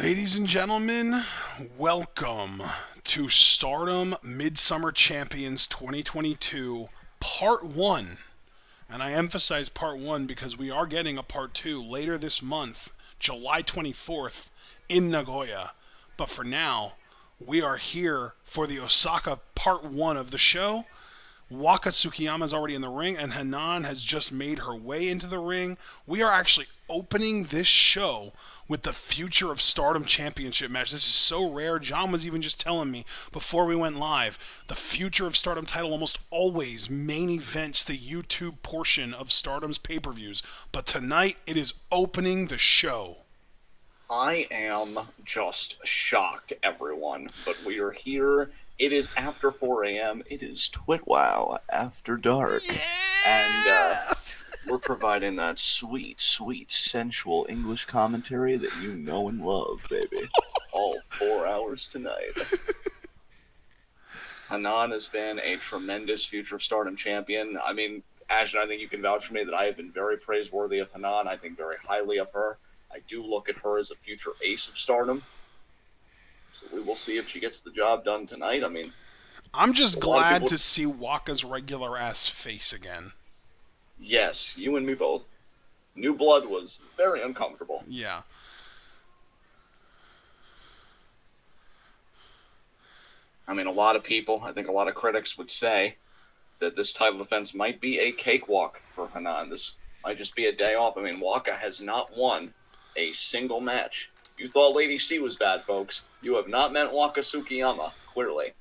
Ladies and gentlemen, welcome to Stardom MidSummer Champions 2022 Part 1. And I emphasize Part 1 because we are getting a Part 2 later this month, July 24th, in Nagoya. But for now, we are here for the Osaka Part 1 of the show. Waka Tsukiyama is already in the ring, and Hanan has just made her way into the ring. We are actually opening this show with the Future of Stardom Championship match. This is so rare. John was even just telling me before we went live, the Future of Stardom title almost always main events the YouTube portion of Stardom's pay-per-views. But tonight, it is opening the show. I am just shocked, everyone. But we are here. It is after 4 a.m. It is TwitWow After Dark. Yeah! And we're providing that sweet, sweet, sensual English commentary that you know and love, baby. All 4 hours tonight. Hanan has been a tremendous Future of Stardom champion. I mean, Ashton, I think you can vouch for me that I have been very praiseworthy of Hanan. I think very highly of her. I do look at her as a future ace of Stardom. So we will see if she gets the job done tonight. I mean, I'm just glad to see Waka's regular ass face again. Yes, you and me both. New Blood was very uncomfortable. Yeah. I mean, a lot of people, I think a lot of critics would say that this title defense might be a cakewalk for Hanan. This might just be a day off. I mean, Waka has not won a single match. You thought Lady C was bad, folks. You have not met Waka Tsukiyama, clearly.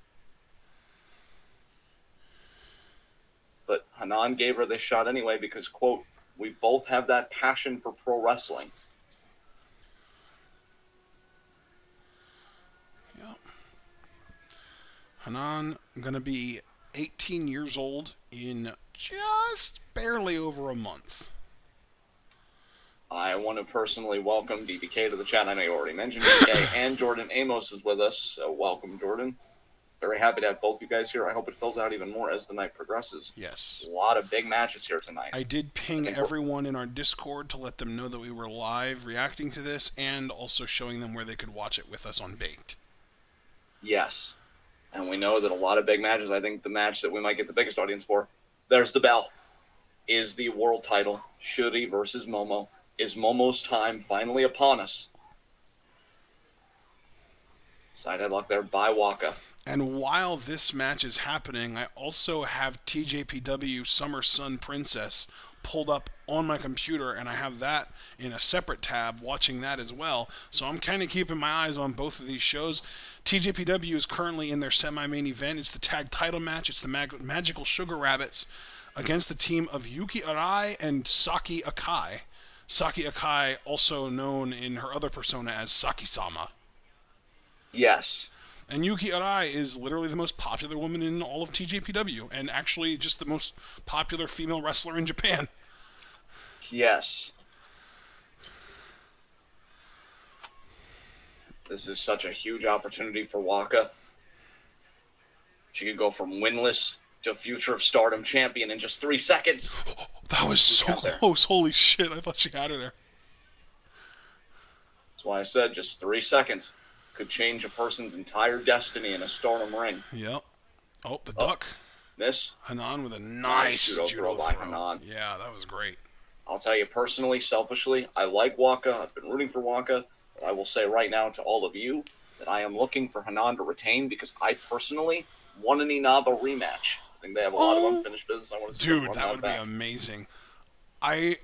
But Hanan gave her this shot anyway because, quote, we both have that passion for pro wrestling. Yep. Hanan going to be 18 years old in just barely over a month. I want to personally welcome DBK to the chat. I know you already mentioned DBK, and Jordan Amos is with us, so welcome, Jordan. Very happy to have both you guys here. I hope it fills out even more as the night progresses. Yes. A lot of big matches here tonight. I did ping everyone in our Discord to let them know that we were live reacting to this and also showing them where they could watch it with us on Baked. Yes. And we know that a lot of big matches, I think the match that we might get the biggest audience for, there's the bell, is the world title, Shuri versus Momo. Is Momo's time finally upon us? Side headlock there by Waka. And while this match is happening, I also have TJPW Summer Sun Princess pulled up on my computer, and I have that in a separate tab watching that as well. So I'm kind of keeping my eyes on both of these shows. TJPW is currently in their semi-main event. It's the tag title match. It's the Magical Sugar Rabbits against the team of Yuki Arai and Saki Akai. Saki Akai, also known in her other persona as Saki-sama. Yes. And Yuki Arai is literally the most popular woman in all of TJPW, and actually just the most popular female wrestler in Japan. Yes. This is such a huge opportunity for Waka. She could go from winless to Future of Stardom champion in just 3 seconds. That was so close. Holy shit, I thought she had her there. That's why I said just 3 seconds could change a person's entire destiny in a Stardom ring. Yep. Oh, the duck. Miss. Hanan with a nice judo by throw. Hanan. Yeah, that was great. I'll tell you personally, selfishly, I like Waka. I've been rooting for Waka. But I will say right now to all of you that I am looking for Hanan to retain because I personally want an Inaba rematch. I think they have a lot of unfinished business. I want to see. Dude, that would be amazing.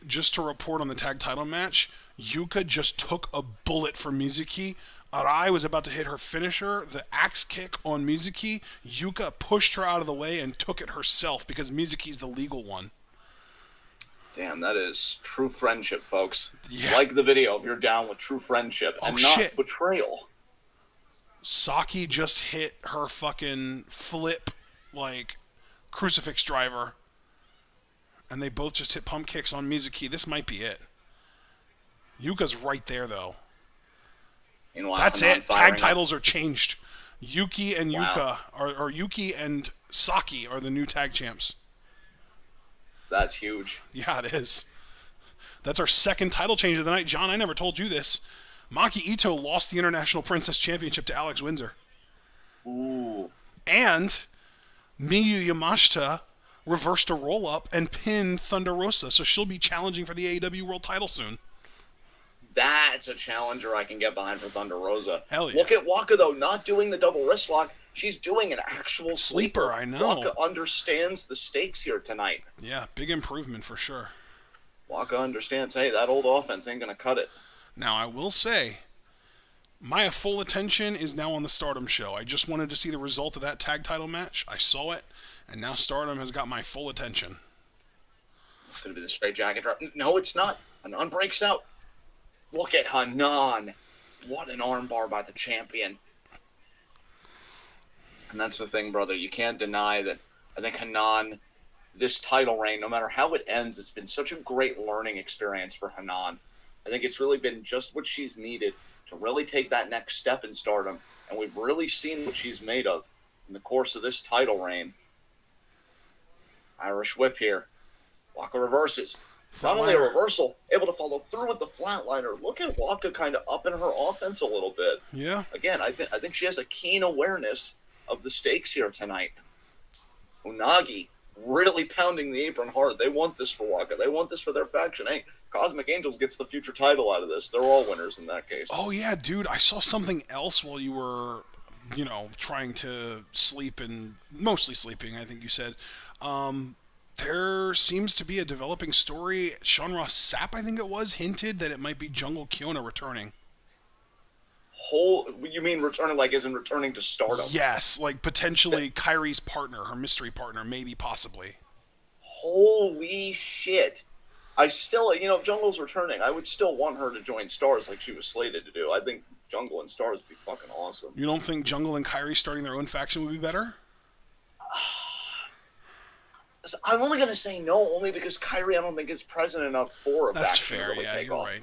Just to report on the tag title match, Yuka just took a bullet for Mizuki. Arai was about to hit her finisher, the axe kick on Mizuki. Yuka pushed her out of the way and took it herself because Mizuki's the legal one. Damn, that is true friendship, folks. Yeah. Like the video if you're down with true friendship and not betrayal. Saki just hit her fucking flip, crucifix driver. And they both just hit pump kicks on Mizuki. This might be it. Yuka's right there, though. That's it. Tag titles are changed. Yuki and Yuka, or Yuki and Saki are the new tag champs. That's huge. Yeah, it is. That's our second title change of the night. John, I never told you this, Maki Ito lost the International Princess Championship to Alex Windsor. Ooh, And Miyu Yamashita reversed a roll-up and pinned Thunder Rosa, so she'll be challenging for the AEW World title soon. that's a challenger I can get behind for Thunder Rosa. Hell yeah. Look at Waka, though, not doing the double wrist lock. She's doing an actual Sleeper, I know. Waka understands the stakes here tonight. Yeah, big improvement for sure. Waka understands, hey, that old offense ain't going to cut it. Now, I will say, my full attention is now on the Stardom show. I just wanted to see the result of that tag title match. I saw it, and now Stardom has got my full attention. It's going to be the straight jacket drop. No, it's not. Hanan breaks out. Look at Hanan. What an armbar by the champion. And that's the thing, brother. You can't deny that. I think Hanan, this title reign, no matter how it ends, it's been such a great learning experience for Hanan. I think it's really been just what she's needed to really take that next step in Stardom. And we've really seen what she's made of in the course of this title reign. Irish whip here. Waka reverses. Not only a reversal, able to follow through with the flatliner. Look at Waka kind of upping her offense a little bit. Yeah. Again, I think she has a keen awareness of the stakes here tonight. Unagi really pounding the apron hard. They want this for Waka. They want this for their faction. Hey, Cosmic Angels gets the future title out of this. They're all winners in that case. Oh, yeah, dude. I saw something else while you were, trying to sleep and mostly sleeping, I think you said. There seems to be a developing story. Sean Ross Sapp, I think it was, hinted that it might be Jungle Kiona returning. You mean returning like as in returning to Stardom? Yes, like potentially Kyrie's partner, her mystery partner, maybe, possibly. Holy shit. I still, if Jungle's returning, I would still want her to join Stars like she was slated to do. I think Jungle and Stars would be fucking awesome. You don't think Jungle and Kyrie starting their own faction would be better? I'm only going to say no, only because Kyrie I don't think is present enough for a That's faction fair, to really yeah, take you're off. right.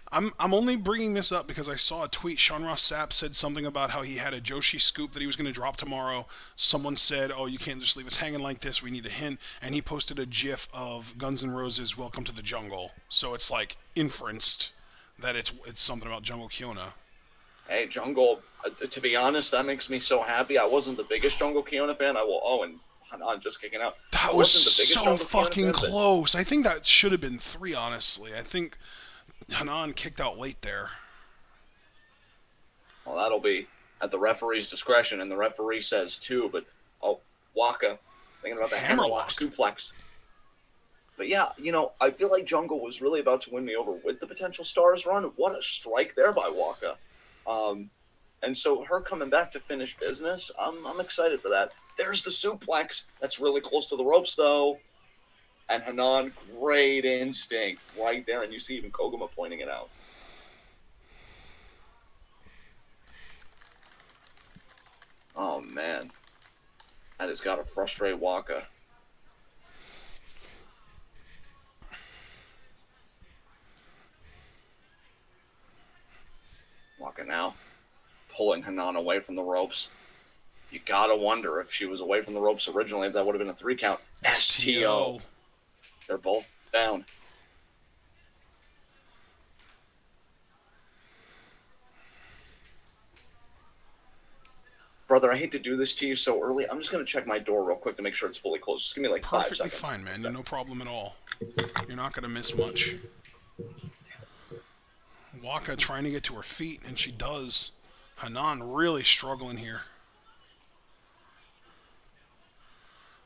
I'm only bringing this up because I saw a tweet. Sean Ross Sapp said something about how he had a Joshi scoop that he was going to drop tomorrow. Someone said, oh, you can't just leave us hanging like this. We need a hint. And he posted a gif of Guns N' Roses' Welcome to the Jungle. So it's like inferenced that it's something about Jungle Kiona. Hey, Jungle, to be honest, that makes me so happy. I wasn't the biggest Jungle Kiona fan. and Hanan just kicking out. That I was wasn't the biggest so Jungle Kiona fucking fan, but- close. I think that should have been 3, honestly. I think Hanan kicked out late there. Well, that'll be at the referee's discretion, and the referee says too. But Waka thinking about the hammerlock suplex. But yeah, I feel like Jungle was really about to win me over with the potential Stars run. What a strike there by Waka. And so her coming back to finish business, I'm excited for that. There's the suplex. That's really close to the ropes though. And Hanan, great instinct right there, and you see even Koguma pointing it out. Oh man, that has got to frustrate Waka. Waka now pulling Hanan away from the ropes. You gotta wonder if she was away from the ropes originally, if that would have been a 3 count. STO. They're both down. Brother, I hate to do this to you so early. I'm just going to check my door real quick to make sure it's fully closed. Just give me like 5 Perfectly seconds. fine, man. No problem at all. You're not going to miss much. Waka trying to get to her feet, and she does. Hanan really struggling here.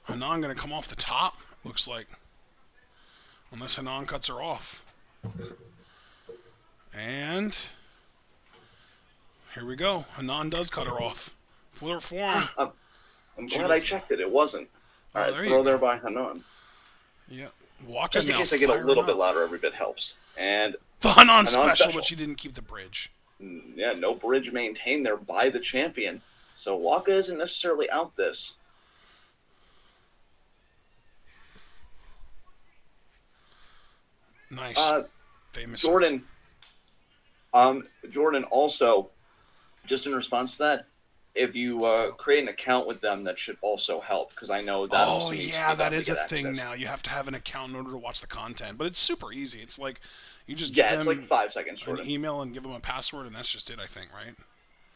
Hanan going to come off the top, looks like. Unless Hanan cuts her off. And here we go. Hanan does cut her off. With her forearm. I'm glad I checked it. It wasn't. All right, there you throw go. there by Hanan. Yeah. Waka Just in now case I get a little firing bit up. louder, every bit helps. And The Hanan Hanan special, special. but she didn't keep the bridge. yeah, no bridge maintained there by the champion. So Waka isn't necessarily out this. Nice. Famous. Jordan also, just in response to that, if you create an account with them, that should also help, because I know that Oh also needs to yeah, be that done to is a get thing access. now. You have to have an account in order to watch the content, but it's super easy. It's like you just give Yeah, it's like them 5 seconds, an Jordan. email and give them a password, and that's just it. I think, right?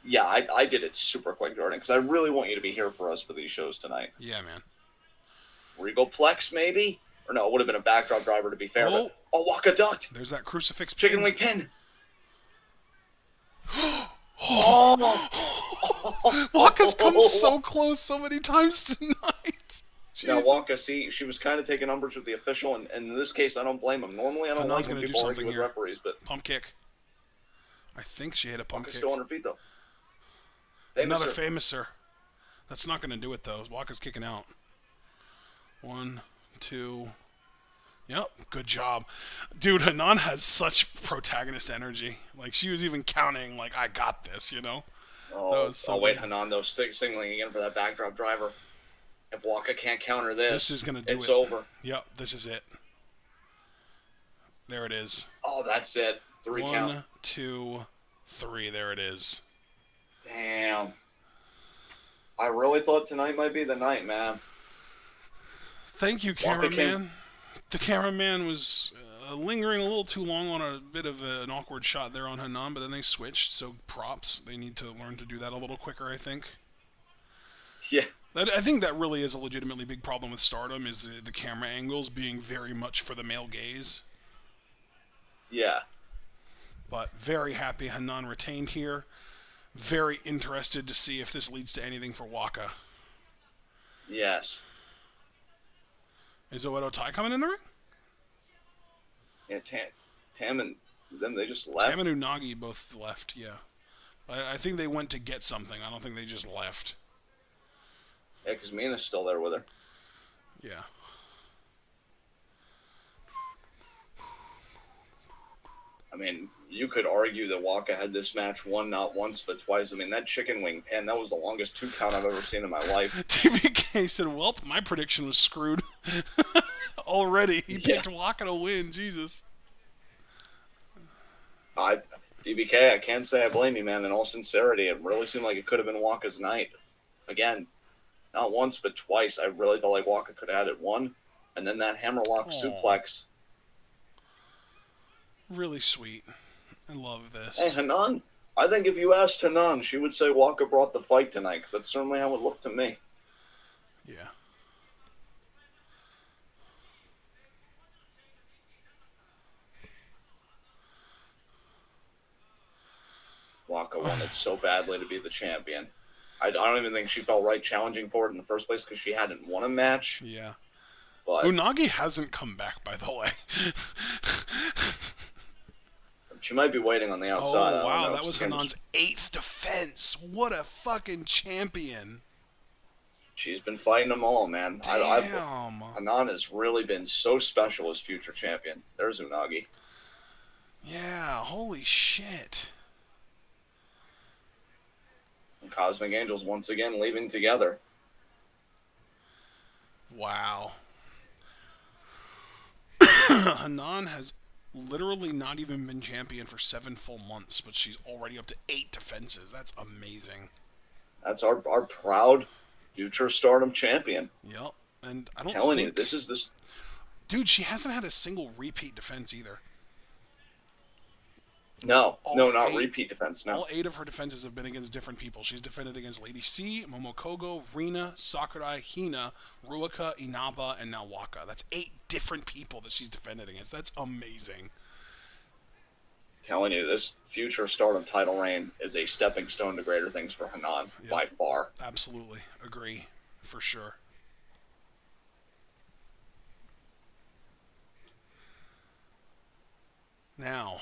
Yeah, I did it super quick, Jordan, because I really want you to be here for us for these shows tonight. Yeah, man. Regal Plex, maybe? Or no, it would have been a backdrop driver to be fair, but Oh, Waka ducked. there's that crucifix Chicken pin. wing pin. Oh! Waka's come so close so many times tonight. Now, Waka, Jesus. see, she was kind of taking umbrage with the official, and in this case, I don't blame him. Normally, I don't like Hanan's when gonna do people argue something with here. referees, but Pump kick. I think she hit a pump Waka's kick. still on her feet, though. Famous Another her. famouser. That's not gonna do it though. Waka's kicking out. 1, 2. Yep, good job. Dude, Hanan has such protagonist energy. Like, she was even counting, like, I got this, you know? That Oh, was so oh wait, good. Hanan, though, signaling again for that backdrop driver. If Waka can't counter This is this, going to do it's it. over. Yep, this is it. There it is. Oh, that's it. 3 count. 1, 2, 3. There it is. Damn. I really thought tonight might be the night, man. Thank you, Waka came. cameraman. The cameraman was lingering a little too long on a bit of an awkward shot there on Hanan, but then they switched, so props. They need to learn to do that a little quicker, I think. Yeah. I think that really is a legitimately big problem with Stardom, is the camera angles being very much for the male gaze. Yeah. But very happy Hanan retained here. Very interested to see if this leads to anything for Waka. Yes. Is Oedo Tai coming in the ring? Yeah, Tam and them, they just left. Tam and Unagi both left, yeah. I think they went to get something. I don't think they just left. Yeah, because Mina's still there with her. Yeah. I mean, you could argue that Waka had this match won not once but twice. I mean, that chicken wing pin, that was the longest 2 count I've ever seen in my life. TBK said, well, my prediction was screwed. Already. He Yeah. picked Waka to win. Jesus. DBK, I can't say I blame you, man. In all sincerity, it really seemed like it could have been Waka's night. Again, not once but twice. I really felt like Waka could have had it one. And then that hammerlock suplex. Really sweet. I love this. Hey, Hanan, I think if you asked Hanan, she would say Waka brought the fight tonight, because that's certainly how it looked to me. Yeah. Waka wanted so badly to be the champion. I don't even think she felt right challenging for it in the first place, because she hadn't won a match. Yeah. But Unagi hasn't come back, by the way. she might be waiting on the outside. Oh, wow. Know. That was Hanan's 8th defense. What a fucking champion. She's been fighting them all, man. Damn. Hanan has really been so special as future champion. There's Unagi. Yeah, holy shit. And Cosmic Angels once again leaving together. Wow. Hanan has literally not even been champion for 7 full months, but she's already up to 8 defenses. That's amazing. That's our proud future Stardom champion. Yep. And I I'm don't telling think... you, this is this. Dude, she hasn't had a single repeat defense either. No, not 8. repeat defense. No. All 8 of her defenses have been against different people. She's defended against Lady C, Momokogo, Rina, Sakurai, Hina, Ruaka, Inaba, and now Waka. That's 8 different people that she's defended against. That's amazing. Telling you, this future Stardom title reign is a stepping stone to greater things for Hanan by far. Absolutely. Agree. For sure. Now,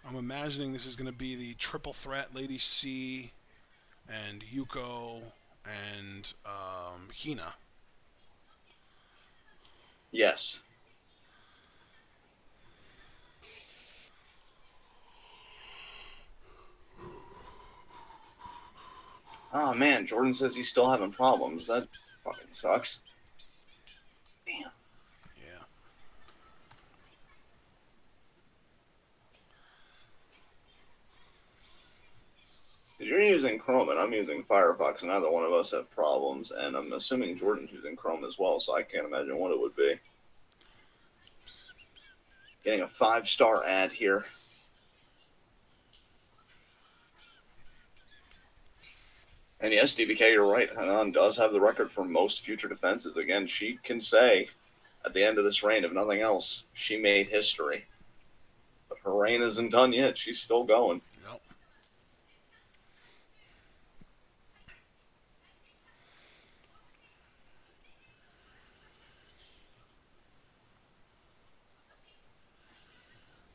I'm imagining this is going to be the triple threat: Lady C and Yuko and Hina. Yes. Oh man, Jordan says he's still having problems. That fucking sucks. Damn. Yeah. Did you're using Chrome and I'm using Firefox, and neither one of us have problems, and I'm assuming Jordan's using Chrome as well, so I can't imagine what it would be. Getting a 5-star ad here. And yes, DBK, you're right. Hanan does have the record for most future defenses. Again, she can say at the end of this reign, if nothing else, she made history. But her reign isn't done yet. She's still going. Yep.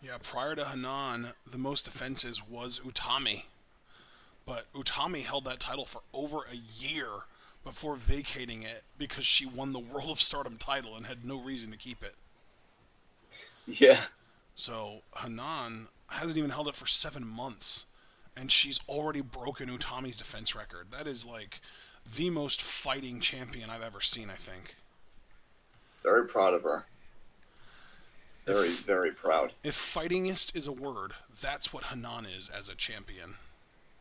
Yeah, prior to Hanan, the most defenses was Utami. But Utami held that title for over a year before vacating it because she won the World of Stardom title and had no reason to keep it. Yeah. So Hanan hasn't even held it for 7 months, and she's already broken Utami's defense record. That is like the most fighting champion I've ever seen, I think. Very proud of her. Very, very proud. If fightingist is a word, that's what Hanan is as a champion.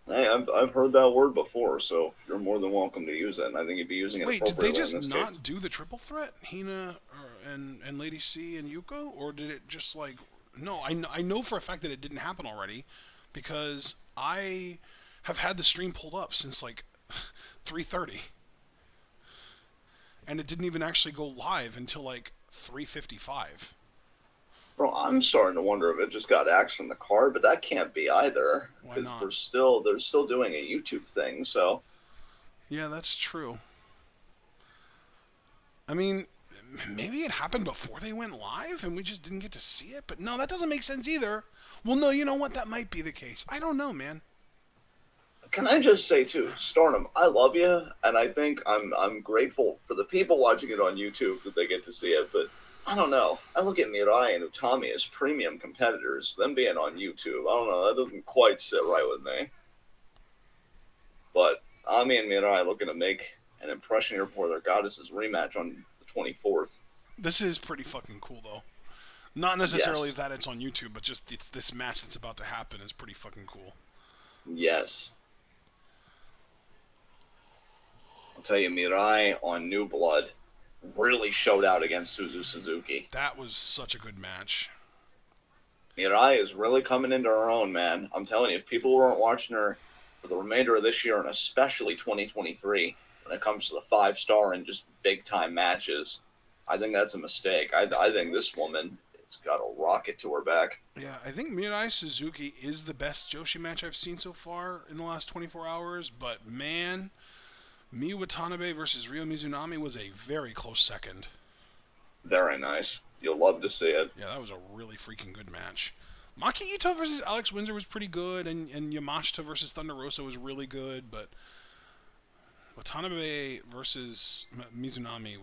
Hey, I've heard that word before, so you're more than welcome to use it, and I think you'd be using it Wait, did appropriately they just in this not case. do the triple threat, Hina and Lady C and Yuko, or did it just like? No, I know for a fact that it didn't happen already, because I have had the stream pulled up since like 3:30, and it didn't even actually go live until like 3:55. Bro, I'm starting to wonder if it just got axed from the card, but that can't be either. Why Because not? they're still doing a YouTube thing, so Yeah, that's true. I mean, maybe it happened before they went live and we just didn't get to see it, but no, that doesn't make sense either. Well, no, you know what? That might be the case. I don't know, man. can I just say too, Stardom, I love you, and I think I'm grateful for the people watching it on YouTube that they get to see it, but I don't know. I look at Mirai and Utami as premium competitors, them being on YouTube. I don't know, that doesn't quite sit right with me. But Ami and Mirai looking to make an impression here for their goddesses rematch on the 24th. This is pretty fucking cool, though. Not necessarily Yes. that it's on YouTube, but just this match that's about to happen is pretty fucking cool. Yes. I'll tell you, Mirai on New Blood really showed out against Suzu Suzuki. That was such a good match. Mirai is really coming into her own, man. I'm telling you, if people weren't watching her for the remainder of this year and especially 2023, when it comes to the 5-star and just big time matches, I think that's a mistake. I think this woman has got a rocket to her back. Yeah, I think Mirai Suzuki is the best Joshi match I've seen so far in the last 24 hours, but man, Miyu Watanabe versus Ryo Mizunami was a very close second. Very nice. You'll love to see it. Yeah, that was a really freaking good match. Maki Ito versus Alex Windsor was pretty good, and Yamashita versus Thunder Rosa was really good, but Watanabe versus Mizunami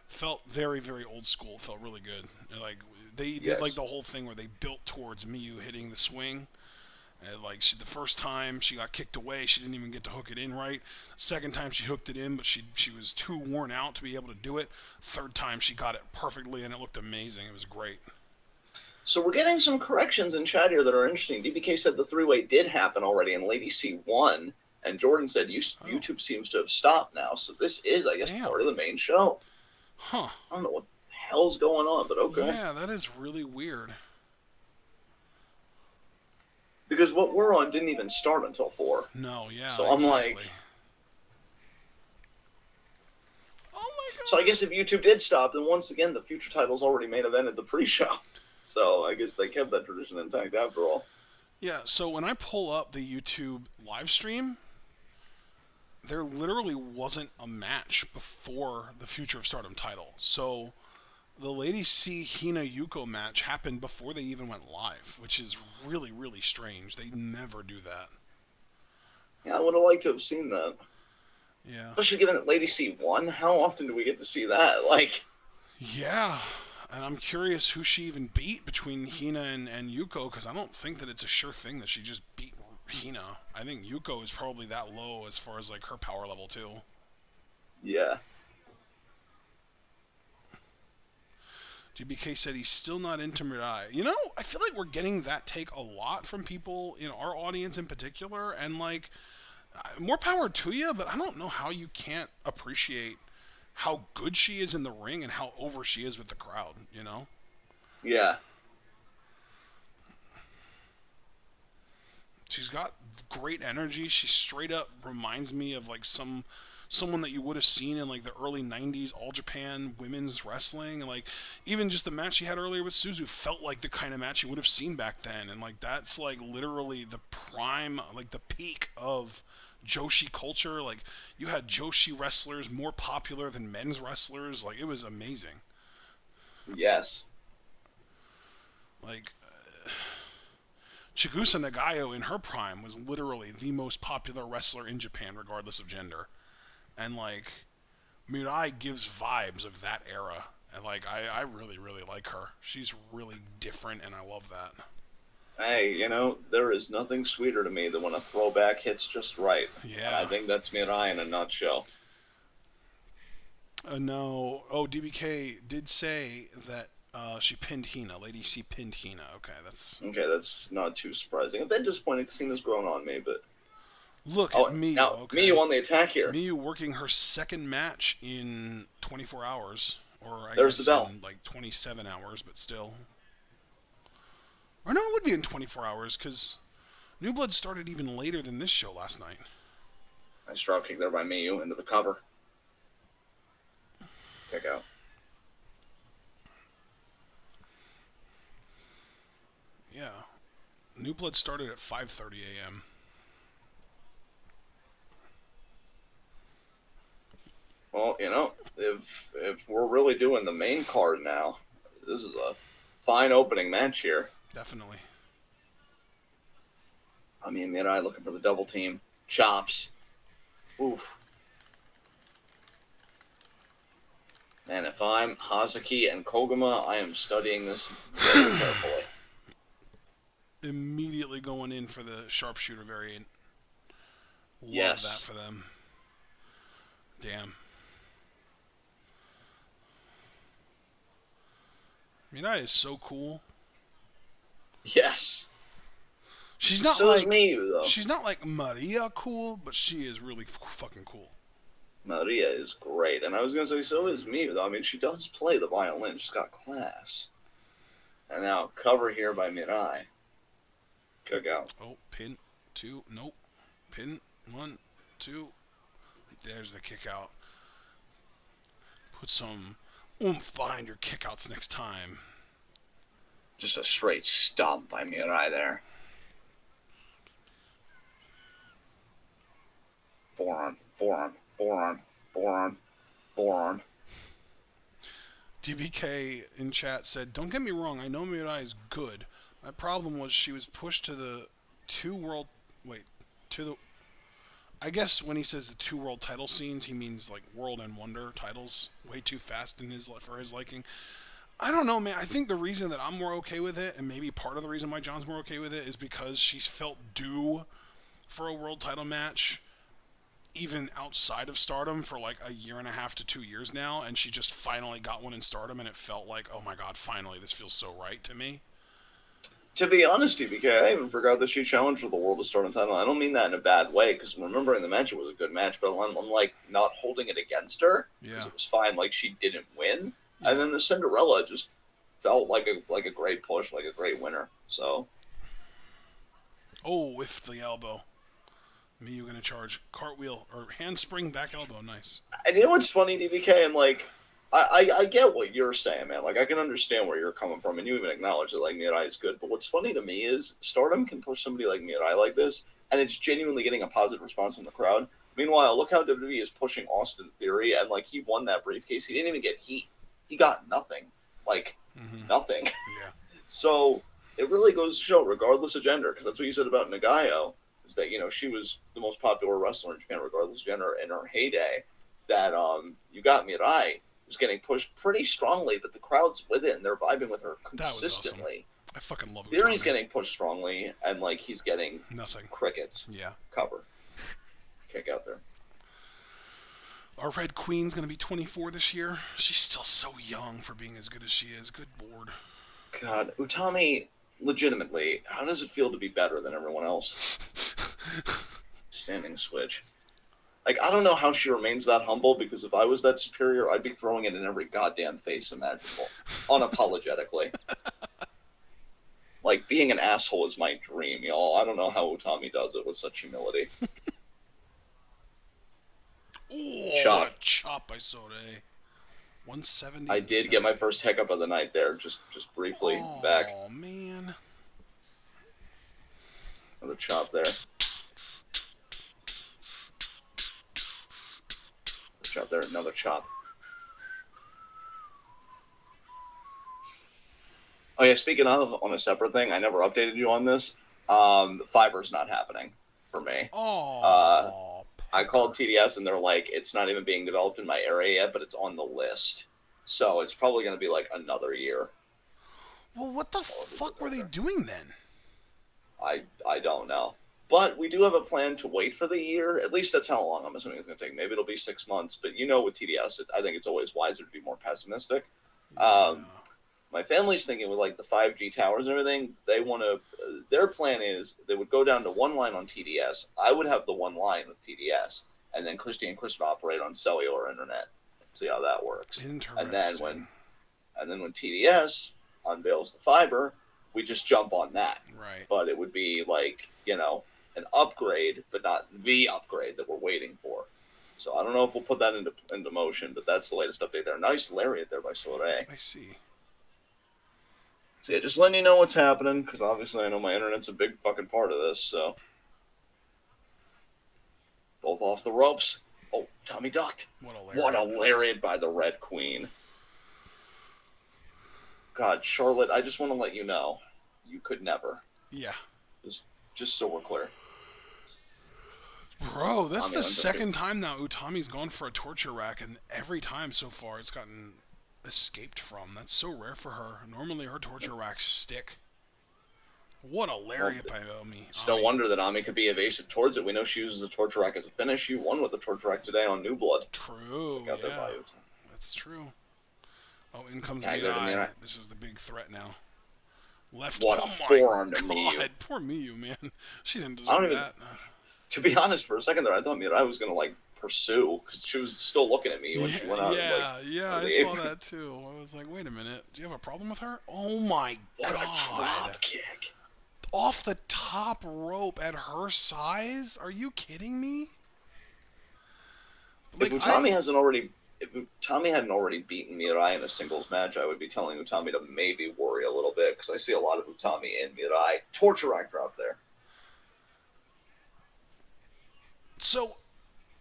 felt very, very old school. Felt really good. Like they did like Yes. the whole thing where they built towards Miyu hitting the swing. And like the first time she got kicked away, she didn't even get to hook it in right. Second time she hooked it in, but she was too worn out to be able to do it. Third time she got it perfectly, and it looked amazing. It was great. So we're getting some corrections in chat here that are interesting. DBK said the three-way did happen already, and Lady C won. And Jordan said YouTube seems to have stopped now. So this is, I guess, Damn. part of the main show. Huh. I don't know what the hell's going on, but okay. Yeah, that is really weird. Because what we're on didn't even start until 4. No, yeah. So I'm exactly. like- Oh my god. So I guess if YouTube did stop, then once again, the future title's already main evented the pre-show. So I guess they kept that tradition intact after all. Yeah, so when I pull up the YouTube live stream, there literally wasn't a match before the Future of Stardom title. So the Lady C Hina Yuko match happened before they even went live, which is really, really strange. They never do that. Yeah, I would have liked to have seen that. Yeah. Especially given that Lady C won. How often do we get to see that? Like, Yeah. And I'm curious who she even beat between Hina and Yuko, because I don't think that it's a sure thing that she just beat Hina. I think Yuko is probably that low as far as like her power level too. yeah. GBK said he's still not into Mirai. You know, I feel like we're getting that take a lot from people, our audience in particular, and like, more power to you, but I don't know how you can't appreciate how good she is in the ring and how over she is with the crowd, Yeah. She's got great energy. She straight up reminds me of like someone that you would have seen in like the early 90s All Japan women's wrestling, and like even just the match she had earlier with Suzu felt like the kind of match you would have seen back then, and like that's like literally the prime, like the peak of Joshi culture. Like you had Joshi wrestlers more popular than men's wrestlers. Like it was amazing. Yes. Like Chigusa Nagayo in her prime was literally the most popular wrestler in Japan regardless of gender. And like Mirai gives vibes of that era. And like I really, really like her. She's really different and I love that. Hey, there is nothing sweeter to me than when a throwback hits just right. Yeah. And I think that's Mirai in a nutshell. No. Oh, DBK did say that she pinned Hina. Lady C pinned Hina. That's not too surprising. A bit disappointing because Hina's grown on me, but look at Miyu. Now, Okay. Miyu on the attack here. Miyu working her second match in 24 hours, or I There's guess the bell. in like 27 hours, but still. Or no, it would be in 24 hours because New Blood started even later than this show last night. Nice drop kick there by Miyu into the cover. Kick out. Yeah, New Blood started at 5:30 a.m. Well, if we're really doing the main card now, this is a fine opening match here. Definitely. I mean, Mirai looking for the double team. Chops. Oof. Man, if I'm Hazuki and Koguma, I am studying this very carefully. Immediately going in for the sharpshooter variant. Love Yes. that for them. Damn. Mirai is so cool. Yes. She's not So like is Miyu, though. she's not like Maria cool, but she is really fucking cool. Maria is great. And I was going to say, so is Miyu, though. I mean, she does play the violin. She's got class. And now, cover here by Mirai. Kick out. Oh, pin, two, nope. Pin, 1, 2. There's the kick out. Put some oomph behind your kickouts next time. Just a straight stomp by Mirai there. Forearm, forearm, forearm, forearm, forearm. DBK in chat said, "Don't get me wrong, I know Mirai is good. My problem was she was pushed to the I guess when he says the 2 world title scenes, he means like World and Wonder titles way too fast for his liking. I don't know, man. I think the reason that I'm more okay with it, and maybe part of the reason why John's more okay with it, is because she's felt due for a world title match even outside of Stardom for like a year and a half to 2 years now, and she just finally got one in Stardom, and it felt like, oh my god, finally, this feels so right to me. To be honest, DBK, I even forgot that she challenged for the World of Stardom title. I don't mean that in a bad way, because remembering the match, it was a good match, but I'm like not holding it against her, because it was fine, like she didn't win. Yeah. And then the Cinderella just felt like a great push, like a great winner. So. Oh, whiffed the elbow. Miyu gonna charge cartwheel or handspring back elbow, nice. And you know what's funny, DBK, and like I get what you're saying, man. Like I can understand where you're coming from, and you even acknowledge that like Mirai is good. But what's funny to me is Stardom can push somebody like Mirai like this, and it's genuinely getting a positive response from the crowd. Meanwhile, look how WWE is pushing Austin Theory, and like he won that briefcase. He didn't even get heat. He got nothing. Like nothing. Yeah. So it really goes to show, regardless of gender, because that's what you said about Nagayo, is that she was the most popular wrestler in Japan, regardless of gender, in her heyday. That you got Mirai, who's getting pushed pretty strongly, but the crowd's with it and they're vibing with her consistently. Awesome. I fucking love it. Theory's getting pushed strongly, and like he's getting nothing. Crickets. Yeah. Cover. Kick out there. Our Red Queen's going to be 24 this year. She's still so young for being as good as she is. Good lord. God, Utami, legitimately, how does it feel to be better than everyone else? Standing switch. Like, I don't know how she remains that humble, because if I was that superior, I'd be throwing it in every goddamn face imaginable. Unapologetically. Like, being an asshole is my dream, y'all. I don't know how Utami does it with such humility. Oh, what a Chop. chop by Sode. 170 I and did get 70. my first hiccup of the night there, just briefly back. Oh, man. Another chop there. Chop there, another chop. Oh yeah, speaking of, on a separate thing, I never updated you on this. Fiber's not happening for me. Uh, Oh, I called Pecker. TDS and they're like, it's not even being developed in my area yet, but it's on the list. So it's probably going to be like another year. Well, what the fuck were they doing then? I don't know. But we do have a plan to wait for the year. At least that's how long I'm assuming it's going to take. Maybe it'll be 6 months. But you know, with TDS, I think it's always wiser to be more pessimistic. Um, Yeah. my family's thinking with like the 5G towers and everything, they want to. Their plan is they would go down to one line on TDS. I would have the one line with TDS, and then Christy and Chris would operate on cellular internet. See how that works. And then Interesting. when TDS unveils the fiber, we just jump on that. Right. But it would be like, an upgrade, but not the upgrade that we're waiting for. So I don't know if we'll put that into motion, but that's the latest update there. Nice lariat there by Soleil. I see. So yeah, just letting you know what's happening, because obviously I know my internet's a big fucking part of this, so. Both off the ropes. Oh, Tommy ducked. What a What a lariat. lariat by the Red Queen. God, Charlotte, I just want to let you know, you could never. Yeah. Just so we're clear. Bro, that's Tommy the ends up second time now Utami's gone for a torture rack, and every time so far it's gotten escaped from. That's so rare for her. Normally her torture racks stick. What a Well, lariat by Omi. it's no wonder that Ami could be evasive towards it. We know she uses the torture rack as a finish. She won with the torture rack today on New Blood. True, Got there yeah. by Utami. That's true. Oh, in comes Tag there to Mirai. Mirai. This is the big threat now. Left. What Oh a my forearm to god. Miyu. Poor Miyu, man. She didn't I don't deserve even. that. To be honest, for a second there, I thought Mirai was gonna like pursue, because she was still looking at me when she went out. Yeah, I saw that too. I was like, wait a minute. Do you have a problem with her? Oh my What god. a drop kick! Off the top rope at her size? Are you kidding me? If Like, Utami hasn't already, if Utami hadn't already beaten Mirai in a singles match, I would be telling Utami to maybe worry a little bit, because I see a lot of Utami in Mirai. Torture rack drop there. So,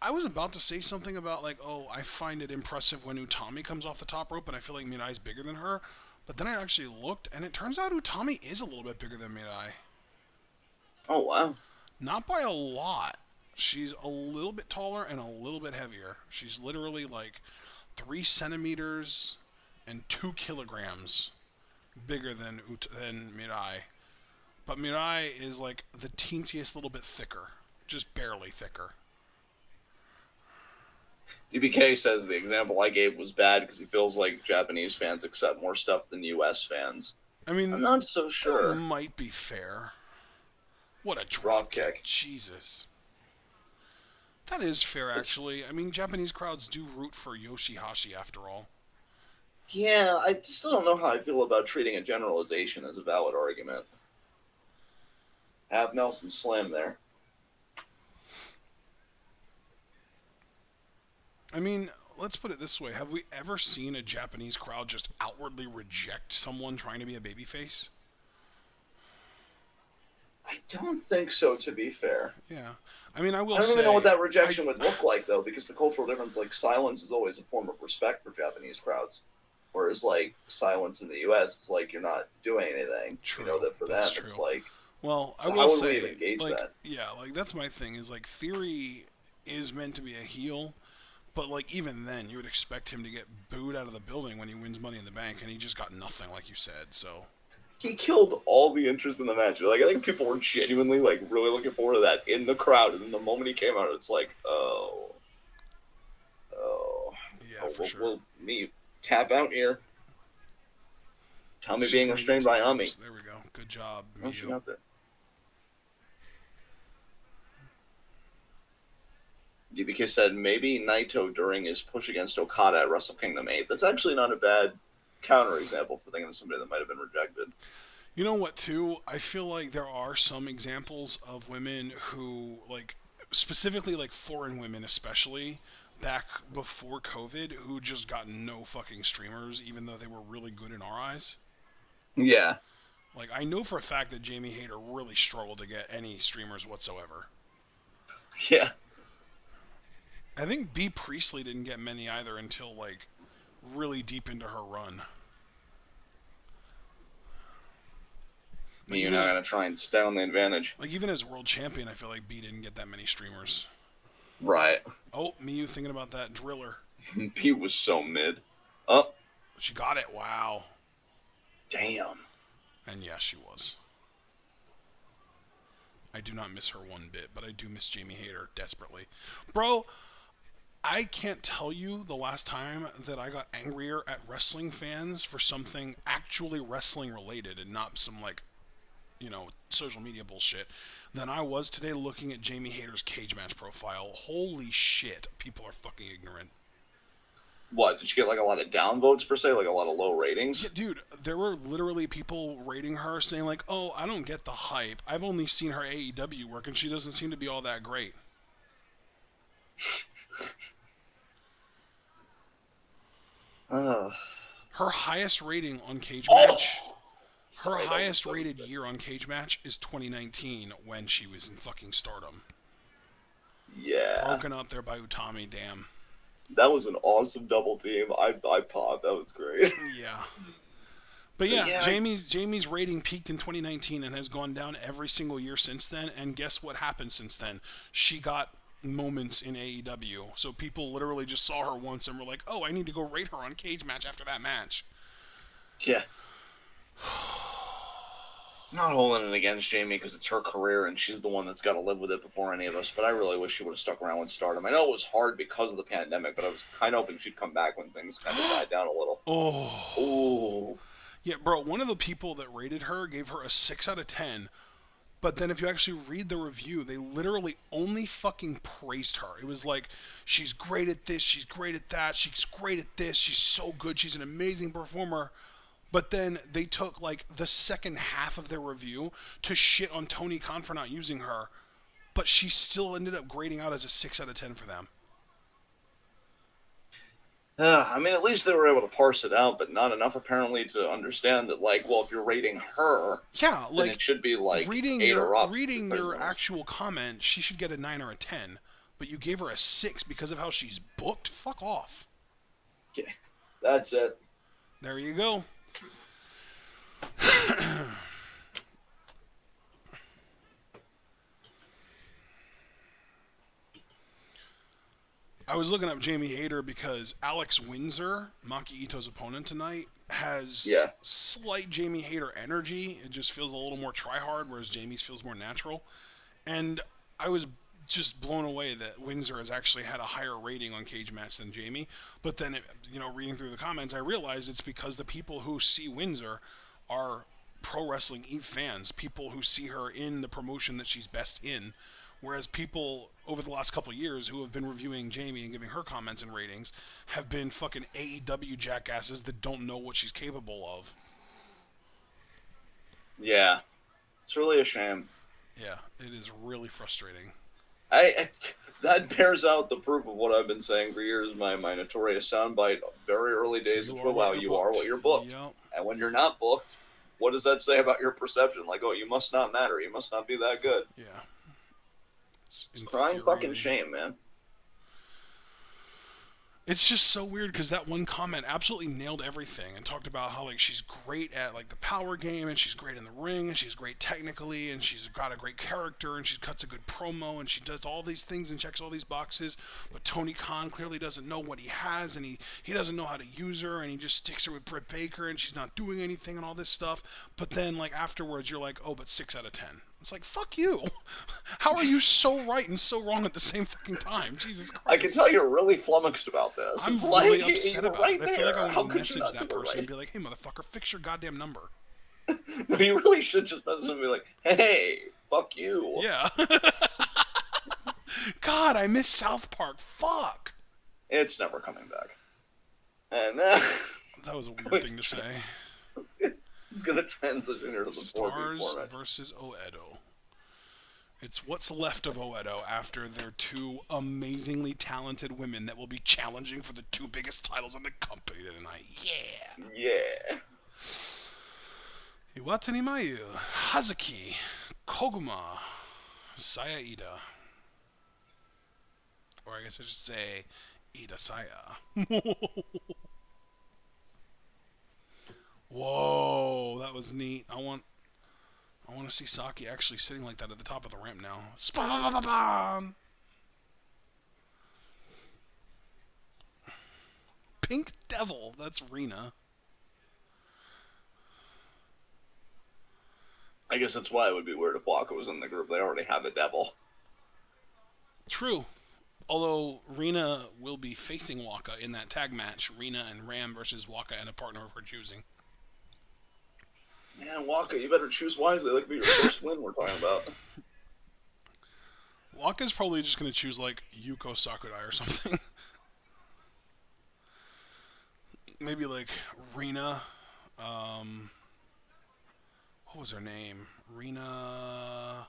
I was about to say something about, like, oh, I find it impressive when Utami comes off the top rope, and I feel like Mirai's bigger than her. But then I actually looked, and it turns out Utami is a little bit bigger than Mirai. Oh wow! Not by a lot. She's a little bit taller and a little bit heavier. She's literally like 3 centimeters and 2 kilograms bigger than Mirai. But Mirai is like the teensiest little bit thicker, just barely thicker. DBK says the example I gave was bad because he feels like Japanese fans accept more stuff than U.S. fans. I I'm mean, not so that sure. might be fair. What a Drop drop kick. kick. Jesus. That is fair, actually. I mean, Japanese crowds do root for Yoshihashi after all. Yeah, I still don't know how I feel about treating a generalization as a valid argument. Have Nelson slam there. I mean, let's put it this way. Have we ever seen a Japanese crowd just outwardly reject someone trying to be a babyface? I don't think so, to be fair. Yeah. I mean, I will I don't say... even know what that rejection I, would look like, though, because the cultural difference, like, silence is always a form of respect for Japanese crowds. Whereas, like, silence in the U.S., it's like you're not doing anything. True. You know, that for them, That's it's true. like... Well, So I how will would we say, even gauge like, that? yeah, like, that's my thing, is, like, Theory is meant to be a heel, but, like, even then, you would expect him to get booed out of the building when he wins Money in the Bank, and he just got nothing, like you said, so... He killed all the interest in the match. Like, I think people were genuinely, like, really looking forward to that in the crowd, and then the moment he came out, it's like, oh, for sure. we'll me tap out here. Tommy She's being trying to get restrained to the by Ami. ropes. There we go. Good job, Oh, she Miyu. got there. DBK said maybe Naito during his push against Okada at Wrestle Kingdom 8. That's actually not a bad counterexample for thinking of somebody that might have been rejected. You know what, too? I feel like there are some examples of women who, like, specifically, like, foreign women especially, back before COVID, who just got no fucking streamers, even though they were really good in our eyes. Yeah. Like, I know for a fact that Jamie Hayter really struggled to get any streamers whatsoever. Yeah. I think B. Priestley didn't get many either until, like, really deep into her run. Like, You're even not going to try and stay on the advantage. like even as world champion, I feel like B didn't get that many streamers. Right. Oh, Miyu thinking about that driller. Pete was so mid. Oh, She got it. Wow. damn. And yeah, she was. I do not miss her one bit, but I do miss Jamie Hayter desperately. Bro, I can't tell you the last time that I got angrier at wrestling fans for something actually wrestling related and not some, like, social media bullshit than I was today looking at Jamie Hayter's cage match profile. Holy shit, people are fucking ignorant. What, did you get like a lot of downvotes per se? Like a lot of low ratings? Yeah, dude, there were literally people rating her saying like, oh, I don't get the hype. I've only seen her AEW work and she doesn't seem to be all that great. Her highest rating on Cage Match, her Sorry, that was highest so rated good. year on Cage Match is 2019 when she was in fucking Stardom. Yeah. Broken up there by Utami, damn. That was an awesome double team. I popped. That was great. Yeah. But yeah, Yeah. Jamie's rating peaked in 2019 and has gone down every single year since then. And guess what happened since then? She got moments in AEW. So people literally just saw her once and were like, oh, I need to go rate her on Cage Match after that match. Yeah. Not holding it against Jamie because it's her career and she's the one that's got to live with it before any of us. But I really wish she would have stuck around with Stardom. I know it was hard because of the pandemic, but I was kind of hoping she'd come back when things kind of died down a little. Oh. Ooh. Yeah, bro, one of the people that rated her gave her a 6 out of 10. But then if you actually read the review, they literally only fucking praised her. It was like, she's great at this, she's great at that, she's great at this, she's so good, she's an amazing performer. But then they took like the second half of their review to shit on Tony Khan for not using her. But she still ended up grading out as a 6 out of 10 for them. I mean, at least they were able to parse it out, but not enough apparently to understand that, like, well, if you're rating her, Yeah, then like it should be like reading 8 your or up. reading your actual comment, she should get a 9 or a 10. But you gave her a 6 because of how she's booked? Fuck off. Okay. That's it. There you go. I was looking up Jamie Hayter because Alex Windsor, Maki Ito's opponent tonight, has slight Jamie Hayter energy. It just feels a little more try-hard, whereas Jamie's feels more natural. And I was just blown away that Windsor has actually had a higher rating on Cage Match than Jamie. But then, reading through the comments, I realized it's because the people who see Windsor are pro wrestling Eve fans, people who see her in the promotion that she's best in. Whereas people over the last couple of years who have been reviewing Jamie and giving her comments and ratings have been fucking AEW jackasses that don't know what she's capable of. Yeah. It's really a shame. Yeah, it is really frustrating. That bears out the proof of what I've been saying for years. My notorious soundbite, very early days of Twitch. Wow, you are what you're booked. Yep. And when you're not booked, what does that say about your perception? Like, oh, you must not matter. You must not be that good. Yeah. It's crying fucking shame, man. It's just so weird because that one comment absolutely nailed everything and talked about how like she's great at like the power game and she's great in the ring and she's great technically and she's got a great character and she cuts a good promo and she does all these things and checks all these boxes. But Tony Khan clearly doesn't know what he has and he doesn't know how to use her and he just sticks her with Britt Baker and she's not doing anything and all this stuff. But then like afterwards you're like, oh, but 6 out of 10. It's like, fuck you. How are you so right and so wrong at the same fucking time? Jesus I can Christ. tell you're really flummoxed about this. I'm It's really like upset you're about right it. I feel like I there. want How to could you message not do that it person right? and be like, hey, motherfucker, fix your goddamn number. No, you really should just message them and be like, "Hey, fuck you." Yeah. God, I miss South Park. Fuck. It's never coming back. And That was a weird thing to say. it's gonna transition into the 4v Stars format. versus Oedo. It's what's left of Oedo after their two amazingly talented women that will be challenging for the two biggest titles in the company tonight. Yeah. Yeah. Iwatani Mayu, Hazuki, Koguma, Saya Ida. Or I guess I should say Ida Saya. Whoa, that was neat. I want to see Saki actually sitting like that at the top of the ramp now. Spam! Pink Devil. That's Rena. I guess that's why it would be weird if Waka was in the group. They already have a devil. True. Although Rena will be facing Waka in that tag match. Rena and Ram versus Waka and a partner of her choosing. Man, Waka, you better choose wisely. That could be your first win we're talking about. Waka's probably just going to choose like Yuko Sakurai or something. Maybe like Rena. What was her name? Rena.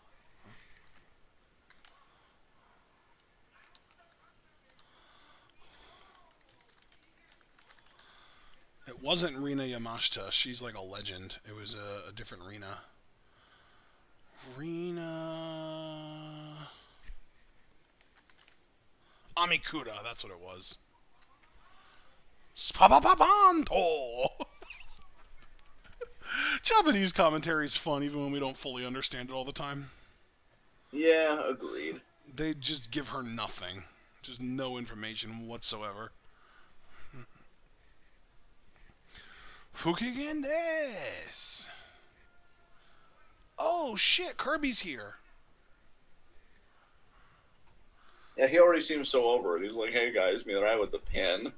It wasn't Rena Yamashita. She's like a legend. It was a different Rena. Rena. Amikura. That's what it was. Spapapapanto! Japanese commentary is fun even when we don't fully understand it all the time. Yeah, agreed. They just give her nothing. Just no information whatsoever. Fukigen desu! Oh shit, Kirby's here. Yeah, he already seems so over it. He's like, "Hey guys, me and I with the pin."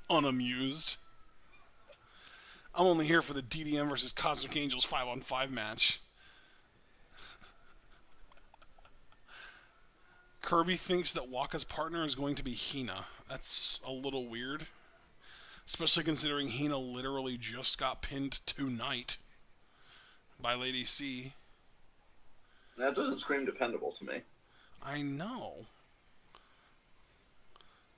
Unamused. I'm only here for the DDM versus Cosmic Angels 5-on-5 match. Kirby thinks that Waka's partner is going to be Hina. That's a little weird. Especially considering Hina literally just got pinned tonight by Lady C. That doesn't scream dependable to me. I know.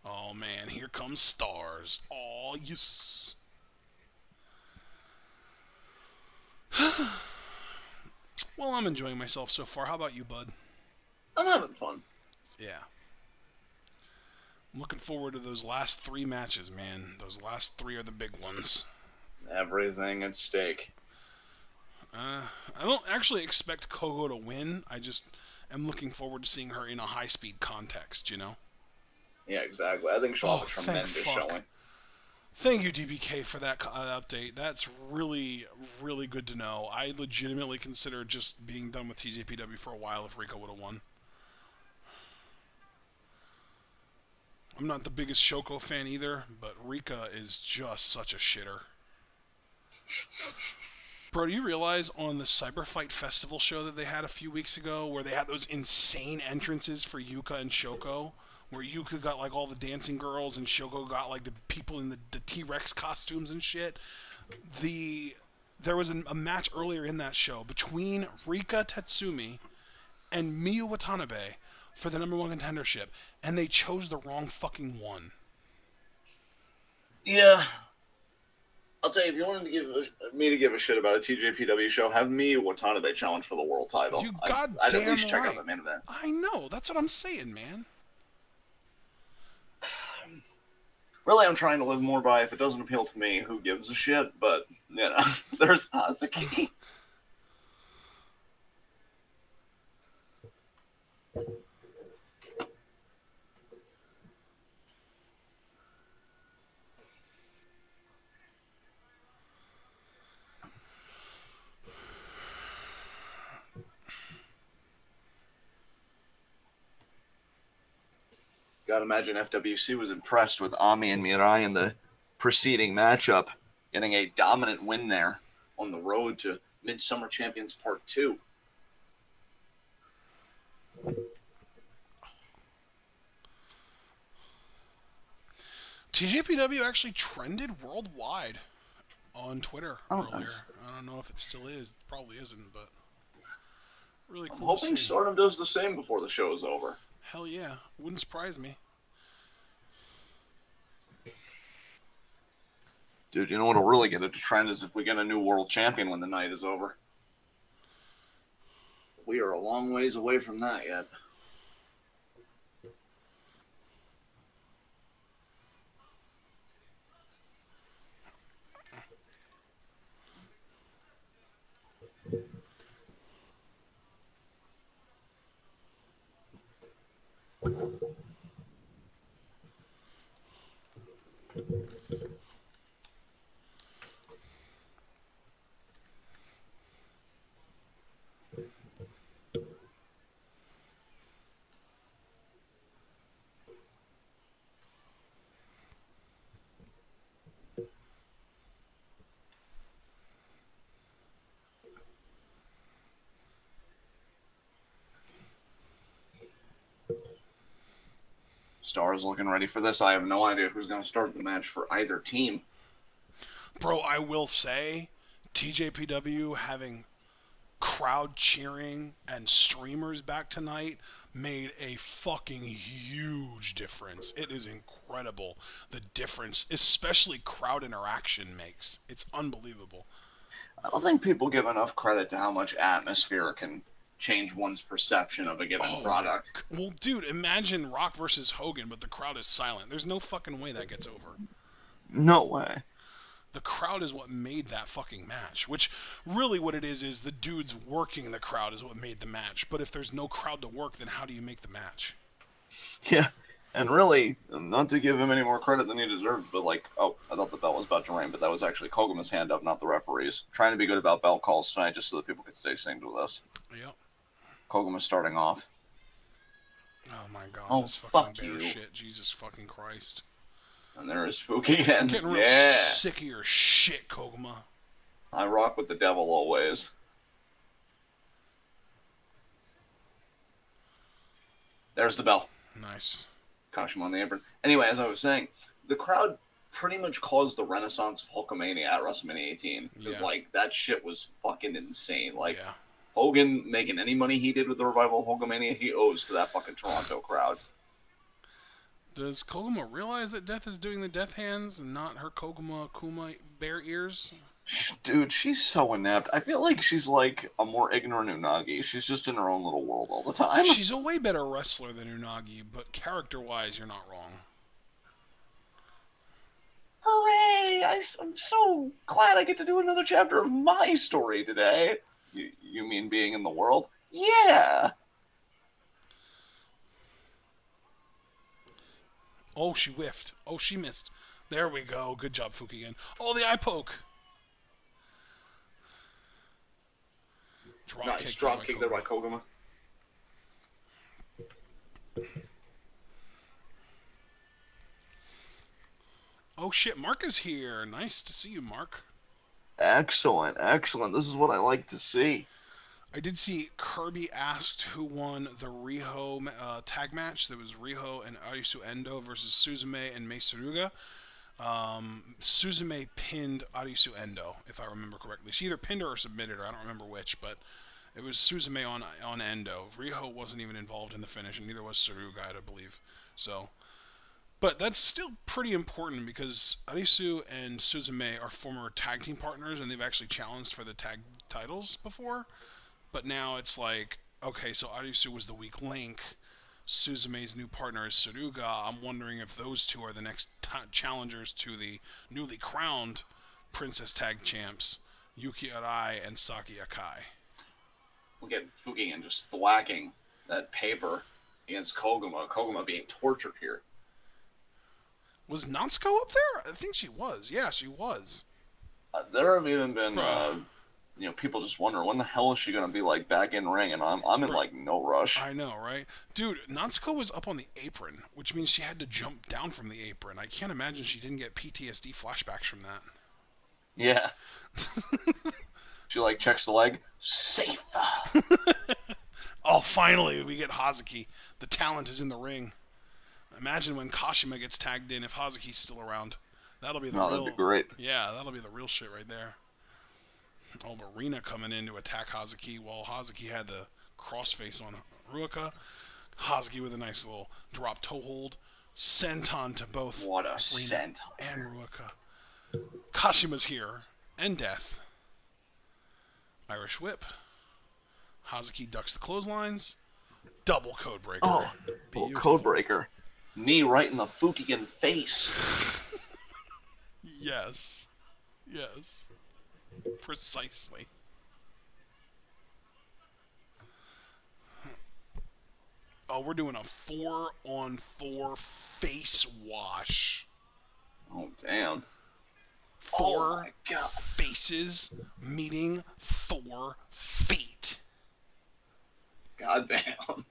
Oh man, here comes Stars. Oh, yes. Well, I'm enjoying myself so far. How about you, bud? I'm having fun. Yeah. I'm looking forward to those last three matches, man. Those last three are the big ones. Everything at stake. I don't actually expect Kogo to win. I just am looking forward to seeing her in a high-speed context, you know? Yeah, exactly. I think she'll have a thank tremendous fuck. showing. Thank you, DBK, for that update. That's really, really good to know. I legitimately considered just being done with TJPW for a while if Rika would have won. I'm not the biggest Shoko fan either, but Rika is just such a shitter. Bro, do you realize on the Cyberfight Festival show that they had a few weeks ago where they had those insane entrances for Yuka and Shoko? Where Yuka got like all the dancing girls and Shoko got like the people in the T-Rex costumes and shit? There was a match earlier in that show between Rika Tatsumi and Miyu Watanabe for the number one contendership, and they chose the wrong fucking one. Yeah. I'll tell you, if you wanted to me to give a shit about a TJPW show, have me Watanabe challenge for the world title. You I'd at least right. check out the main event. I know. That's what I'm saying, man. Really, I'm trying to live more by if it doesn't appeal to me, who gives a shit? But, you know, there's Hazuki. Gotta imagine FWC was impressed with Ami and Mirai in the preceding matchup, getting a dominant win there on the road to MidSummer Champions Part 2. TJPW actually trended worldwide on Twitter Oh, nice. earlier. I don't know if it still is. It probably isn't, but really I'm cool to hoping see. Stardom does the same before the show is over. Hell yeah. Wouldn't surprise me. Dude, you know what'll really get it to trend is if we get a new world champion when the night is over. We are a long ways away from that yet. Stars looking ready for this. I have no idea who's going to start the match for either team. Bro, I will say, TJPW having crowd cheering and streamers back tonight made a fucking huge difference. It is incredible the difference, especially crowd interaction makes. It's unbelievable. I don't think people give enough credit to how much atmosphere can change one's perception of a given product. Well, dude, imagine Rock versus Hogan, but the crowd is silent. There's no fucking way that gets over. No way. The crowd is what made that fucking match. Which, really what it is the dudes working the crowd is what made the match. But if there's no crowd to work, then how do you make the match? Yeah. And really, not to give him any more credit than he deserved, but like, oh, I thought the bell was about to ring, but that was actually Koguma's hand up, not the referee's. Trying to be good about bell calls tonight just so that people could stay synced with us. Yep. Koguma starting off. Oh my god, Oh, this fucking fuck bear you. shit. Jesus fucking Christ. And there is Fuki again. I'm getting real Yeah. sick of your shit, Koguma. I rock with the devil always. There's the bell. Nice. Kashima on the apron. Anyway, as I was saying, the crowd pretty much caused the renaissance of Hulkamania at WrestleMania 18. Because, Yeah. like, that shit was fucking insane. Like, Yeah. Hogan making any money he did with the revival of Hulkamania, he owes to that fucking Toronto crowd. Does Koguma realize that Death is doing the death hands and not her Koguma Kuma bear ears? Dude, she's so inept. I feel like she's like a more ignorant Unagi. She's just in her own little world all the time. She's a way better wrestler than Unagi, but character-wise, you're not wrong. Hooray! I'm so glad I get to do another chapter of my story today. You mean being in the world? Yeah! Oh, she whiffed. Oh, she missed. There we go. Good job, Fuki again. Oh, the eye poke. Nice drop kick there by Koguma. Oh shit, Mark is here. Nice to see you, Mark. Excellent, excellent. This is what I like to see. I did see Kirby asked who won the Riho tag match. There was Riho and Arisu Endo versus Suzume and Mei Suruga. Suzume pinned Arisu Endo, if I remember correctly. She either pinned her or submitted her. I don't remember which, but it was Suzume on Endo. Riho wasn't even involved in the finish, and neither was Suruga, I believe. So, but that's still pretty important because Arisu and Suzume are former tag team partners, and they've actually challenged for the tag titles before. But now it's like, okay, so Arisu was the weak link. Suzume's new partner is Suruga. I'm wondering if those two are the next challengers to the newly crowned Princess Tag Champs, Yuki Arai and Saki Akai. Look at Fukigen just thwacking that paper against Koguma. Koguma being tortured here. Was Natsuko up there? I think she was. Yeah, she was. There have even been people just wonder when the hell is she gonna be like back in ring, and I'm in Right. like no rush. I know, right? Dude, Natsuko was up on the apron, which means she had to jump down from the apron. I can't imagine she didn't get PTSD flashbacks from that. Yeah, she like checks the leg, safe. Oh, finally, we get Hazuki. The talent is in the ring. Imagine when Kashima gets tagged in if Hazuki's still around. That'll be the No, that'd be real. great. Yeah, that'll be the real shit right there. Oh, Marina coming in to attack Hazuki while Hazuki had the crossface on Ruaka. Hazuki with a nice little drop toe hold. Senton to both What a Rina scent. and Ruaka. Kashima's here. And death. Irish whip. Hazuki ducks the clotheslines. Double code breaker. Oh, little code breaker. Knee right in the Fukigen face. Yes. Yes. Precisely. Oh, we're doing a 4-on-4 face wash. Oh, damn. Four Oh, my God. faces meeting 4 feet. Goddamn.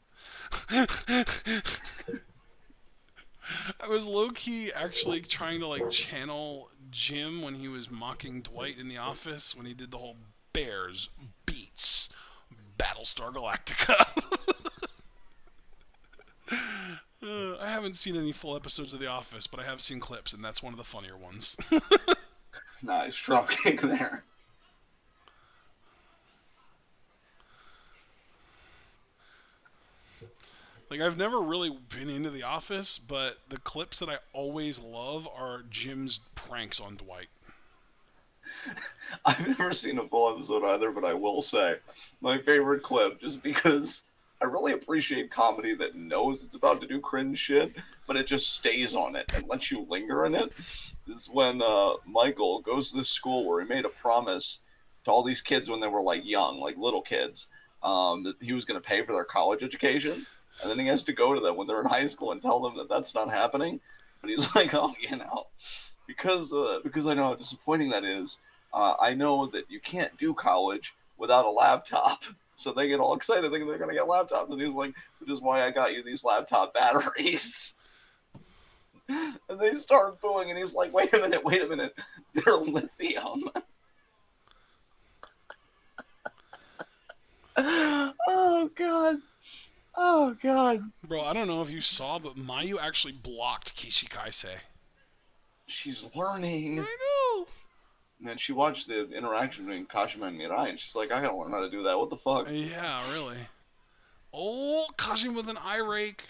I was low-key actually trying to like channel Jim when he was mocking Dwight in the office when he did the whole Bears beats Battlestar Galactica. I haven't seen any full episodes of The Office, but I have seen clips, and that's one of the funnier ones. Nice drop kick there. Like, I've never really been into The Office, but the clips that I always love are Jim's pranks on Dwight. I've never seen a full episode either, but I will say my favorite clip, just because I really appreciate comedy that knows it's about to do cringe shit, but it just stays on it and lets you linger in it, is when Michael goes to this school where he made a promise to all these kids when they were like young, like little kids, that he was going to pay for their college education. And then he has to go to them when they're in high school and tell them that that's not happening. But he's like, oh, because I know how disappointing that is. I know that you can't do college without a laptop. So they get all excited thinking they're going to get laptops. And he's like, which is why I got you these laptop batteries. And they start booing. And he's like, wait a minute. They're lithium. Oh, God. Oh, God. Bro, I don't know if you saw, but Mayu actually blocked Kishi Kaise. She's learning. I know. And then she watched the interaction between Kashima and Mirai, and she's like, I gotta learn how to do that. What the fuck? Yeah, really. Oh, Kashima with an eye rake.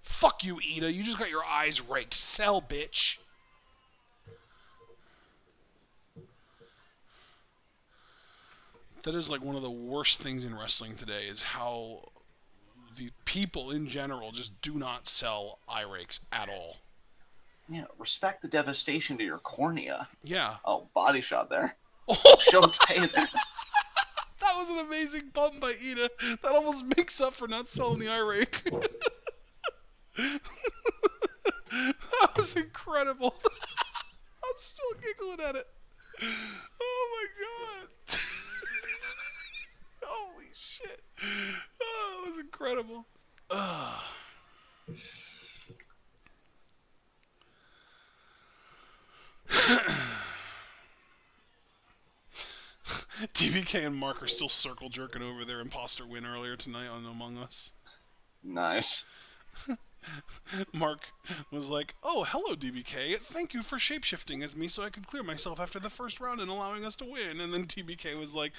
Fuck you, Ida. You just got your eyes raked. Sell, bitch. That is like one of the worst things in wrestling today is how the people in general just do not sell eye rakes at all. Yeah, respect the devastation to your cornea. Yeah. Oh, body shot there. Oh, Shotei there. that was an amazing bump by Ida. That almost makes up for not selling the eye rake. That was incredible. I'm still giggling at it. Oh my god. Holy shit. Oh, that was incredible. DBK and Mark are still circle jerking over their imposter win earlier tonight on Among Us. Nice. Mark was like, oh, hello, DBK. Thank you for shapeshifting as me so I could clear myself after the first round and allowing us to win. And then DBK was like,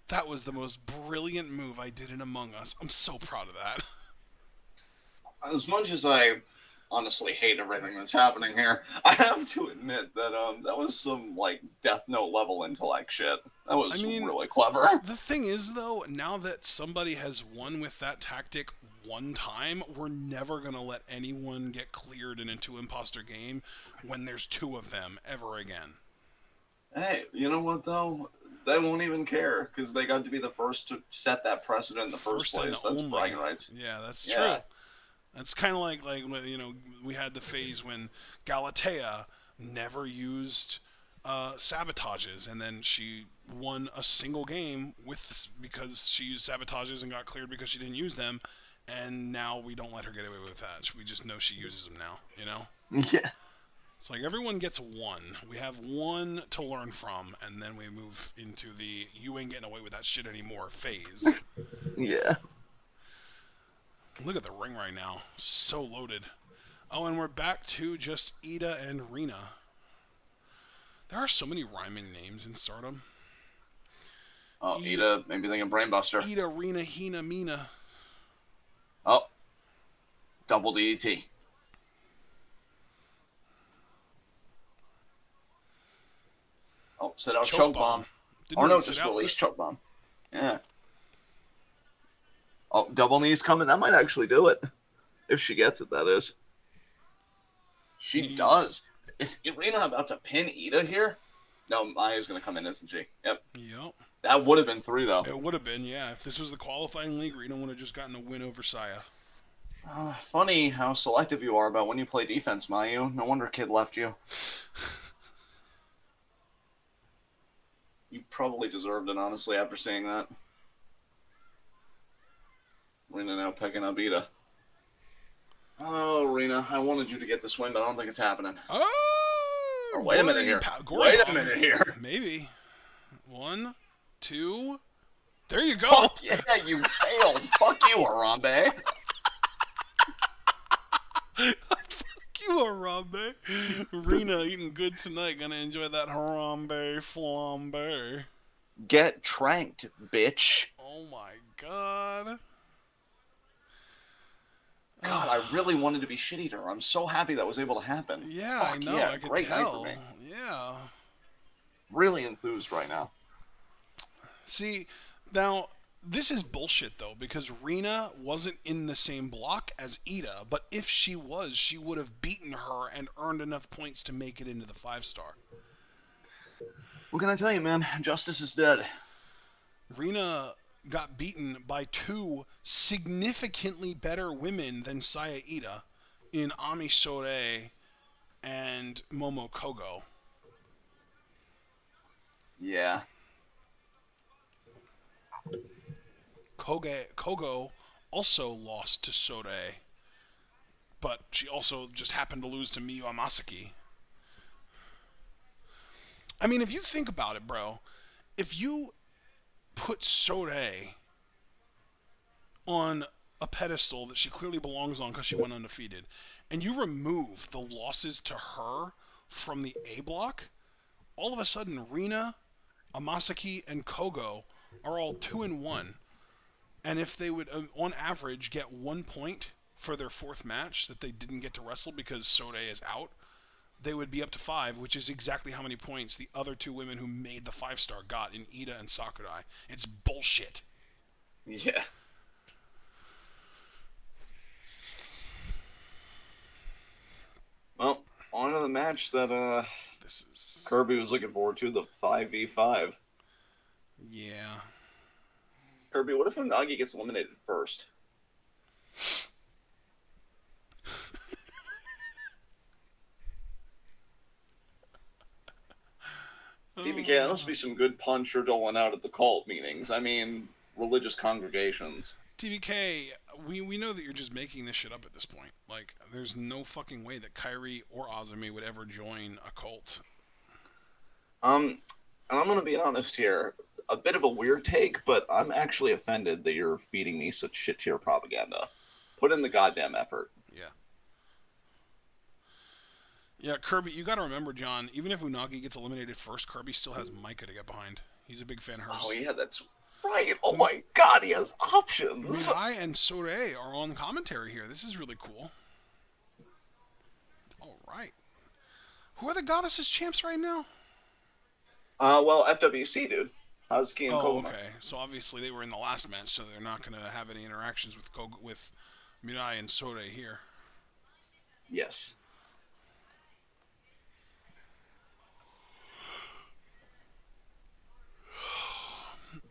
that was the most brilliant move I did in Among Us. I'm so proud of that. As much as I honestly hate everything that's happening here, I have to admit that that was some like Death Note level intellect shit. That was really clever. The thing is, though, now that somebody has won with that tactic one time, we're never going to let anyone get cleared in a 2-imposter game when there's 2 of them ever again. Hey, you know what, though? They won't even care, because they got to be the first to set that precedent in the first place. That's bragging rights. Yeah, that's true. That's kind of like, we had the phase when Galatea never used sabotages, and then she won a single game because she used sabotages and got cleared because she didn't use them, and now we don't let her get away with that. We just know she uses them now. You know. Yeah. It's like everyone gets one. We have one to learn from, and then we move into the "you ain't getting away with that shit anymore" phase. Yeah. Look at the ring right now. So loaded. Oh, and we're back to just Ida and Rina. There are so many rhyming names in Stardom. Oh, Ida, maybe thinking Brainbuster. Ida, Rina, Hina, Mina. Oh, double DDT. Oh, set out choke bomb. Or no, just release choke bomb. Yeah. Oh, double knees coming. That might actually do it. If she gets it, that is. She does. Is Irina about to pin Ida here? No, Maya's going to come in, isn't she? Yep. Yep. That would have been 3, though. It would have been, yeah. If this was the qualifying league, Rina would have just gotten a win over Saya. Funny how selective you are about when you play defense, Mayu. No wonder Kid left you. You probably deserved it, honestly, after seeing that. Rina now picking up Ida. Oh, Rina, I wanted you to get this win, but I don't think it's happening. Oh! Or wait a minute here. Wait a minute here. Maybe. 1, 2. There you go. Fuck yeah, you failed. Fuck you, Harambe. Fuck you, Harambe. Rina eating good tonight. Gonna enjoy that Harambe flambe. Get tranked, bitch. Oh my god. God, I really wanted to be shitty to her. I'm so happy that was able to happen. Yeah, Fuck I know. Yeah, I could great tell. night for me. Yeah. Really enthused right now. See, now this is bullshit though, because Rina wasn't in the same block as Ida, but if she was, she would have beaten her and earned enough points to make it into the 5-star. What can I tell you, man? Justice is dead. Rina got beaten by 2 significantly better women than Saya Ida in Ami Sore and Momo Kogo. Yeah. Kogo also lost to Sore, but she also just happened to lose to Miyu Amasaki. I mean, if you think about it, bro, if you put Sore on a pedestal that she clearly belongs on because she went undefeated, and you remove the losses to her from the A block, all of a sudden Rina, Amasaki, and Kogo are all 2-1. And if they would, on average, get 1 point for their 4th match that they didn't get to wrestle because Sore is out, they would be up to 5, which is exactly how many points the other 2 women who made the 5-star got in Ida and Sakurai. It's bullshit. Yeah. Well, on to the match that This is Kirby was looking forward to, the 5v5. Yeah. Kirby, what if Unagi gets eliminated first? TBK, that must be some good punch you're doling out at the cult meetings. I mean, religious congregations. TBK, we know that you're just making this shit up at this point. Like, there's no fucking way that Kairi or Azumi would ever join a cult. And I'm going to be honest here. A bit of a weird take, but I'm actually offended that you're feeding me such shit-tier propaganda. Put in the goddamn effort. Yeah. Yeah, Kirby, you gotta remember, John, even if Unagi gets eliminated first, Kirby still has Micah to get behind. He's a big fan of hers. Oh, yeah, that's right. Oh, my God, he has options. Mirai and Sore are on commentary here. This is really cool. All right. Who are the Goddesses champs right now? Well, FWC, dude. Hazuki and Koguma. Okay. So obviously they were in the last match, so they're not going to have any interactions with Mirai and Sore here. Yes.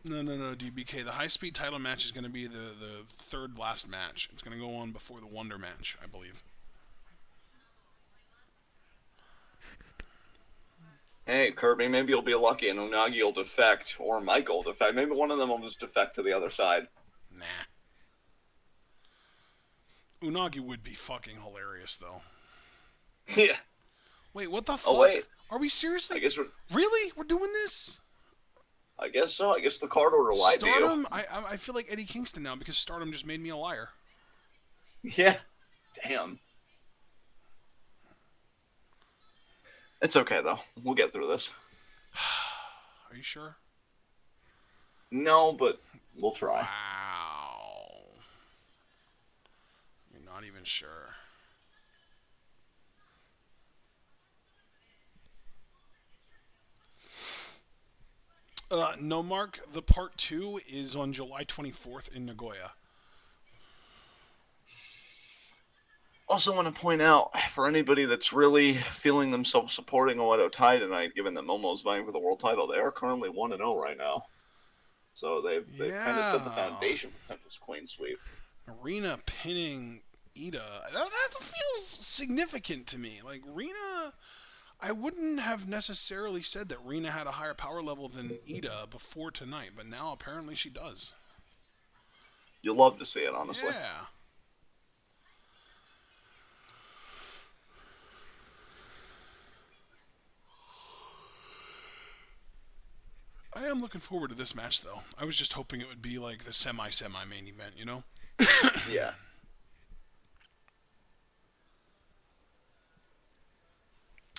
No, DBK. The high-speed title match is going to be the 3rd last match. It's going to go on before the Wonder match, I believe. Hey, Kirby, maybe you'll be lucky and Unagi will defect, or Michael will defect. Maybe one of them will just defect to the other side. Nah. Unagi would be fucking hilarious, though. Yeah. Wait, what the Oh, fuck? wait. Are we I seriously? guess we're. Really? We're doing this? I guess so. I guess the card order lied to you. Stardom? I feel like Eddie Kingston now because Stardom just made me a liar. Yeah. Damn. It's okay, though. We'll get through this. Are you sure? No, but we'll try. Wow. You're not even sure. No, Mark. The part 2 is on July 24th in Nagoya. Also, want to point out for anybody that's really feeling themselves supporting Oedo Tai tonight, given that Momo's vying for the world title, they are currently 1-0 right now. So they've kind of set the Yeah. foundation for Tempest Queen sweep. Rina pinning Ida. That feels significant to me. Like, Rina. I wouldn't have necessarily said that Rina had a higher power level than Ida before tonight, but now apparently she does. You love to see it, honestly. Yeah. I am looking forward to this match, though. I was just hoping it would be like the semi main event, you know? Yeah.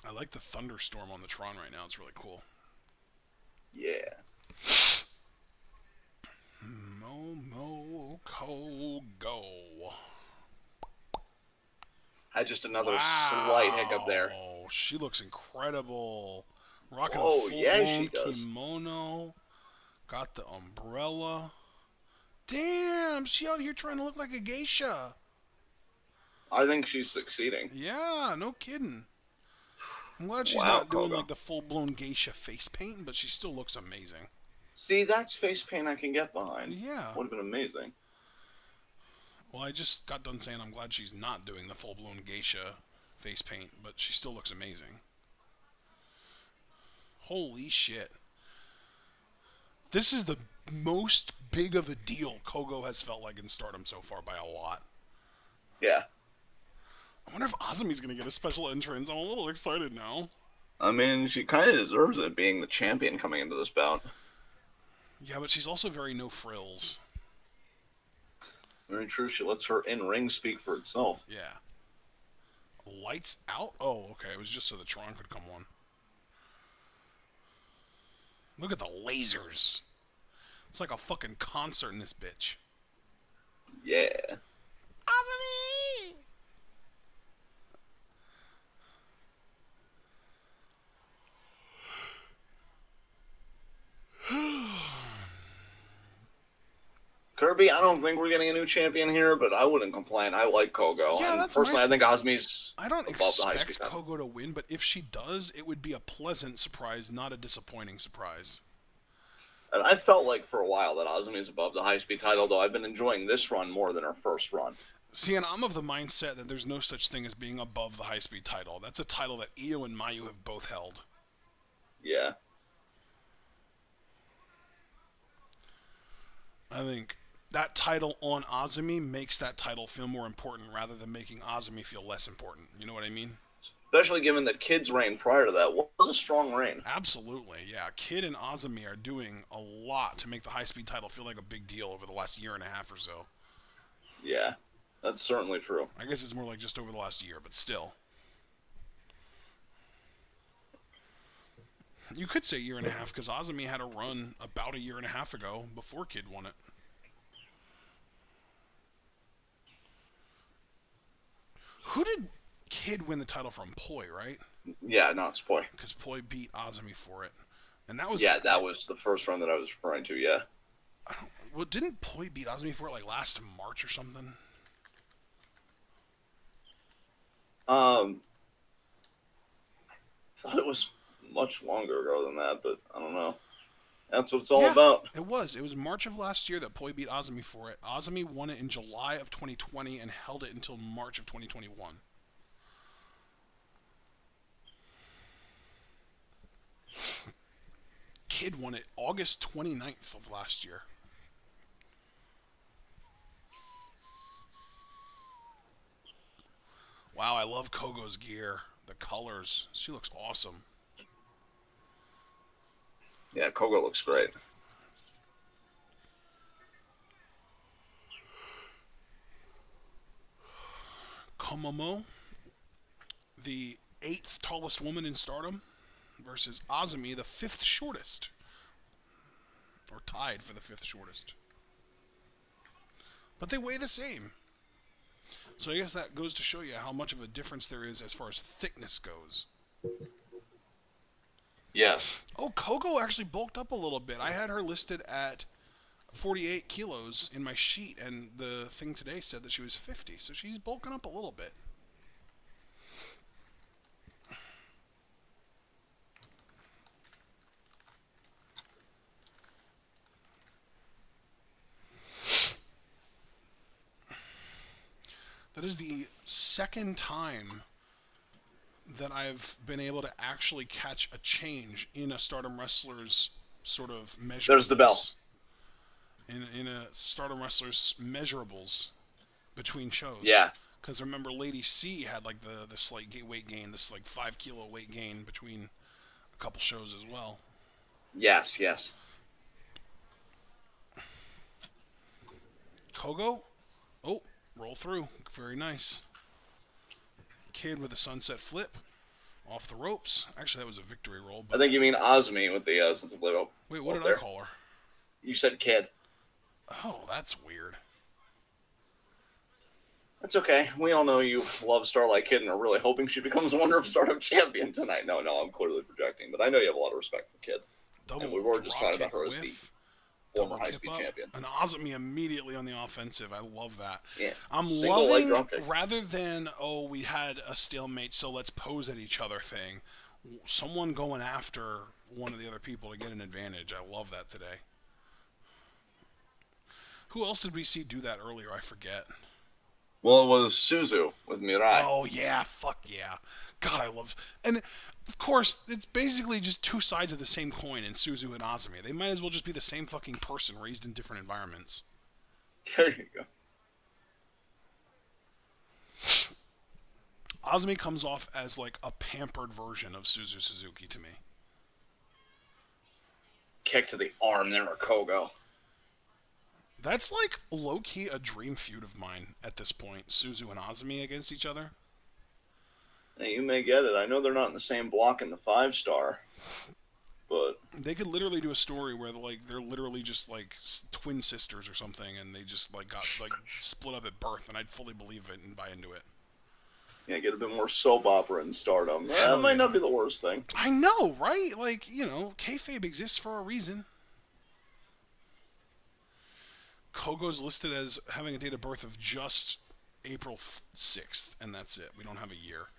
I like the thunderstorm on the Tron right now. It's really cool. Yeah. Momokogo. Had just another slight hiccup there. Oh, she looks incredible. Rocking a Oh, yeah, she full-blown does. kimono. Got the umbrella. Damn, she out here trying to look like a geisha. I think she's succeeding. Yeah, no kidding. I'm glad she's Wow, not doing Kogo. like the full-blown geisha face paint, but she still looks amazing. See, that's face paint I can get behind. Yeah. Would have been amazing. Well, I just got done saying I'm glad she's not doing the full-blown geisha face paint, but she still looks amazing. Holy shit. This is the most big of a deal Kogo has felt like in Stardom so far by a lot. Yeah. I wonder if Azumi's going to get a special entrance. I'm a little excited now. I mean, she kind of deserves it, being the champion coming into this bout. Yeah, but she's also very no frills. Very true. She lets her in-ring speak for itself. Yeah. Lights out? Oh, okay. It was just so the Tron could come on. Look at the lasers. It's like a fucking concert in this bitch. Yeah. Azumi! Kirby, I don't think we're getting a new champion here, but I wouldn't complain. I like Kogo. Yeah, and that's personally, my I think thing. Osmi's I don't above the high expect speed title. Kogo to win, but if she does, it would be a pleasant surprise, not a disappointing surprise. And I felt like for a while that Osmi is above the high speed title, though I've been enjoying this run more than her first run. See, and I'm of the mindset that there's no such thing as being above the high-speed title. That's a title that Io and Mayu have both held. Yeah. I think that title on Azumi makes that title feel more important rather than making Azumi feel less important. You know what I mean? Especially given that Kid's reign prior to that was a strong reign. Absolutely, yeah. Kid and Azumi are doing a lot to make the high-speed title feel like a big deal over the last year and a half or so. Yeah, that's certainly true. I guess it's more like just over the last year, but still. You could say year and a half because Azumi had a run about a year and a half ago before Kid won it. Who did Kid win the title from? Poi, right? Yeah, not Spoy. Because Poi beat Azumi for it. And that was... Yeah, that was the first run that I was referring to, yeah. Well, didn't Poi beat Azumi for it like last March or something? I thought it was much longer ago than that, but I don't know. That's what it's all about. It was. It was March of last year that Poi beat Azumi for it. Azumi won it in July of 2020 and held it until March of 2021. Kid won it August 29th of last year. Wow, I love Kogo's gear. The colors. She looks awesome. Yeah, Kogo looks great. Komomo, the 8th tallest woman in Stardom, versus Azumi, the 5th shortest. Or tied for the 5th shortest. But they weigh the same. So I guess that goes to show you how much of a difference there is as far as thickness goes. Yes. Oh, Kogo actually bulked up a little bit. I had her listed at 48 kilos in my sheet, and the thing today said that she was 50. So she's bulking up a little bit. That is the second time that I've been able to actually catch a change in a Stardom wrestler's sort of measurables. There's the bell. In a Stardom wrestler's measurables between shows. Yeah. Because remember, Lady C had like the slight weight gain, this like 5 kilo weight gain between a couple shows as well. Yes, yes. Kogo, oh, roll through, very nice. Kid with a sunset flip, off the ropes. Actually, that was a victory roll. But I think you mean Azumi with the sunset flip up. wait, what did there. I call her? You said Kid. Oh, that's weird. That's okay. We all know you love Starlight Kid and are really hoping she becomes Wonder of Stardom champion tonight. No, I'm clearly projecting, but I know you have a lot of respect for Kid. Double and we were just talking drop about her kick as the whiff, former double high-speed kip up, champion. and Azumi immediately on the offensive. I love that. Yeah. I'm Single leg loving, drop kick. rather than, oh, we had a stalemate, so let's pose at each other thing, someone going after one of the other people to get an advantage. I love that today. Who else did we see do that earlier? I forget. Well, it was Suzu with Mirai. Oh, yeah. Fuck yeah. God, I love... And, of course, it's basically just two sides of the same coin in Suzu and Azumi. They might as well just be the same fucking person raised in different environments. There you go. Azumi comes off as, like, a pampered version of Suzu Suzuki to me. Kick to the arm there, Kogo. That's like low-key a dream feud of mine at this point. Suzu and Azumi against each other. Hey, you may get it. I know they're not in the same block in the 5-star, but they could literally do a story where they're literally just like twin sisters or something, and they just like got like split up at birth, and I'd fully believe it and buy into it. Yeah, get a bit more soap opera in Stardom. Hell That might yeah. not be the worst thing. I know, right? Like, you know, kayfabe exists for a reason. Kogo's listed as having a date of birth of just April 6th, and that's it. We don't have a year.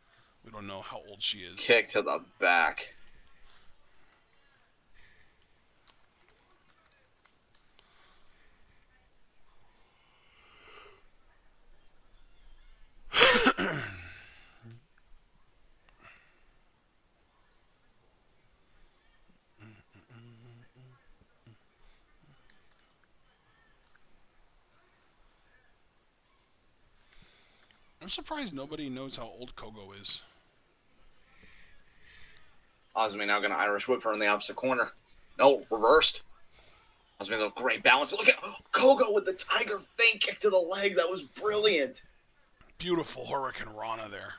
We don't know how old she is. Kick to the back. I'm surprised nobody knows how old Kogo is. Azumi now going to Irish whip her in the opposite corner. No, reversed. Azumi, a great balance. Look at Kogo with the tiger feint kick to the leg. That was brilliant. Beautiful Hurricane Rana there.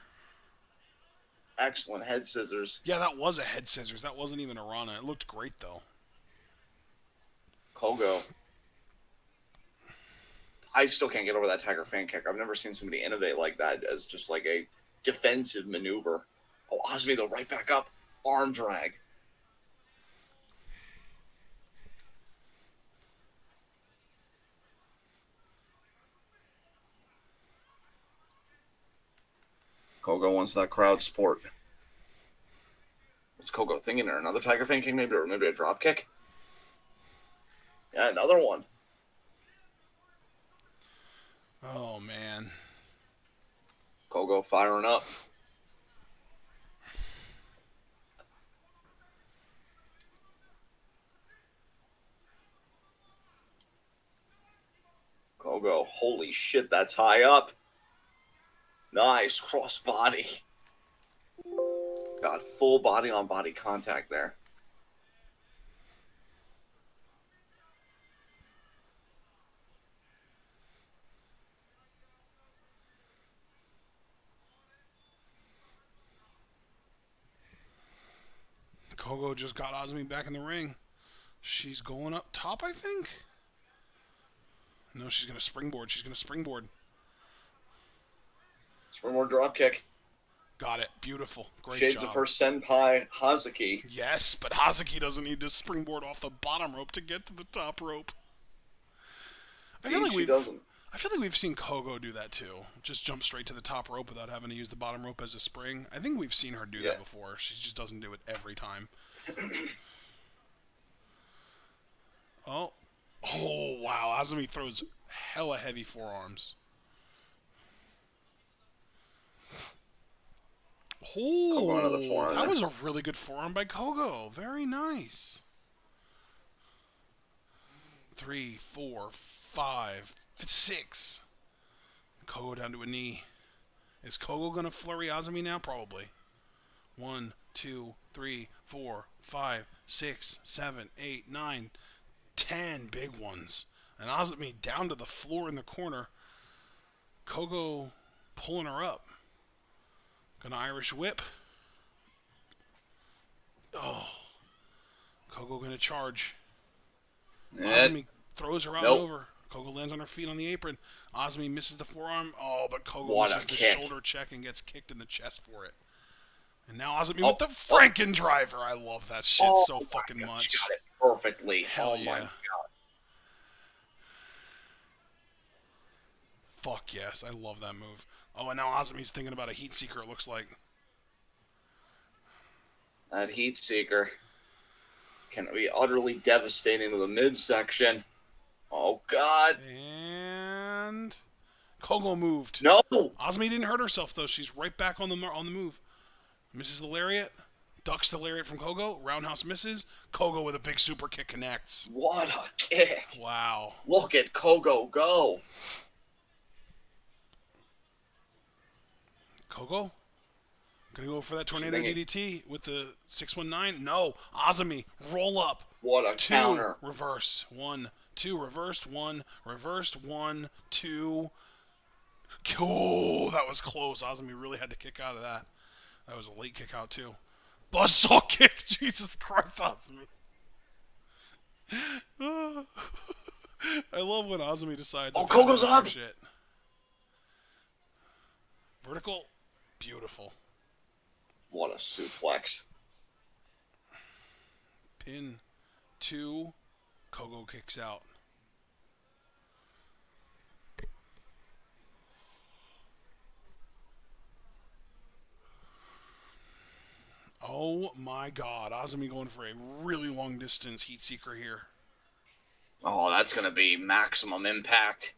Excellent head scissors. Yeah, that was a head scissors. That wasn't even a Rana. It looked great, though. Kogo. I still can't get over that tiger feint kick. I've never seen somebody innovate like that as just like a defensive maneuver. Oh, Azumi, though, right back up. Arm drag. Kogo wants that crowd support. What's Kogo thinking there? Another tiger feint kick maybe, or maybe a drop kick? Yeah, another one. Oh, man. Kogo firing up. Kogo. Holy shit, that's high up. Nice cross body. Got full body on body contact there. Kogo just got Azumi back in the ring. She's going up top, I think. No, she's going to springboard. She's going to springboard. Springboard drop kick. Got it. Beautiful. Great Shades job. of her senpai, Hazuki. Yes, but Hazuki doesn't need to springboard off the bottom rope to get to the top rope. I feel like we've seen Kogo do that too. Just jump straight to the top rope without having to use the bottom rope as a spring. I think we've seen her do that before. She just doesn't do it every time. Oh, wow. Azumi throws hella heavy forearms. Oh, that was a really good forearm by Kogo. Very nice. 3, 4, 5, 6. Kogo down to a knee. Is Kogo going to flurry Azumi now? Probably. 1, 2, 3, 4, 5, 6, 7, 8, 9, 10 big ones. And Azumi down to the floor in the corner. Kogo pulling her up. Gonna Irish whip. Oh. Kogo gonna charge. Azumi throws her out and over. Kogo lands on her feet on the apron. Azumi misses the forearm. Oh, but Kogo misses the shoulder check and gets kicked in the chest for it. And now Azumi with the Franken driver. I love that shit so fucking much. She got it perfectly. Hell yeah. My God. Fuck yes, I love that move. Oh, and now Azumi's thinking about a heat seeker, it looks like. That heat seeker can be utterly devastating to the midsection. Oh, God. And Kogo moved. No. Azumi didn't hurt herself, though. She's right back on the move. Misses the lariat. Ducks the lariat from Kogo. Roundhouse misses. Kogo with a big super kick connects. What a kick. Wow. Look at Kogo go. Kogo? Gonna go for that tornado DDT with the 619? No. Azumi, roll up. What a 2, counter. Reverse. 1, 2, reversed. 1, reversed. 1, 2. Oh, that was close. Azumi really had to kick out of that. That was a late kick out, too. Buzzsaw kick. Jesus Christ, Azumi. I love when Azumi decides. Oh, Kogo's up. Shit. Vertical. Beautiful. What a suplex. Pin 2. Kogo kicks out. Oh my God. Azumi going for a really long distance heat seeker here. Oh, that's going to be maximum impact.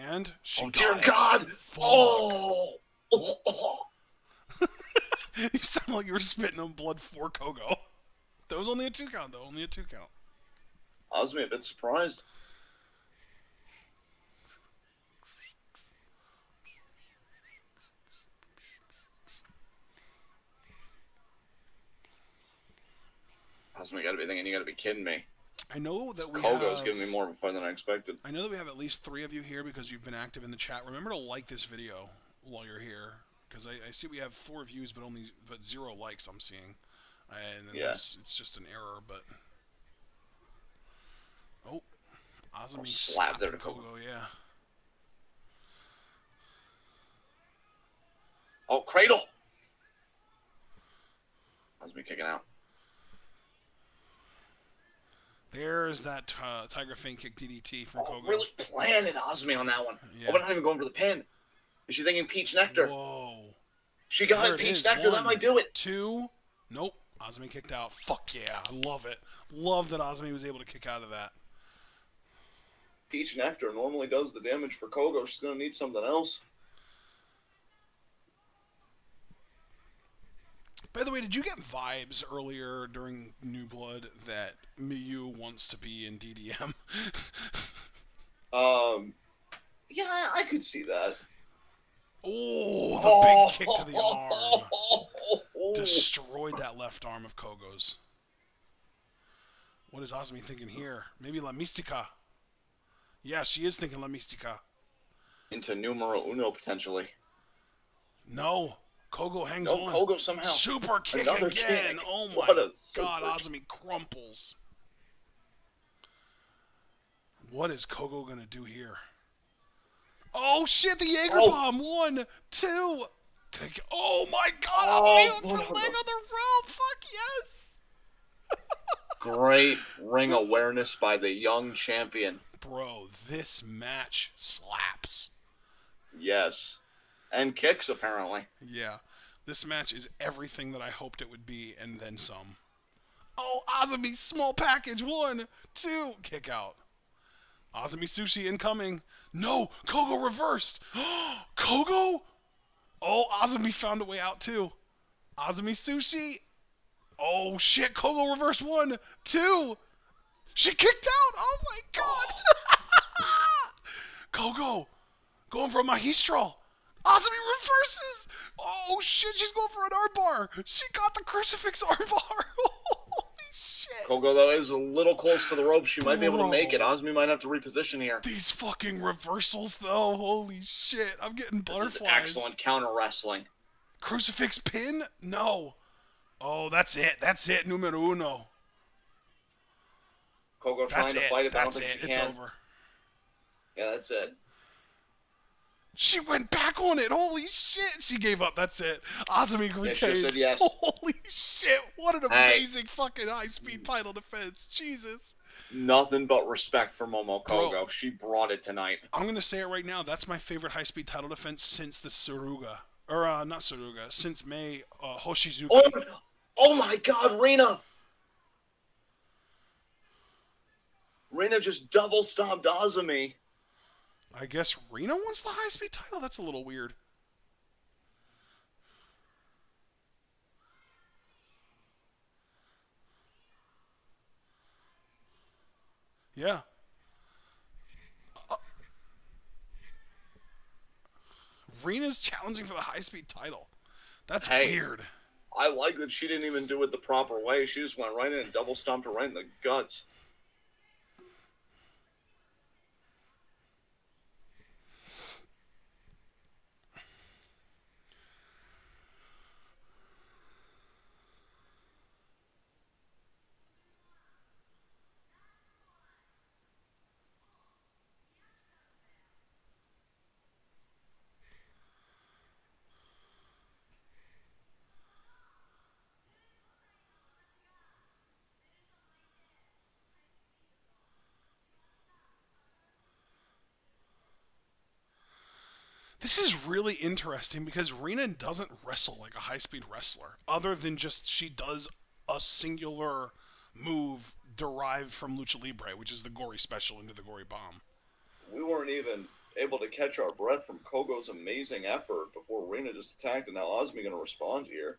And she got dear it. God. Fuck. Oh. You sound like you were spitting on blood for Kogo. That was only a 2 count, though. Only a 2 count. I was a bit surprised. Azumi got to be thinking, you got to be kidding me. I know that Kogo's giving me more of a fight than I expected. I know that we have at least 3 of you here because you've been active in the chat. Remember to like this video while you're here, because I see we have 4 views but 0 likes I'm seeing, and it's just an error. But Azumi slapped there to Kogo, yeah. Oh, cradle. Azumi kicking out. There's that Tiger Feint kick DDT from Kogo. Really planning Azumi on that one. Yeah. Oh, but not even going for the pin. Is she thinking Peach Nectar? Whoa. She got it, Peach Nectar. That might do it. 2. Nope. Azumi kicked out. Fuck yeah. I love it. Love that Azumi was able to kick out of that. Peach Nectar normally does the damage for Kogo. She's going to need something else. By the way, did you get vibes earlier during New Blood that Miyu wants to be in DDM? Um, yeah, I could see that. Oh, the big kick to the arm. Oh, Destroyed that left arm of Kogo's. What is Azumi thinking here? Maybe La Mistica. Yeah, she is thinking La Mistica. into numero uno potentially. No. Kogo hangs No, on. Kogo somehow. Super kick Another again. kick. Oh my What a god, super kick. Azumi crumples. What is Kogo going to do here? Oh shit, the Jaeger Oh, bomb. 1, 2. Oh my god, Azumi oh, hooked her but on leg the on the rope. Fuck yes. great ring awareness by the young champion. Bro, this match slaps. Yes. And kicks, apparently. Yeah. This match is everything that I hoped it would be and then some. Oh, Azumi, small package. 1, 2. Kick out. Azumi Sushi incoming. No, Kogo reversed. Kogo? Oh, Azumi found a way out too. Azumi Sushi. Oh shit, Kogo reversed. 1, 2. She kicked out. Oh my god. Kogo going for a Magistral. Azumi reverses. Oh shit, she's going for an armbar. She got the crucifix armbar. Holy shit. Kogo, though, is a little close to the rope. She might be able to make it. Bro. Azumi might have to reposition here. These fucking reversals, though. Holy shit. I'm getting This is butterflies. excellent counter wrestling. Crucifix pin? No. Oh, that's it. That's it. Numero uno. Kogo trying That's to it. fight it, but I don't That's think it. she It's can. over. Yeah, that's it. She went back on it. Holy shit. She gave up. That's it. Azumi Yeah, she retains. said yes. Holy shit. What an Hey. amazing fucking high-speed title defense. Jesus. Nothing but respect for Momo Bro. Kogo. She brought it tonight. I'm going to say it right now. That's my favorite high-speed title defense since the Suruga. Or, not Suruga. Since Mei Hoshizuki. Oh my God, Rina! Rina just double stomped Azumi. I guess Rena wants the high-speed title? That's a little weird. Yeah. Rena's challenging for the high-speed title. That's Hey. weird. I like that she didn't even do it the proper way. She just went right in and double stomped her right in the guts. This is really interesting because Rena doesn't wrestle like a high-speed wrestler, other than just she does a singular move derived from Lucha Libre, which is the gory special into the gory bomb. We weren't even able to catch our breath from Kogo's amazing effort before Rina just attacked, and now Azumi going to respond here.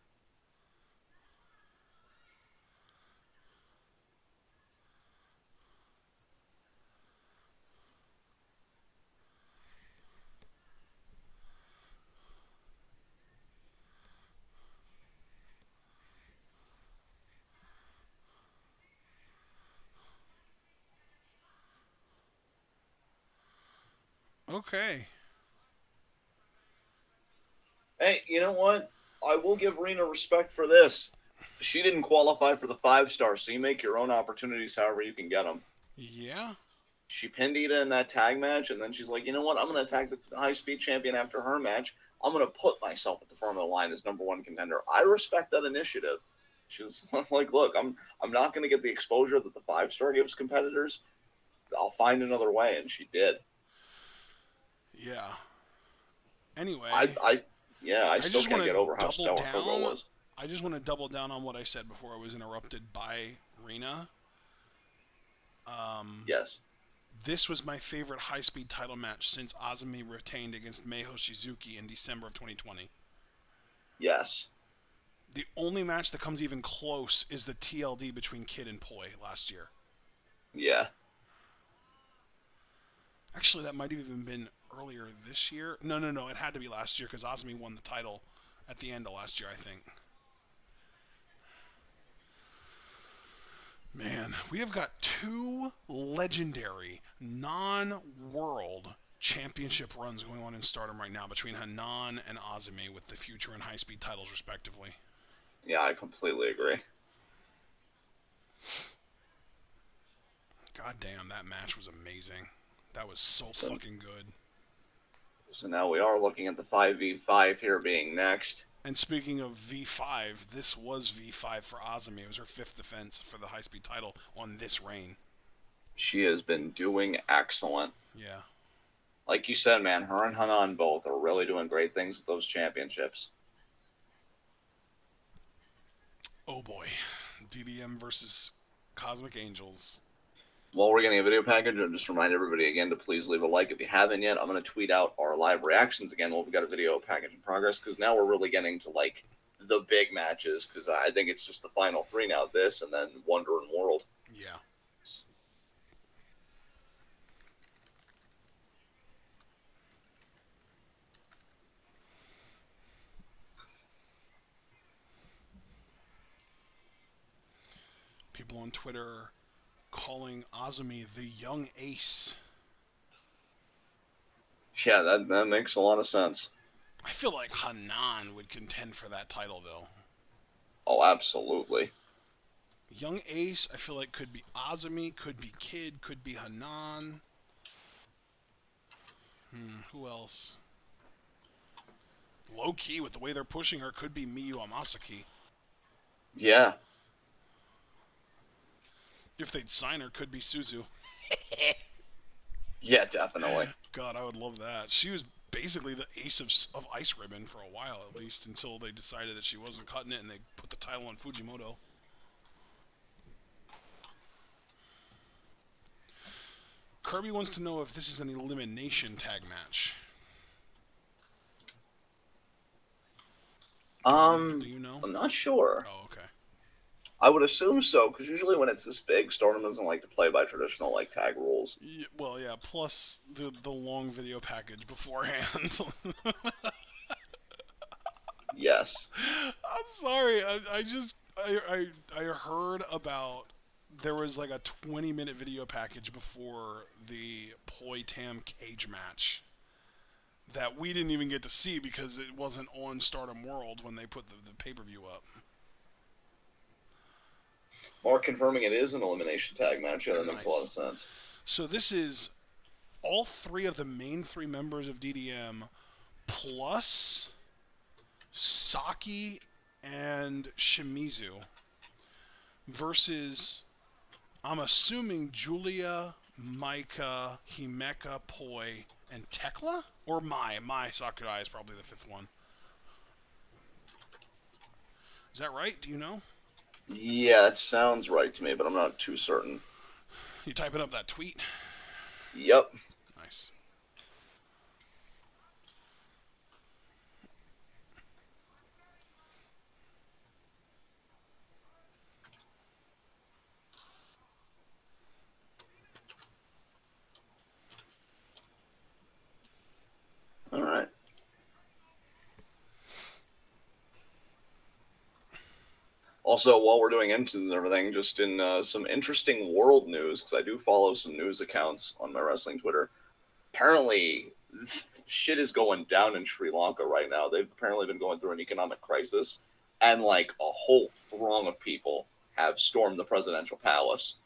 Okay. Hey, you know what? I will give Rina respect for this. She didn't qualify for the 5-star, so you make your own opportunities however you can get them. Yeah. She pinned Ida in that tag match, and then she's like, you know what? I'm going to attack the high-speed champion after her match. I'm going to put myself at the front of the line as number one contender. I respect that initiative. She was like, look, I'm not going to get the exposure that the 5-star gives competitors. I'll find another way, and she did. Yeah. Anyway, I still just can't wanna get over how double stellar down. Kogo was. I just want to double down on what I said before I was interrupted by Rena. Yes. This was my favorite high-speed title match since Azumi retained against Mei Hoshizuki in December of 2020. Yes. The only match that comes even close is the TLD between Kid and Poi last year. Yeah. Actually, that might have even been earlier this year. No, no, no. It had to be last year because Azumi won the title at the end of last year, I think. Man, we have got two legendary non-world championship runs going on in Stardom right now between Hanan and Azumi with the future and high-speed titles respectively. Yeah, I completely agree. God damn, that match was amazing. That was so So, fucking good. so now we are looking at the 5v5 here being next. And speaking of V5, this was V5 for Azumi. It was her fifth defense for the high-speed title on this reign. She has been doing excellent. Yeah. Like you said, man, her and Hanan both are really doing great things with those championships. Oh boy. DDM versus Cosmic Angels. While we're getting a video package, I'll just remind everybody again to please leave a like if you haven't yet. I'm going to tweet out our live reactions again while we got a video package in progress, because now we're really getting to like the big matches, because I think it's just the final three now, this and then Wonder and World. Yeah. People on Twitter calling Azumi the young ace. Yeah, that makes a lot of sense. I feel like Hanan would contend for that title, though. Oh, absolutely. Young ace, I feel like could be Azumi, could be Kid, could be Hanan. Who else? Low key, with the way they're pushing her, could be Miyu Amasaki. Yeah. If they'd sign her, could be Suzu. Yeah, definitely. God, I would love that. She was basically the ace of Ice Ribbon for a while, at least, until they decided that she wasn't cutting it and they put the title on Fujimoto. Kirby wants to know if this is an elimination tag match. Do you know? I'm not sure. Oh, okay. I would assume so, because usually when it's this big, Stardom doesn't like to play by traditional like tag rules. Yeah, well, yeah. Plus the long video package beforehand. Yes. I'm sorry. I heard about there was like a 20-minute video package before the Poi Tam cage match that we didn't even get to see because it wasn't on Stardom World when they put the pay-per-view up. Or confirming it is an elimination tag match. Yeah, that makes a lot of Nice. sense. So this is all three of the main three members of DDM plus Saki and Shimizu versus, I'm assuming, Julia, Maika, Himeka, Poi, and Tekla? Or Mai. Mai Sakurai is probably the fifth one. Is that right? Do you know? Yeah, it sounds right to me, but I'm not too certain. You typing up that tweet? Yep. Nice. All right. Also, while we're doing entries and everything, just in some interesting world news, because I do follow some news accounts on my wrestling Twitter. Apparently, shit is going down in Sri Lanka right now. They've apparently been going through an economic crisis, and like a whole throng of people have stormed the presidential palace.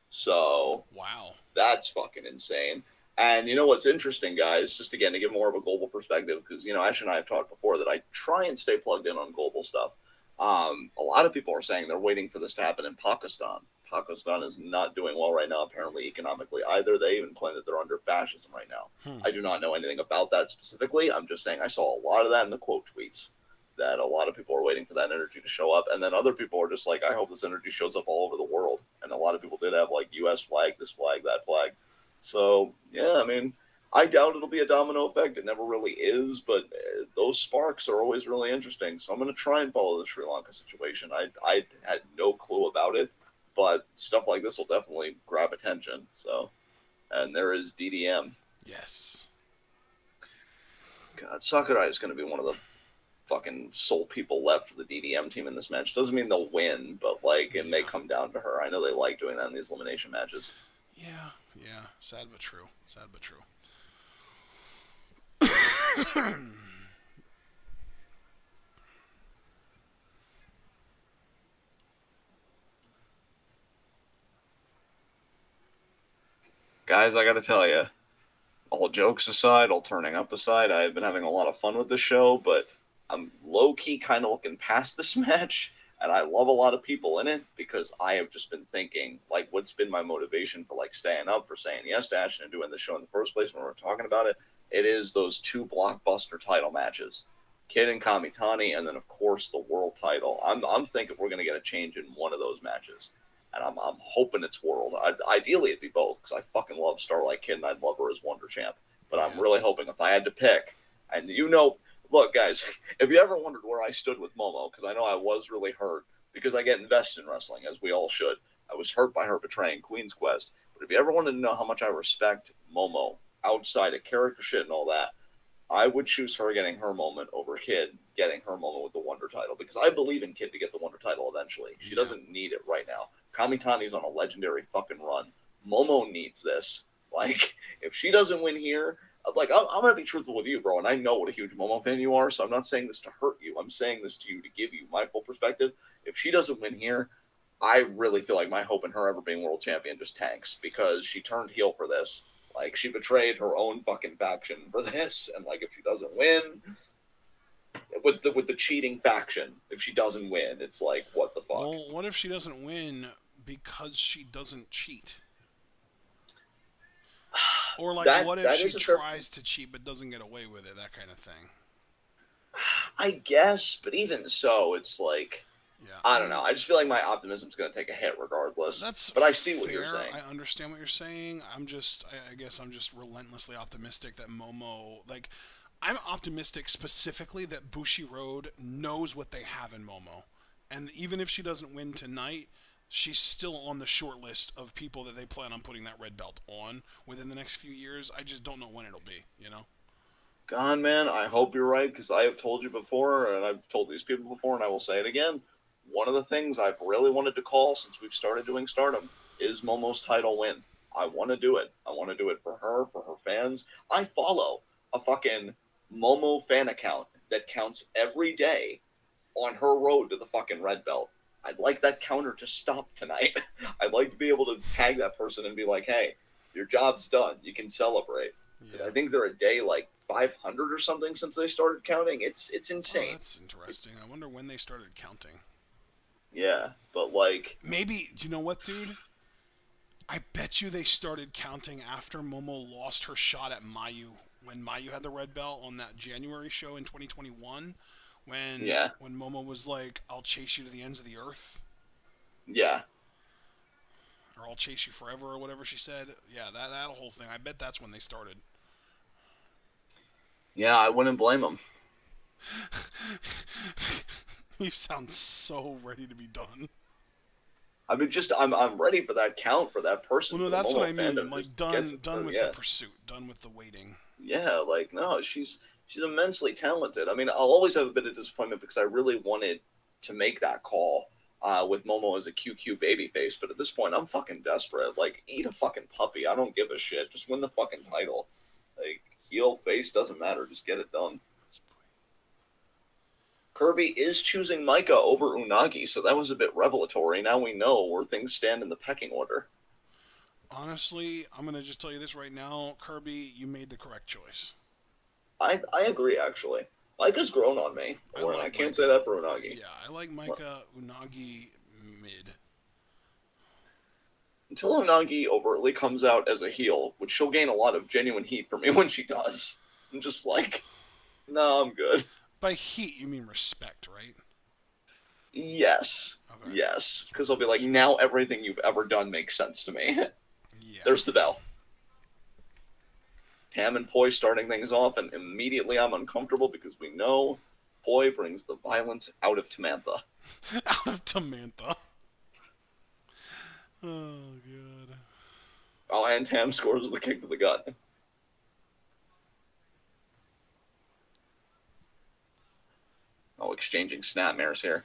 So Wow. that's fucking insane. And you know what's interesting, guys? Just again to give more of a global perspective, because Ash and I have talked before that I try and stay plugged in on global stuff. A lot of people are saying they're waiting for this to happen in Pakistan. Pakistan is not doing well right now, apparently economically either. They even claim that they're under fascism right now. I do not know anything about that specifically. I'm just saying I saw a lot of that in the quote tweets, that a lot of people are waiting for that energy to show up. And then other people are just like, I hope this energy shows up all over the world. And a lot of people did have like US flag, this flag, that flag. So, yeah, I mean, I doubt it'll be a domino effect. It never really is, but those sparks are always really interesting. So I'm going to try and follow the Sri Lanka situation. I had no clue about it, but stuff like this will definitely grab attention. So, and there is DDM. Yes. God, Sakurai is going to be one of the fucking sole people left for the DDM team in this match. Doesn't mean they'll win, but like it may Yeah. come down to her. I know they like doing that in these elimination matches. Yeah. Yeah. Sad but true. Sad but true. Guys, I got to tell you, all jokes aside, all turning up aside, I've been having a lot of fun with this show, but I'm low key kind of looking past this match, and I love a lot of people in it because I have just been thinking, like, what's been my motivation for like staying up, for saying yes to Ashton and doing the show in the first place when we're talking about it. It is those two blockbuster title matches, Kid and Kamitani, and then of course the world title. I'm thinking we're gonna get a change in one of those matches and I'm hoping it's World. Ideally, it'd be both because I fucking love Starlight Kid and I'd love her as Wonder Champ. But I'm Yeah. really hoping if I had to pick, and you know, look, guys, if you ever wondered where I stood with Momo, because I know I was really hurt because I get invested in wrestling, as we all should. I was hurt by her betraying Queen's Quest. But if you ever wanted to know how much I respect Momo outside of character shit and all that, I would choose her getting her moment over Kid getting her moment with the Wonder title because I believe in Kid to get the Wonder title eventually. She Yeah. doesn't need it right now. Kamitani's on a legendary fucking run. Momo needs this. Like, if she doesn't win here, like, I'm going to be truthful with you, bro, and I know what a huge Momo fan you are, so I'm not saying this to hurt you. I'm saying this to you to give you my full perspective. If she doesn't win here, I really feel like my hope in her ever being world champion just tanks because she turned heel for this. Like, she betrayed her own fucking faction for this, and like, if she doesn't win with the cheating faction, if she doesn't win, it's like, what the fuck? Well, what if she doesn't win because she doesn't cheat? Or like, That what if that she is a fair. tries to cheat but doesn't get away with it? That kind of thing. I guess, but even so, it's like Yeah. I don't know. I just feel like my optimism's going to take a hit regardless. That's But I see what you're fair. saying. I understand what you're saying. I guess I'm just relentlessly optimistic that Momo, like, I'm optimistic specifically that Bushi Road knows what they have in Momo. And even if she doesn't win tonight, she's still on the short list of people that they plan on putting that red belt on within the next few years. I just don't know when it'll be, you know? Gone, man. I hope you're right because I have told you before, and I've told these people before, and I will say it again. One of the things I've really wanted to call since we've started doing Stardom is Momo's title win. I want to do it. I want to do it for her fans. I follow a fucking Momo fan account that counts every day on her road to the fucking red belt. I'd like that counter to stop tonight. I'd like to be able to tag that person and be like, hey, your job's done. You can celebrate. Yeah. I think they're a day like 500 or something since they started counting. It's Oh, insane. that's interesting. I wonder when they started counting. Yeah, but like, Maybe, do you know what, dude? I bet you they started counting after Momo lost her shot at Mayu when Mayu had the red belt on that January show in 2021 yeah, when Momo was like, "I'll chase you to the ends of the earth," yeah, or "I'll chase you forever," or whatever she said. Yeah, that whole thing. I bet that's when they started. yeah. I wouldn't blame them. You sound so ready to be done. I mean, just I'm ready for that count for that person Well, no, for the that's what Momo I mean. fandom. Like Just gets done with the yeah, pursuit, done with the waiting. yeah. Like no, she's immensely talented. I mean, I'll always have a bit of disappointment because I really wanted to make that call with Momo as a QQ babyface, but at this point, I'm fucking desperate. Like, eat a fucking puppy. I don't give a shit. Just win the fucking title. Like, heel face doesn't matter. Just get it done. Kirby is choosing Micah over Unagi, so that was a bit revelatory. Now we know where things stand in the pecking order. Honestly, I'm gonna just tell you this right now, Kirby. You made the correct choice. I agree, actually. Micah's grown on me, I and I like can't say Micah. that for Unagi. Yeah, I like Micah Unagi mid. Until Unagi overtly comes out as a heel, which she'll gain a lot of genuine heat for me when she does. I'm just like, no, I'm good. By heat, you mean respect, right? Yes. Okay. Yes. Just Because making I'll be like, sure. now everything you've ever done makes sense to me. Yeah. There's the bell. Tam and Poi starting things off, and immediately I'm uncomfortable because we know Poi brings the violence out of Tamantha. Out of Tamantha. Oh, God. Oh, and Tam scores with a kick to the gut. Oh, exchanging snapmares here.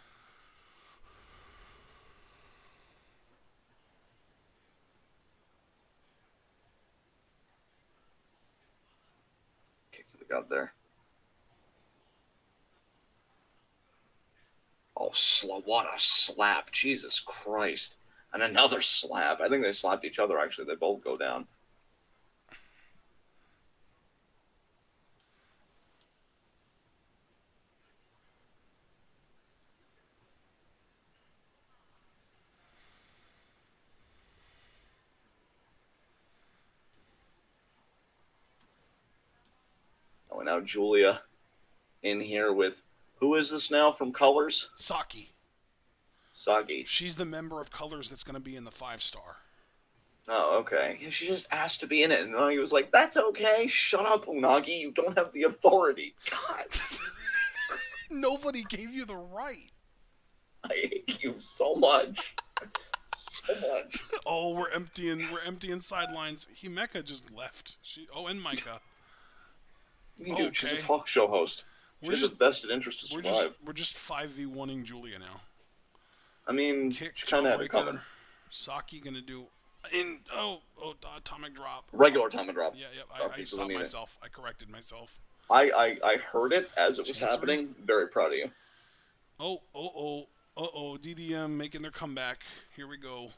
Kick to the gut there. Oh, what a slap. Jesus Christ. And another slap. I think they slapped each other, actually. They both go down. Oh, and now Julia in here with, who is this now from Colors? Saki. Sagi. She's the member of Colors that's going to be in the 5-star. Oh, okay. Yeah, she just asked to be in it, and Unagi was like, "That's okay. Shut up, Unagi. You don't have the authority." God, Nobody gave you the right. I hate you so much, so much. Oh, we're emptying sidelines. Himeka just left. And Micah. Dude, she's a talk show host. She has a vested interest to survive. We're just 5v1ing Julia now. I mean, Kick, she kind of had it coming. Saki gonna do atomic drop. Regular atomic drop. Yeah, I stopped myself. I corrected myself. I heard it as it was happening. Very proud of you. DDM making their comeback. Here we go.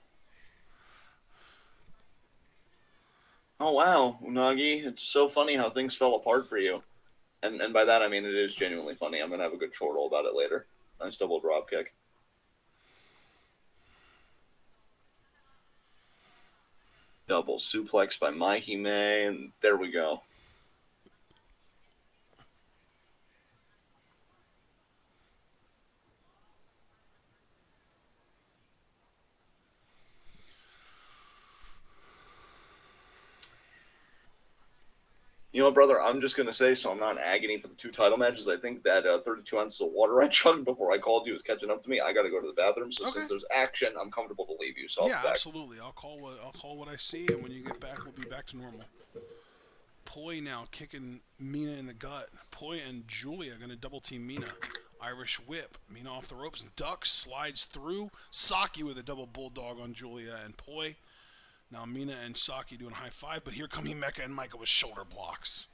Oh wow, Unagi, it's so funny how things fell apart for you. And by that I mean it is genuinely funny. I'm gonna have a good chortle about it later. Nice double drop kick. Double suplex by Mahime, and there we go. You know, brother, I'm just going to say, so I'm not in agony for the 2 title matches. I think that 32 ounces of water I chugged before I called you is catching up to me. I got to go to the bathroom, so since there's action, I'm comfortable to leave you. So yeah, absolutely. I'll call what I see, and when you get back, we'll be back to normal. Poi now kicking Mina in the gut. Poi and Julia going to double team Mina. Irish whip. Mina off the ropes. Ducks. Slides through. Saki with a double bulldog on Julia and Poi. Now Mina and Saki doing high five, but here come Himeka and Micah with shoulder blocks.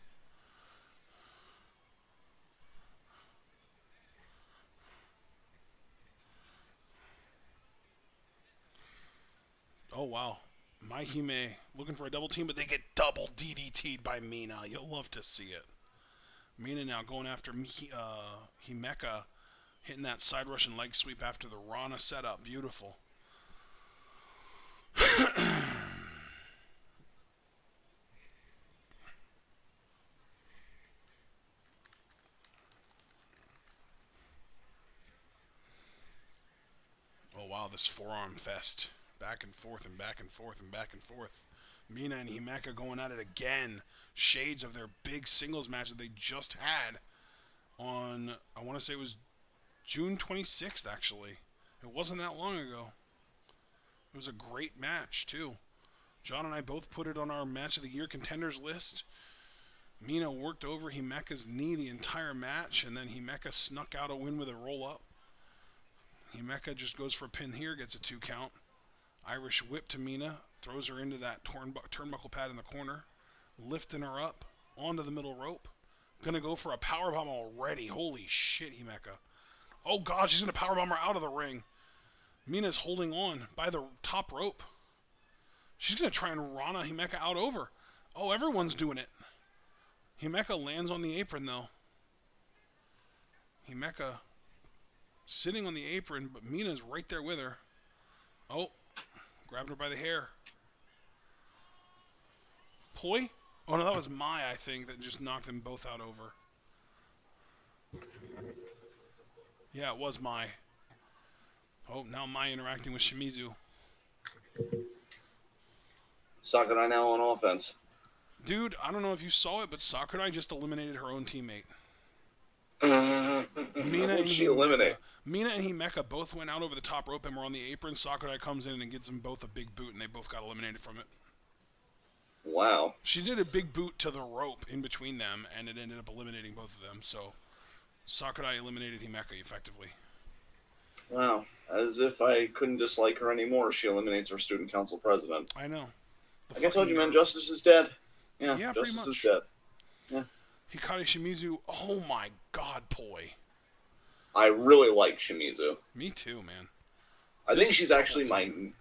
Oh wow. Mahime looking for a double team, but they get double DDT'd by Mina. You'll love to see it. Mina now going after Himeka, hitting that side rush and leg sweep after the Rana setup. Beautiful. Oh wow, this forearm fest. Back and forth and back and forth and back and forth. Mina and Himeka going at it again. Shades of their big singles match that they just had on, I want to say it was June 26th, actually. It wasn't that long ago. It was a great match, too. John and I both put it on our Match of the Year contenders list. Mina worked over Himeka's knee the entire match, and then Himeka snuck out a win with a roll-up. Himeka just goes for a pin here, gets a 2 count. Irish whip to Mina, throws her into that turnbuckle pad in the corner, lifting her up onto the middle rope. Gonna go for a powerbomb already. Holy shit, Himeka. Oh god, she's gonna powerbomb her out of the ring. Mina's holding on by the top rope. She's gonna try and Rana Himeka out over. Oh, everyone's doing it. Himeka lands on the apron though. Himeka sitting on the apron, but Mina's right there with her. Oh, grabbed her by the hair. Poi? Oh no, that was Mai, I think, that just knocked them both out over. Yeah, it was Mai. Oh, now Mai interacting with Shimizu. Sakurai now on offense. Dude, I don't know if you saw it, but Sakurai just eliminated her own teammate. Mina and Himeka both went out over the top rope and were on the apron. Sakurai comes in and gives them both a big boot, and they both got eliminated from it. Wow. She did a big boot to the rope in between them, and it ended up eliminating both of them. So Sakurai eliminated Himeka effectively. Wow. As if I couldn't dislike her anymore, she eliminates her student council president. I know. The Like I told fucking you, man, nerve. Justice is dead. Yeah, Yeah, pretty Justice is much. dead. Yeah. Hikari Shimizu. Oh my god, Poi. I really like Shimizu. Me too, man. I think she's double actually team.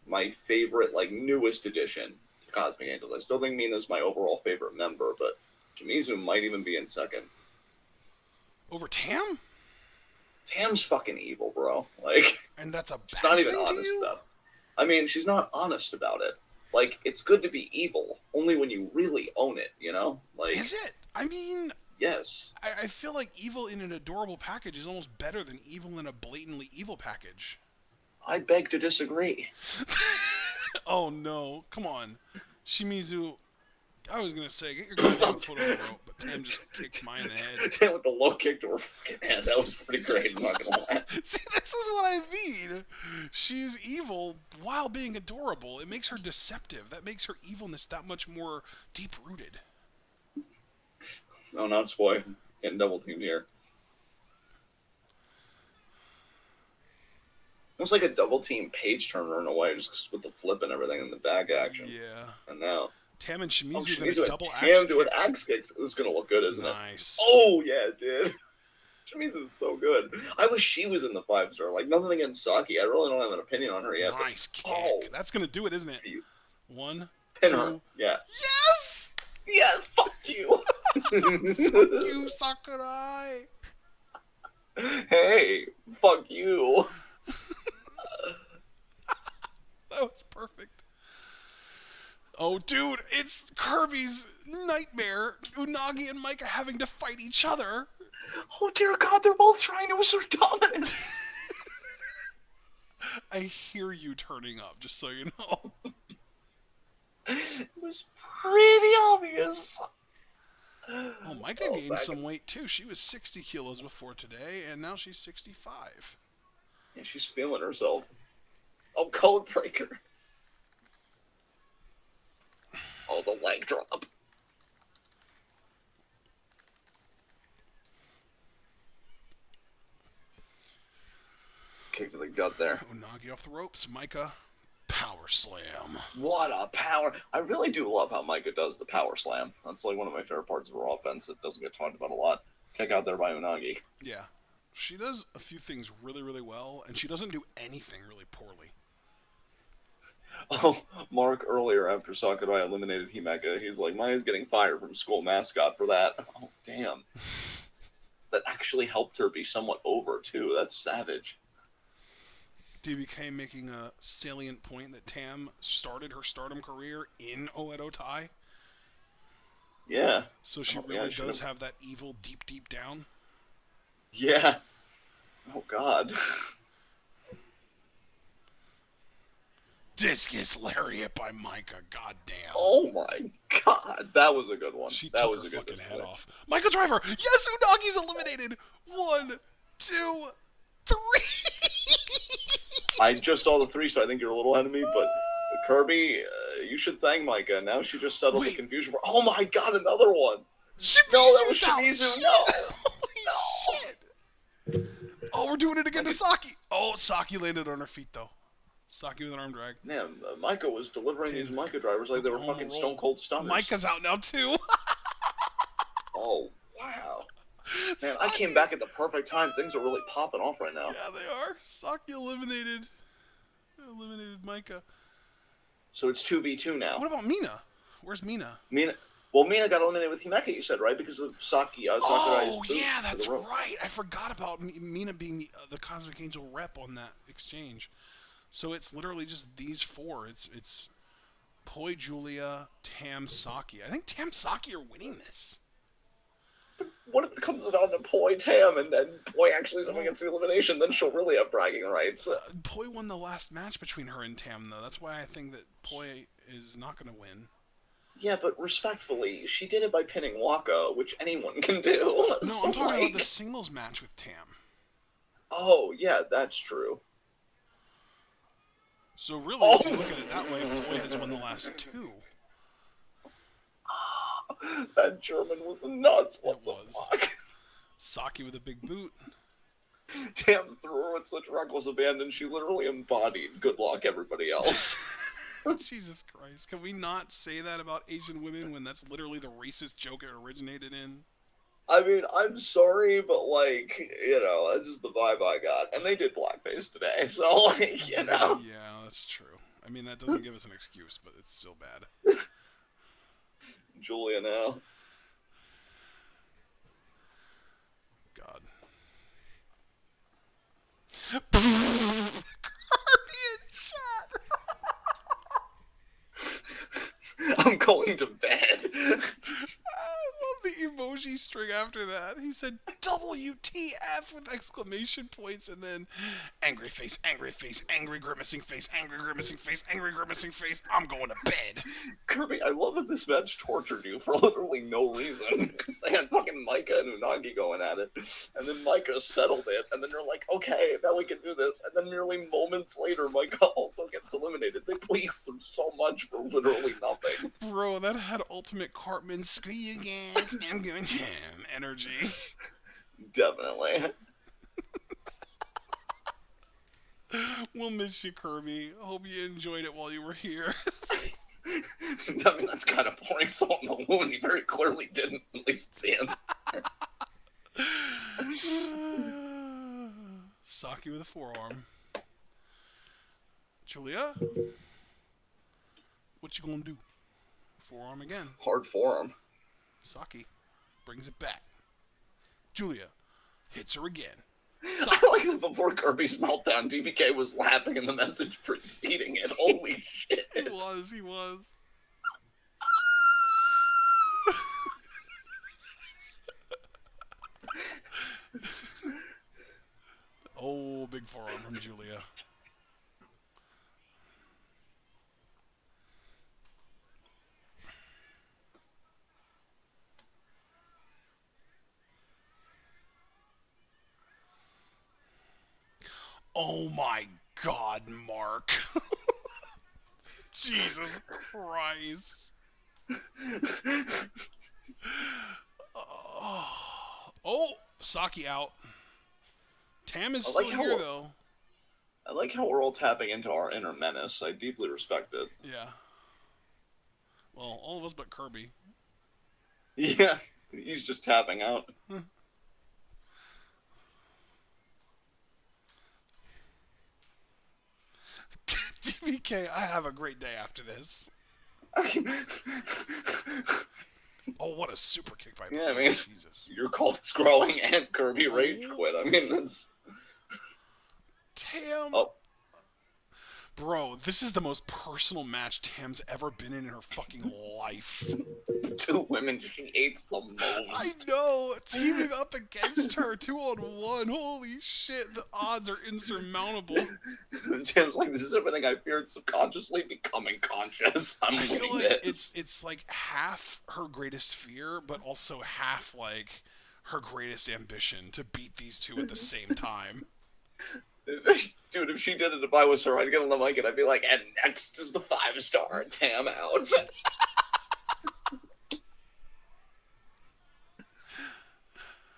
my favorite, like, newest addition to Cosmic Angels. I still think Mina's my overall favorite member, but Shimizu might even be in second. Over Tam? Tam's fucking evil, bro. Like, And that's a she's bad not even thing to honest you? about it. I mean, she's not honest about it. Like, it's good to be evil, only when you really own it, you know? Like, Is it? I mean, yes. I feel like evil in an adorable package is almost better than evil in a blatantly evil package. I beg to disagree. Oh no, come on. Shimizu, I was gonna say, get your goddamn foot on the rope, but Tam just kicked mine in the head. Damn, with the low kick to her fucking head. That was pretty great, I'm not gonna lie. See, this is what I mean. She's evil while being adorable. It makes her deceptive. That makes her evilness that much more deep-rooted. No, not Spoy. Getting double teamed here. Almost like a double team page turner in a way, just with the flip and everything in the back action. Yeah. And now, Tam and Shimizu, Shimizu gonna and double Tam axe doing kick. axe kicks. This is gonna look good, isn't it? Nice. Oh yeah, it did. Shimizu is so good. I wish she was in the 5-star. Like, nothing against Saki. I really don't have an opinion on her yet. but- Nice kick. Oh. That's gonna do it, isn't it? You 1, pin 2. her. Yeah. Yes! Yeah, fuck you. You Sakurai! Hey, fuck you. That was perfect. Oh, dude, it's Kirby's nightmare. Unagi and Micah having to fight each other. Oh dear God, they're both trying to assert dominance. I hear you turning up, just so you know. It was pretty obvious. Oh, Micah Oh, gained back- some weight, too. She was 60 kilos before today, and now she's 65. Yeah, she's feeling herself. Oh, code breaker. Oh, the leg drop. Kick to the gut there. Unagi off the ropes. Micah, power slam. What a power. I really do love how Micah does the power slam. That's like one of my favorite parts of her offense that doesn't get talked about a lot. Kick out there by Unagi. Yeah. She does a few things really, really well, and she doesn't do anything really poorly. Oh, Mark earlier after Sakurai eliminated Himeka, he's like, Maya's getting fired from school mascot for that. Oh, damn. That actually helped her be somewhat over, too. That's savage. DBK making a salient point that Tam started her Stardom career in Oedo Tai. Yeah. So she Oh, yeah, really she does should've- have that evil deep, deep down. Yeah. Oh, God. Discus Lariat by Micah. God damn. Oh, my God. That was a good one. She that took was her a good fucking display. head off. Michael Driver. Yes, Unagi's eliminated. 1, 2, 3. I just saw the 3, so I think you're a little ahead of me, but Kirby, you should thank Micah. Now she just settled the Wait. confusion. Oh, my God, another one. Shimizu's No, that was out. Shimizu. No. Holy shit. Oh, we're doing it again to Saki. Oh, Saki landed on her feet, though. Saki with an arm drag. Man, Micah was delivering these Pin. Micah drivers like they were Oklahoma fucking roll. stone cold stunners. Micah's out now, too. Oh, wow. Man, I came back at the perfect time. Things are really popping off right now. Yeah, they are. Saki eliminated Micah. So it's 2v2 now. What about Mina? Where's Mina? Mina got eliminated with Himeka, you said, right? Because of Sakurai's Oh, boot yeah, to that's the rope. right. I forgot about Mina being the Cosmic Angel rep on that exchange. So it's literally just these four. It's Poi, Julia, Tam, Saki. I think Tam, Saki are winning this. What if it comes down to Poi Tam and then Poi actually someone gets the elimination? Then she'll really have bragging rights. Poi won the last match between her and Tam, though. That's why I think that Poi is not going to win. Yeah, but respectfully, she did it by pinning Waka, which anyone can do. No, So, I'm talking about like- the singles match with Tam. Oh, yeah, that's true. So really, Oh. if you look at it that way, Poi has won the last two. That German was nuts. What It the was. fuck? Saki with a big boot. Tam threw her with such reckless abandon, she literally embodied good luck, everybody else. Jesus Christ. Can we not say that about Asian women when that's literally the racist joke it originated in? I mean, I'm sorry, but, like, that's just the vibe I got. And they did blackface today, so, like, Yeah, that's true. I mean, that doesn't give us an excuse, but it's still bad. Julia now. God. Caribbean chat! I'm going to bed. I love the emoji string after that. He said WTF with exclamation points and then angry face, angry grimacing face, angry grimacing face, angry grimacing face. I'm going to bed. Kirby, I love that this match tortured you for literally no reason. Because they had fucking Micah and Unagi going at it. And then Micah settled it. And then you're like, okay, now we can do this. And then merely moments later, Micah also gets eliminated. They put you through so much for literally nothing. Bro, that had ultimate Cartman, screw you guys, I'm going ham energy. Definitely. We'll miss you, Kirby. Hope you enjoyed it while you were here. I mean, that's kind of pouring salt in the wound. You very clearly didn't, at least at the end. Saki with a forearm. Julia? What you gonna do? Forearm again. Hard forearm. Saki brings it back. Julia hits her again. I like that before Kirby's meltdown, DBK was laughing in the message preceding it. Holy shit. He was. Oh, big forearm from Julia. Oh my God, Mark. Jesus Christ. Oh, Saki out. Tam is still here, though. I like how we're all tapping into our inner menace. I deeply respect it. Yeah. Well, all of us but Kirby. Yeah, he's just tapping out. DBK, I have a great day after this. Oh, what a super kick by Yeah, I mean, Jesus. Your cult's growing and Kirby rage quit. I mean, that's... Tam. Oh. Bro, this is the most personal match Tam's ever been in her fucking life. Two women she hates the most. I know! Teaming up against her 2-on-1. Holy shit, the odds are insurmountable. Tim's like, this is everything I feared, subconsciously becoming conscious. I feel like it's like half her greatest fear, but also half like her greatest ambition to beat these two at the same time. Dude, if she did it, if I was her, I'd get on the mic and I'd be like, and next is the 5-star, Tam out.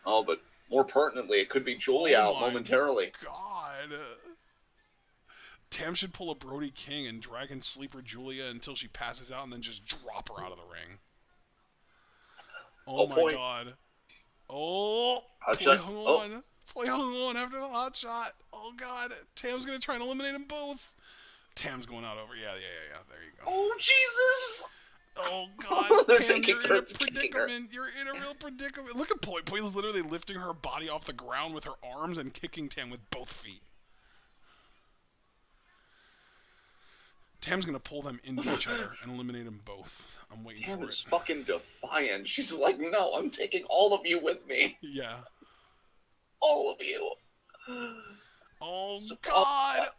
Oh, but more pertinently, it could be Julia out momentarily. God. Tam should pull a Brody King and Dragon Sleeper Julia until she passes out and then just drop her out of the ring. Oh my point. God. Oh, Play hung on. Play hung on after the hot shot. Oh God. Tam's going to try and eliminate them both. Tam's going out over. Yeah. There you go. Oh, Jesus. Oh God, Tam, you're in a turns, predicament. You're in a real predicament. Look at Poi. Poi is literally lifting her body off the ground with her arms and kicking Tam with both feet. Tam's gonna pull them into each other and eliminate them both. I'm waiting Tam for is it. fucking defiant. She's like, no, I'm taking all of you with me. Yeah. All of you. Oh God.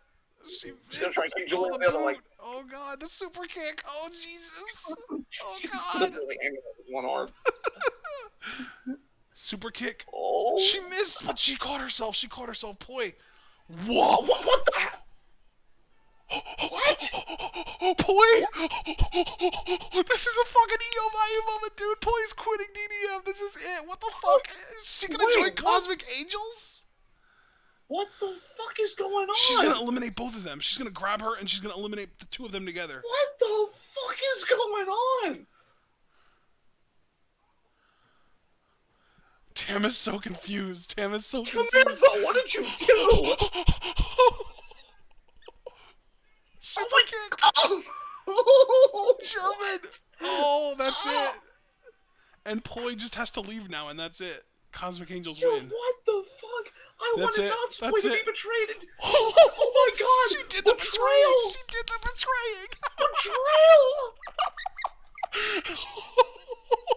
She's gonna try to kick oh, Julia the other, like... Oh God, the super kick. Oh Jesus. Oh She's God. literally hanging with one arm. Super kick. Oh. She missed, but she caught herself. Poi. Whoa. What the hell? What? Poi! This is a fucking EO moment, dude. Poi's quitting DDM. This is it. What the fuck? Is she gonna Wait, join what? Cosmic Angels? What the fuck is going She's on? gonna eliminate both of them. She's gonna grab her and she's gonna eliminate the two of them together. What the fuck is going on? Tam is so confused. Tam is so confused. Tamantha, what did you do? Super kick. Oh, German. Oh, that's it. And Poi just has to leave now, and that's it. Cosmic Angels dude, win. what the fuck? I That's wanted it. not to That's be it. betrayed. Oh my god! She did the betraying. Betrayal! She did the betraying. Betrayal!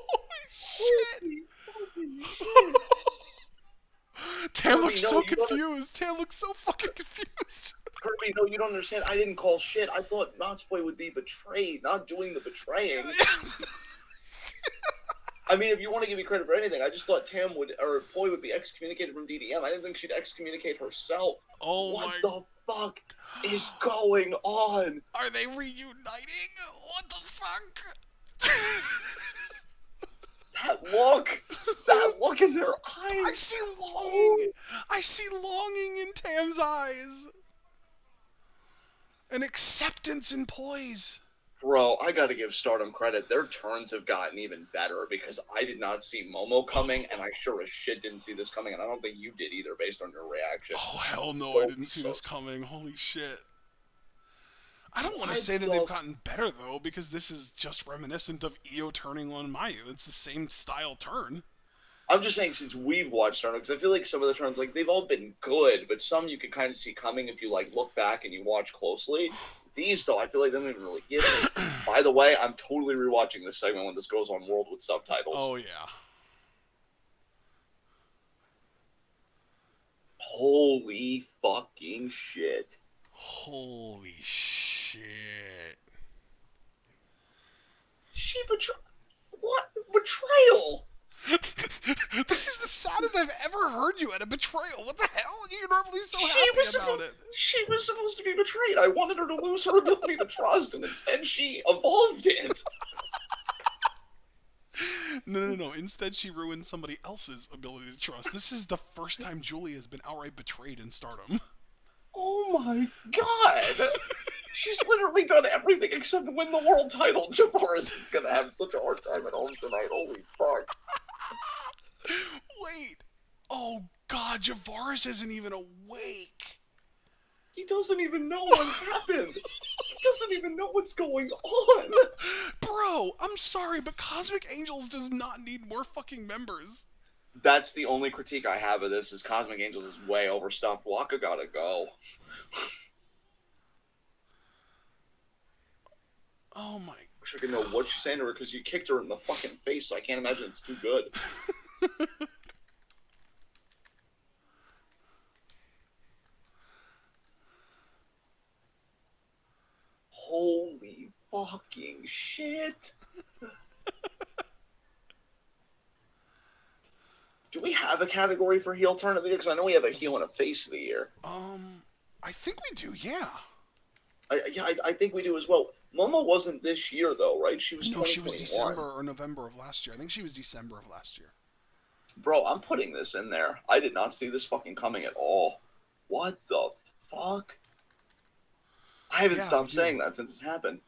Holy shit. Holy fucking shit. Tam Kirby, looks no, so you gotta- confused. Tam looks so fucking confused. Kirby, no, you don't understand. I didn't call shit. I thought Boy would be betrayed, not doing the betraying. I mean, if you want to give me credit for anything, I just thought Poi would be excommunicated from DDM. I didn't think she'd excommunicate herself. Oh what my. the fuck is going on? Are they reuniting? What the fuck? That look in their eyes. I see longing. I see longing in Tam's eyes. An acceptance in Poise. Bro, I gotta give Stardom credit. Their turns have gotten even better because I did not see Momo coming, and I sure as shit didn't see this coming, and I don't think you did either based on your reaction. Oh, hell no, I didn't see this coming. Holy shit. I don't want to say that they've gotten better, though, because this is just reminiscent of Io turning on Mayu. It's the same style turn. I'm just saying, since we've watched Stardom, because I feel like some of the turns, like, they've all been good, but some you can kind of see coming if you, like, look back and you watch closely. These, though, I feel like they don't even really get it. By the way, I'm totally rewatching this segment when this goes on World with subtitles. Oh, yeah. Holy fucking shit. Holy shit. She What? Betrayal! This is the saddest I've ever heard you at a betrayal. What the hell? You're normally so happy about it. She was supposed to be betrayed. I wanted her to lose her ability to trust, and instead she evolved it. No. Instead, she ruined somebody else's ability to trust. This is the first time Julie has been outright betrayed in Stardom. Oh my god! She's literally done everything except win the world title. Javaris is gonna have such a hard time at home tonight. Holy fuck. Wait. Oh god, Javaris isn't even awake. He doesn't even know what happened. He doesn't even know what's going on. Bro, I'm sorry, but Cosmic Angels does not need more fucking members. That's the only critique I have of this, is Cosmic Angels is way overstuffed. Waka gotta go. Oh my. I wish I could know what she's saying to her, because you kicked her in the fucking face, so I can't imagine it's too good. Holy fucking shit. Do we have a category for heel turn of the year? Because I know we have a heel and a face of the year. I think we do, yeah. I think we do as well. Momo wasn't this year, though, right? She was 2021. No, she was December or November of last year. I think she was December of last year. Bro, I'm putting this in there. I did not see this fucking coming at all. What the fuck? I haven't stopped saying that since it happened.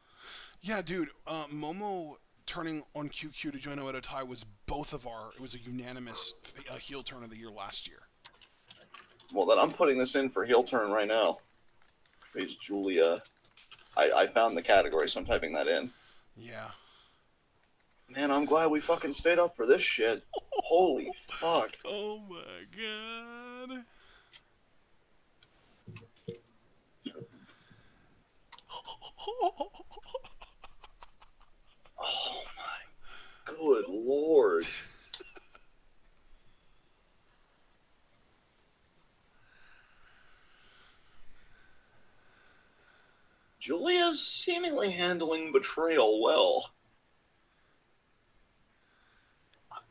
Yeah, dude. Momo turning on QQ to join Oedo Tai was it was a unanimous heel turn of the year last year. Well, then I'm putting this in for heel turn right now. It's Julia. I found the category, so I'm typing that in. Yeah. Man, I'm glad we fucking stayed up for this shit. Holy fuck. Oh my god. Oh my good lord. Julia's seemingly handling betrayal well.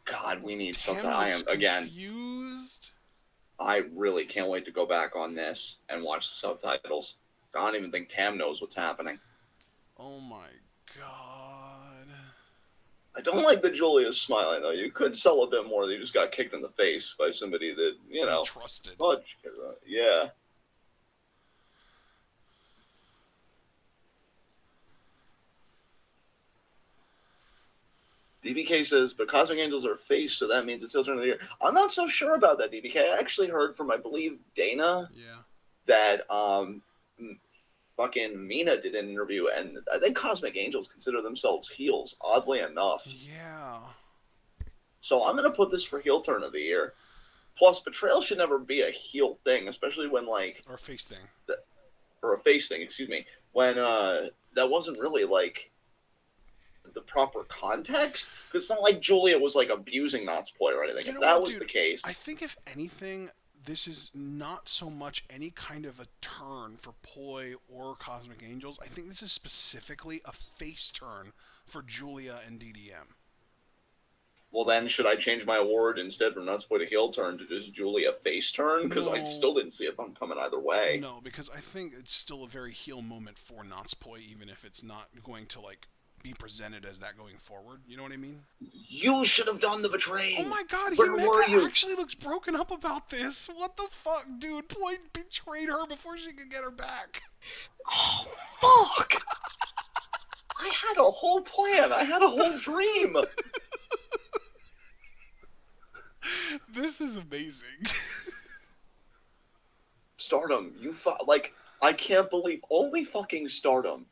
God, we need something. I am confused. I really can't wait to go back on this and watch the subtitles. I don't even think Tam knows what's happening. Oh my god. I don't like that Julia's smiling though. You could sell a bit more that you just got kicked in the face by somebody that He trusted. But yeah. DBK says, but Cosmic Angels are face, so that means it's heel turn of the year. I'm not so sure about that, DBK. I actually heard from, I believe, Dana Yeah. that fucking Mina did an interview, and I think Cosmic Angels consider themselves heels, oddly enough. Yeah. So I'm going to put this for heel turn of the year. Plus, betrayal should never be a heel thing, especially when, like... Or a face thing. Or a face thing, excuse me. When that wasn't really, like... the proper context, because it's not like Julia was like abusing Natsupoi or anything. If that was the case, I think if anything, this is not so much any kind of a turn for Poi or Cosmic Angels. I think this is specifically a face turn for Julia and DDM. well then should I change my award instead from Natsupoi to heel turn to just Julia face turn? Because I still didn't see it coming either way. No, because I think it's still a very heel moment for Natsupoi, even if it's not going to like be presented as that going forward. You know what I mean? You should have done the betraying. Oh my god, Where were you? actually looks broken up about this. What the fuck, dude? Poi betrayed her before she could get her back. Oh, fuck! I had a whole plan. I had a whole dream. This is amazing. Stardom, like, I can't believe only fucking Stardom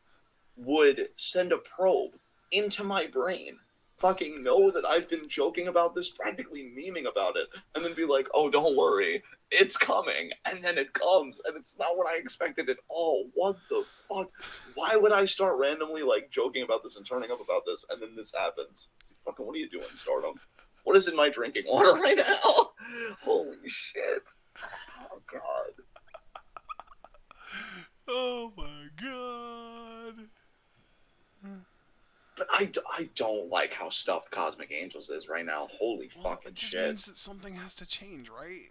would send a probe into my brain, fucking know that I've been joking about this, practically memeing about it, and then be like, oh, don't worry, it's coming, and then it comes, and it's not what I expected at all. What the fuck? Why would I start randomly, like, joking about this and turning up about this, and then this happens? Fucking, what are you doing, Stardom? What is in my drinking water right now? Holy shit. Oh, God. Oh, my God. But I don't like how stuffed Cosmic Angels is right now. Holy fucking shit. It just means that something has to change, right?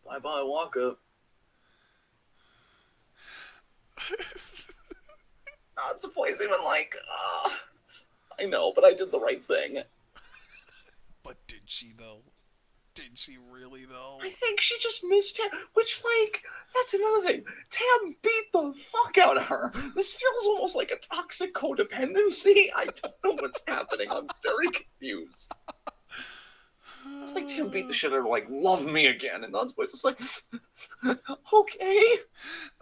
Bye-bye, Waka. Not supposed even like, I know, but I did the right thing. But did she, though? Did she really, though? I think she just missed Tam, which, like, that's another thing. Tam beat the fuck out of her. This feels almost like a toxic codependency. I don't know what's happening. I'm very confused. It's like Tam beat the shit out of her, like, love me again. And Natsupoi just like, okay.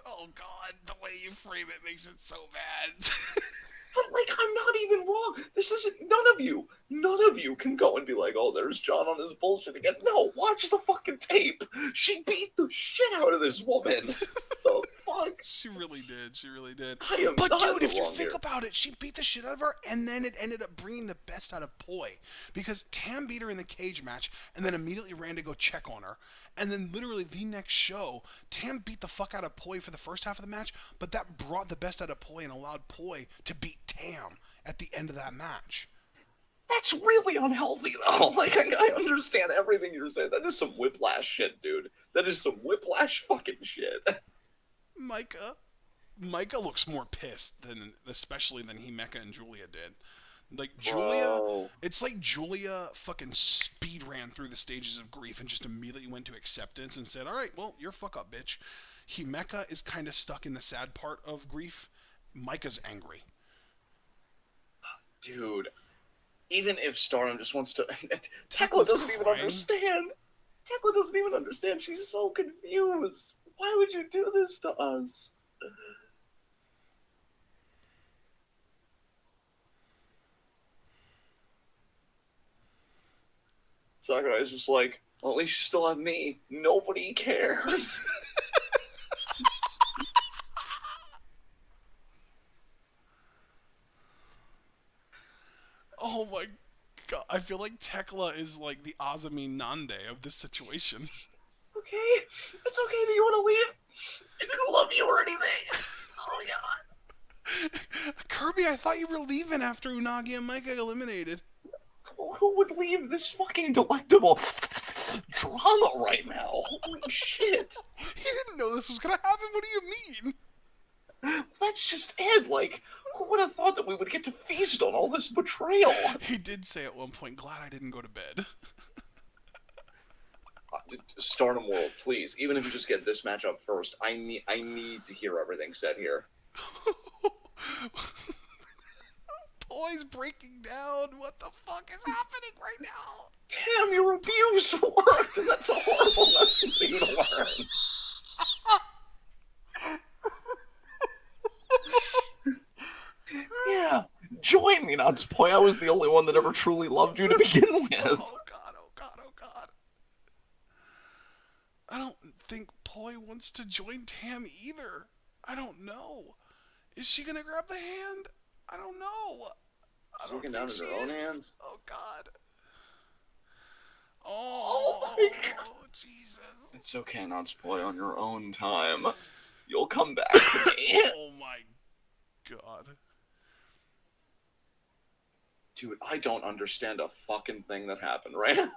Oh, God, the way you frame it makes it so bad. But, like, I'm not even wrong. This isn't... None of you can go and be like, oh, there's John on his bullshit again. No, watch the fucking tape. She beat the shit out of this woman. The fuck? She really did. But, dude, if you think about it, she beat the shit out of her, and then it ended up bringing the best out of Poi. Because Tam beat her in the cage match, and then immediately ran to go check on her. And then literally the next show, Tam beat the fuck out of Poi for the first half of the match, but that brought the best out of Poi and allowed Poi to beat Tam at the end of that match. That's really unhealthy, though. Like, I understand everything you're saying. That is some whiplash shit, dude. That is some whiplash fucking shit. Micah looks more pissed especially than Himeka and Julia did. Like, Julia, it's like Julia fucking speed ran through the stages of grief and just immediately went to acceptance and said, all right, well, you're fuck up, bitch. Himeka is kind of stuck in the sad part of grief. Micah's angry. Dude, even if Stardom just wants to... Tekla doesn't even understand. Tekla doesn't even understand. She's so confused. Why would you do this to us? Sakurai is just like, well, at least you still have me. Nobody cares. Oh my god, I feel like Tekla is like the Azumi Nande of this situation. Okay, it's okay that you want to leave. I didn't love you or anything. Oh god. Kirby, I thought you were leaving after Unagi and Micah eliminated. Who would leave this fucking delectable drama right now? Holy shit. You didn't know this was gonna happen, what do you mean? That's just it. Like, who would have thought that we would get to feast on all this betrayal? He did say at one point, glad I didn't go to bed. Stardom World, please. Even if you just get this match up first, I need to hear everything said here. Boy's breaking down. What the fuck is happening right now? Damn, your abuse worked, and that's a horrible lesson for you to learn. Yeah, join me, Natsupoy. I was the only one that ever truly loved you to begin with. Oh god, oh god, oh god. I don't think Poi wants to join Tam either. I don't know. Is she gonna grab the hand? I don't know. She's looking down at her own hands. Oh god. Oh my god. Jesus. It's okay, Natsupoy, on your own time. You'll come back to me. Oh my god. Dude, I don't understand a fucking thing that happened, right?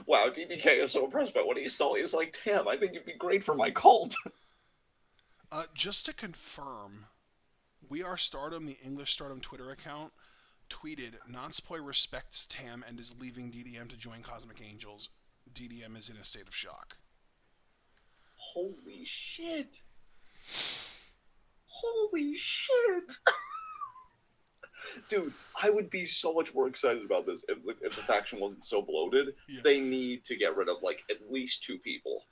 Wow, DBK is so impressed by what he saw. He's like, damn, I think you'd be great for my cult. Just to confirm, We Are Stardom, the English Stardom Twitter account, tweeted, Natsupoy respects Tam and is leaving DDM to join Cosmic Angels. DDM is in a state of shock. Holy shit. Holy shit. Dude, I would be so much more excited about this if the faction wasn't so bloated. Yeah. They need to get rid of, like, at least 2 people.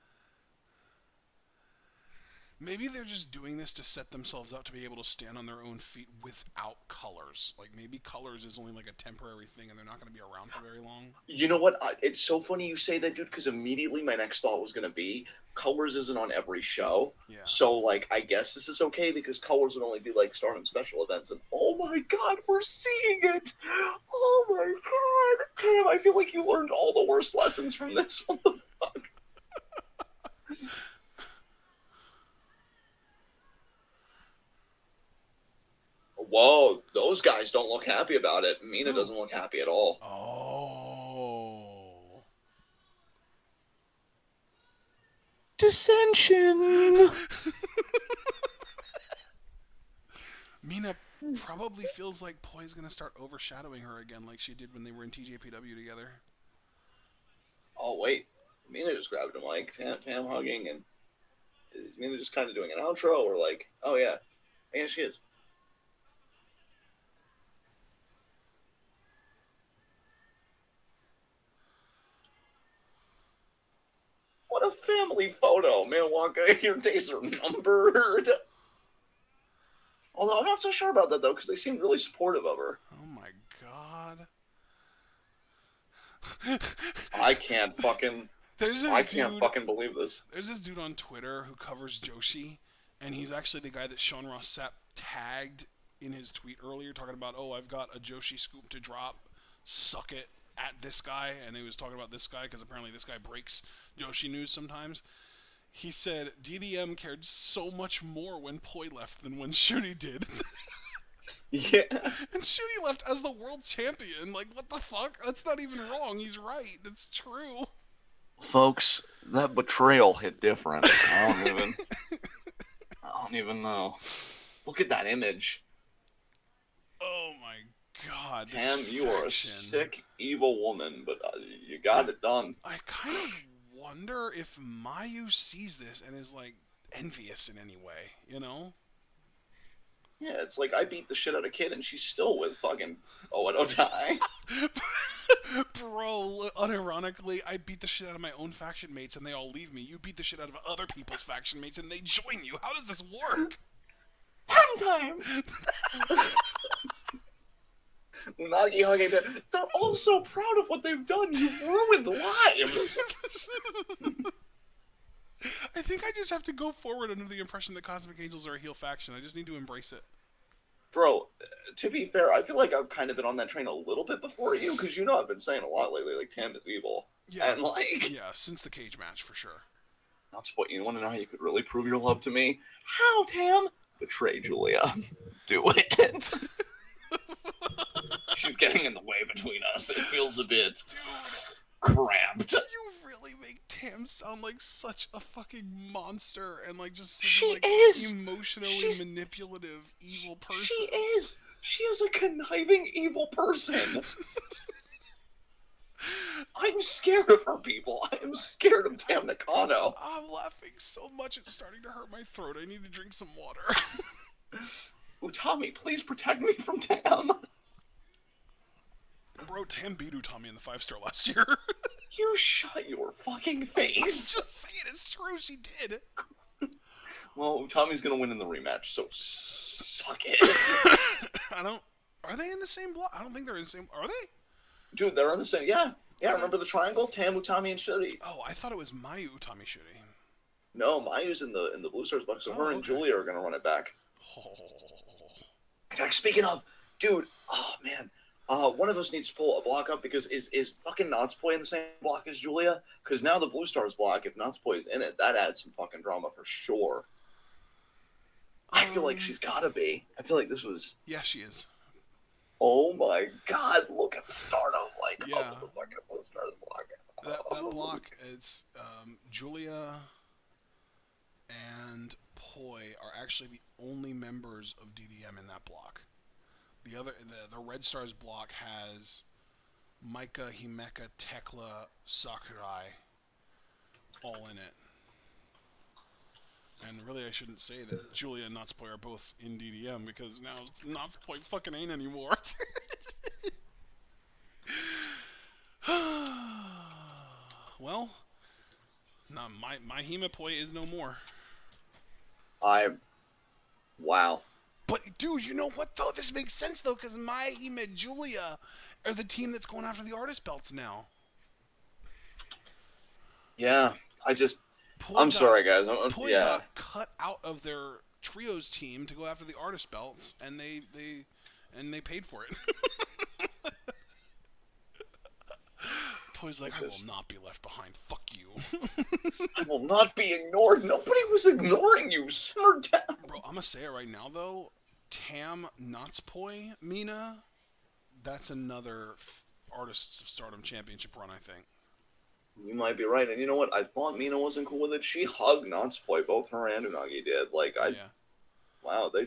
Maybe they're just doing this to set themselves up to be able to stand on their own feet without colors. Like, maybe colors is only like a temporary thing and they're not going to be around for very long. You know what? It's so funny you say that, dude, because immediately my next thought was going to be, colors isn't on every show. Yeah. So, like, I guess this is okay because colors would only be, like, Stardom special events. And, oh my god, we're seeing it! Oh my god! Damn, I feel like you learned all the worst lessons from this. What the fuck? Whoa, those guys don't look happy about it. Mina doesn't look happy at all. Oh. Dissension! Mina probably feels like Poi's going to start overshadowing her again like she did when they were in TJPW together. Oh, wait. Mina just grabbed him, like, Tam hugging, and is Mina just kind of doing an outro, or like, oh yeah, I guess she is. What a family photo, Milwaukee. Your days are numbered. Although I'm not so sure about that, though, because they seemed really supportive of her. Oh, my God. I can't fucking believe this. There's this dude on Twitter who covers Joshi, and he's actually the guy that Sean Ross Sapp tagged in his tweet earlier, talking about, oh, I've got a Joshi scoop to drop. Suck it at this guy. And he was talking about this guy because apparently this guy breaks Joshi news sometimes. He said DDM cared so much more when Poi left than when Shuri did. Yeah. And Shuri left as the world champion. Like, what the fuck? That's not even wrong. He's right. It's true. Folks, that betrayal hit different. I don't even know. Look at that image. Oh my god. Tam, you are a sick, evil woman, but you got it done. I kind of wonder if Mayu sees this and is, like, envious in any way, you know? Yeah, it's like I beat the shit out of Kid and she's still with fucking Oedo. Bro, unironically, I beat the shit out of my own faction mates and they all leave me. You beat the shit out of other people's faction mates and they join you. How does this work? Time! Unagi hugging them. They're all so proud of what they've done. You've ruined lives. I think I just have to go forward under the impression that Cosmic Angels are a heel faction. I just need to embrace it. Bro, to be fair, I feel like I've kind of been on that train a little bit before you, because you know I've been saying a lot lately, like, Tam is evil. Yeah. And, like... Yeah, since the cage match, for sure. That's what you want to know how you could really prove your love to me? How, Tam? Betray Julia. Do it. She's getting in the way between us. It feels a bit cramped. You really make Tam sound like such a fucking monster and like just such a She like is. emotionally She's manipulative evil she person. is. She is a conniving evil person. I'm scared of her, people. I am scared of Tam Nakano. I'm laughing so much it's starting to hurt my throat. I need to drink some water. Utami, please protect me from Tam. Bro, Tam beat Utami in the 5-star last year. You shut your fucking face. Just saying, it's true. She did. Well, Utami's gonna win in the rematch, so suck it. I don't. Are they in the same block? I don't think they're in the same. Are they? Dude, they're on the same. Yeah. Yeah, remember the triangle? Tam, Utami, and Shuri. Oh, I thought it was Mayu Utami shooting. No, Mayu's in the Blue Stars box, so her and Julia are gonna run it back. Oh. In fact, speaking of, dude, oh man, one of us needs to pull a block up because is fucking Natsupoy in the same block as Julia? Because now the Blue Stars block, if Natsupoy is in it, that adds some fucking drama for sure. I feel like she's gotta be. I feel like this was. Yeah, she is. Oh my god! Look at Stardom, like Yeah. up the fucking Blue Stars block. That block, it's Julia and Poi are actually the only members of DDM in that block. The Red Stars block has Micah, Himeka, Tekla, Sakurai all in it. And really, I shouldn't say that Julia and Natsupoi are both in DDM because now Natsupoi fucking ain't anymore. Well, no, my Himapoi is no more. Wow. But dude, you know what though? This makes sense though, because my Hime and Julia are the team that's going after the artist belts now. Yeah, I'm sorry, guys. Poi Yeah. got cut out of their trios team to go after the artist belts, and they paid for it. Poi's like, I will not be left behind. Fuck you. I will not be ignored. Nobody was ignoring you. Simmer down. Bro, I'm gonna say it right now though. Tam Natsupoi Mina, that's another Artists of Stardom Championship run, I think. You might be right. And you know what? I thought Mina wasn't cool with it. She hugged Natsupoi. Both her and Unagi did. Like, Yeah. Wow, they...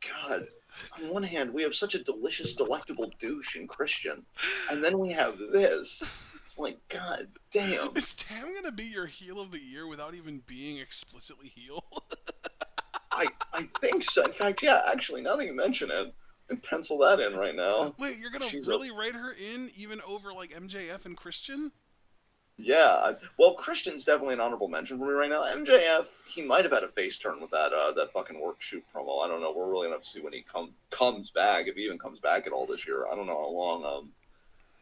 God. On one hand, we have such a delicious, delectable douche in Christian. And then we have this. It's like, god damn. Is Tam gonna be your heel of the year without even being explicitly heel? I think so. In fact, yeah, actually, now that you mention it, and pencil that in right now. Wait, you're gonna really rate her in even over like MJF and Christian? Yeah, well, Christian's definitely an honorable mention for me right now. MJF, he might have had a face turn with that fucking work shoot promo. I don't know. We're really gonna have to see when he comes back, if he even comes back at all this year. I don't know how long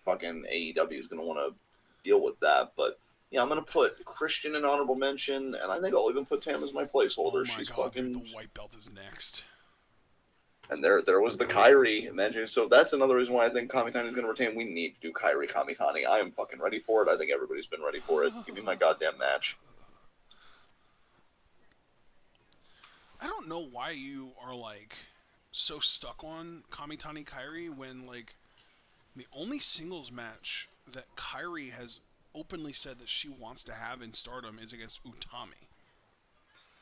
fucking AEW is gonna want to deal with that, but yeah, I'm gonna put Christian in honorable mention, and I think I'll even put Tam as my placeholder. Oh my She's god, fucking. dude, the white belt is next. And there was the Kyrie mention. So that's another reason why I think Kamitani is going to retain. We need to do Kyrie Kamitani. I am fucking ready for it. I think everybody's been ready for it. Give me my goddamn match. I don't know why you are like so stuck on Kamitani Kyrie when like the only singles match that Kyrie has openly said that she wants to have in Stardom is against Utami.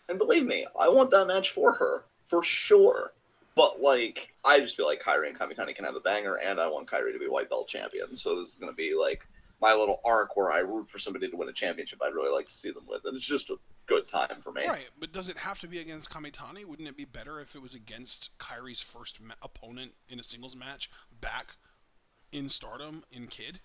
And believe me, I want that match for her. For sure. But, like, I just feel like Kyrie and Kamitani can have a banger, and I want Kyrie to be white belt champion. So this is going to be, like, my little arc where I root for somebody to win a championship I'd really like to see them with. And it's just a good time for me. Right, but does it have to be against Kamitani? Wouldn't it be better if it was against Kyrie's first opponent in a singles match back in Stardom in Kid?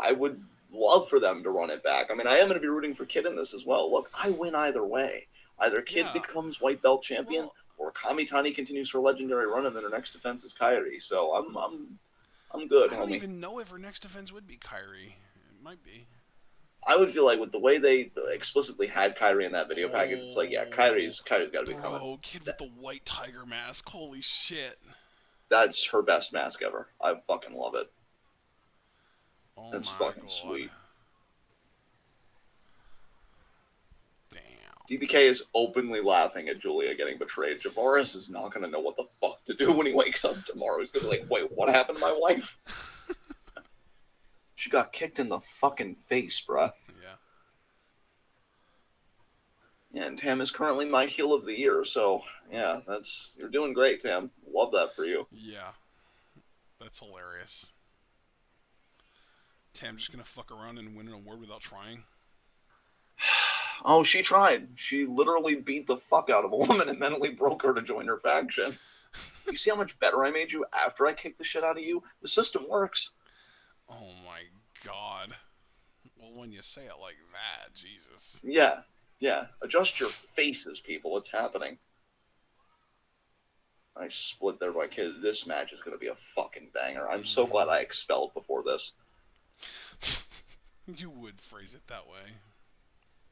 I would love for them to run it back. I mean, I am going to be rooting for Kid in this as well. Look, I win either way. Either Kid becomes white belt champion, or Kamitani continues her legendary run, and then her next defense is Kyrie. So I'm good, I don't homie. even know if her next defense would be Kyrie. It might be. I would feel like with the way they explicitly had Kyrie in that video package, it's like, yeah, Kyrie's got to be coming. Bro, Kid with the white tiger mask. Holy shit. That's her best mask ever. I fucking love it. Oh That's my fucking God. sweet. Damn. DBK is openly laughing at Julia getting betrayed. Javaris is not going to know what the fuck to do when he wakes up tomorrow. He's going to be like, wait, what happened to my wife? She got kicked in the fucking face, bruh. Yeah. And Tam is currently my heel of the year, so yeah, you're doing great, Tam. Love that for you. Yeah. That's hilarious. Tam just gonna fuck around and win an award without trying. Oh, she tried. She literally beat the fuck out of a woman and mentally broke her to join her faction. You see how much better I made you after I kicked the shit out of you? The system works. Oh my god. Well, when you say it like that, Jesus. Yeah, yeah. Adjust your faces, people. What's happening? I split there by kid. This match is going to be a fucking banger. I'm so glad I expelled before this. You would phrase it that way.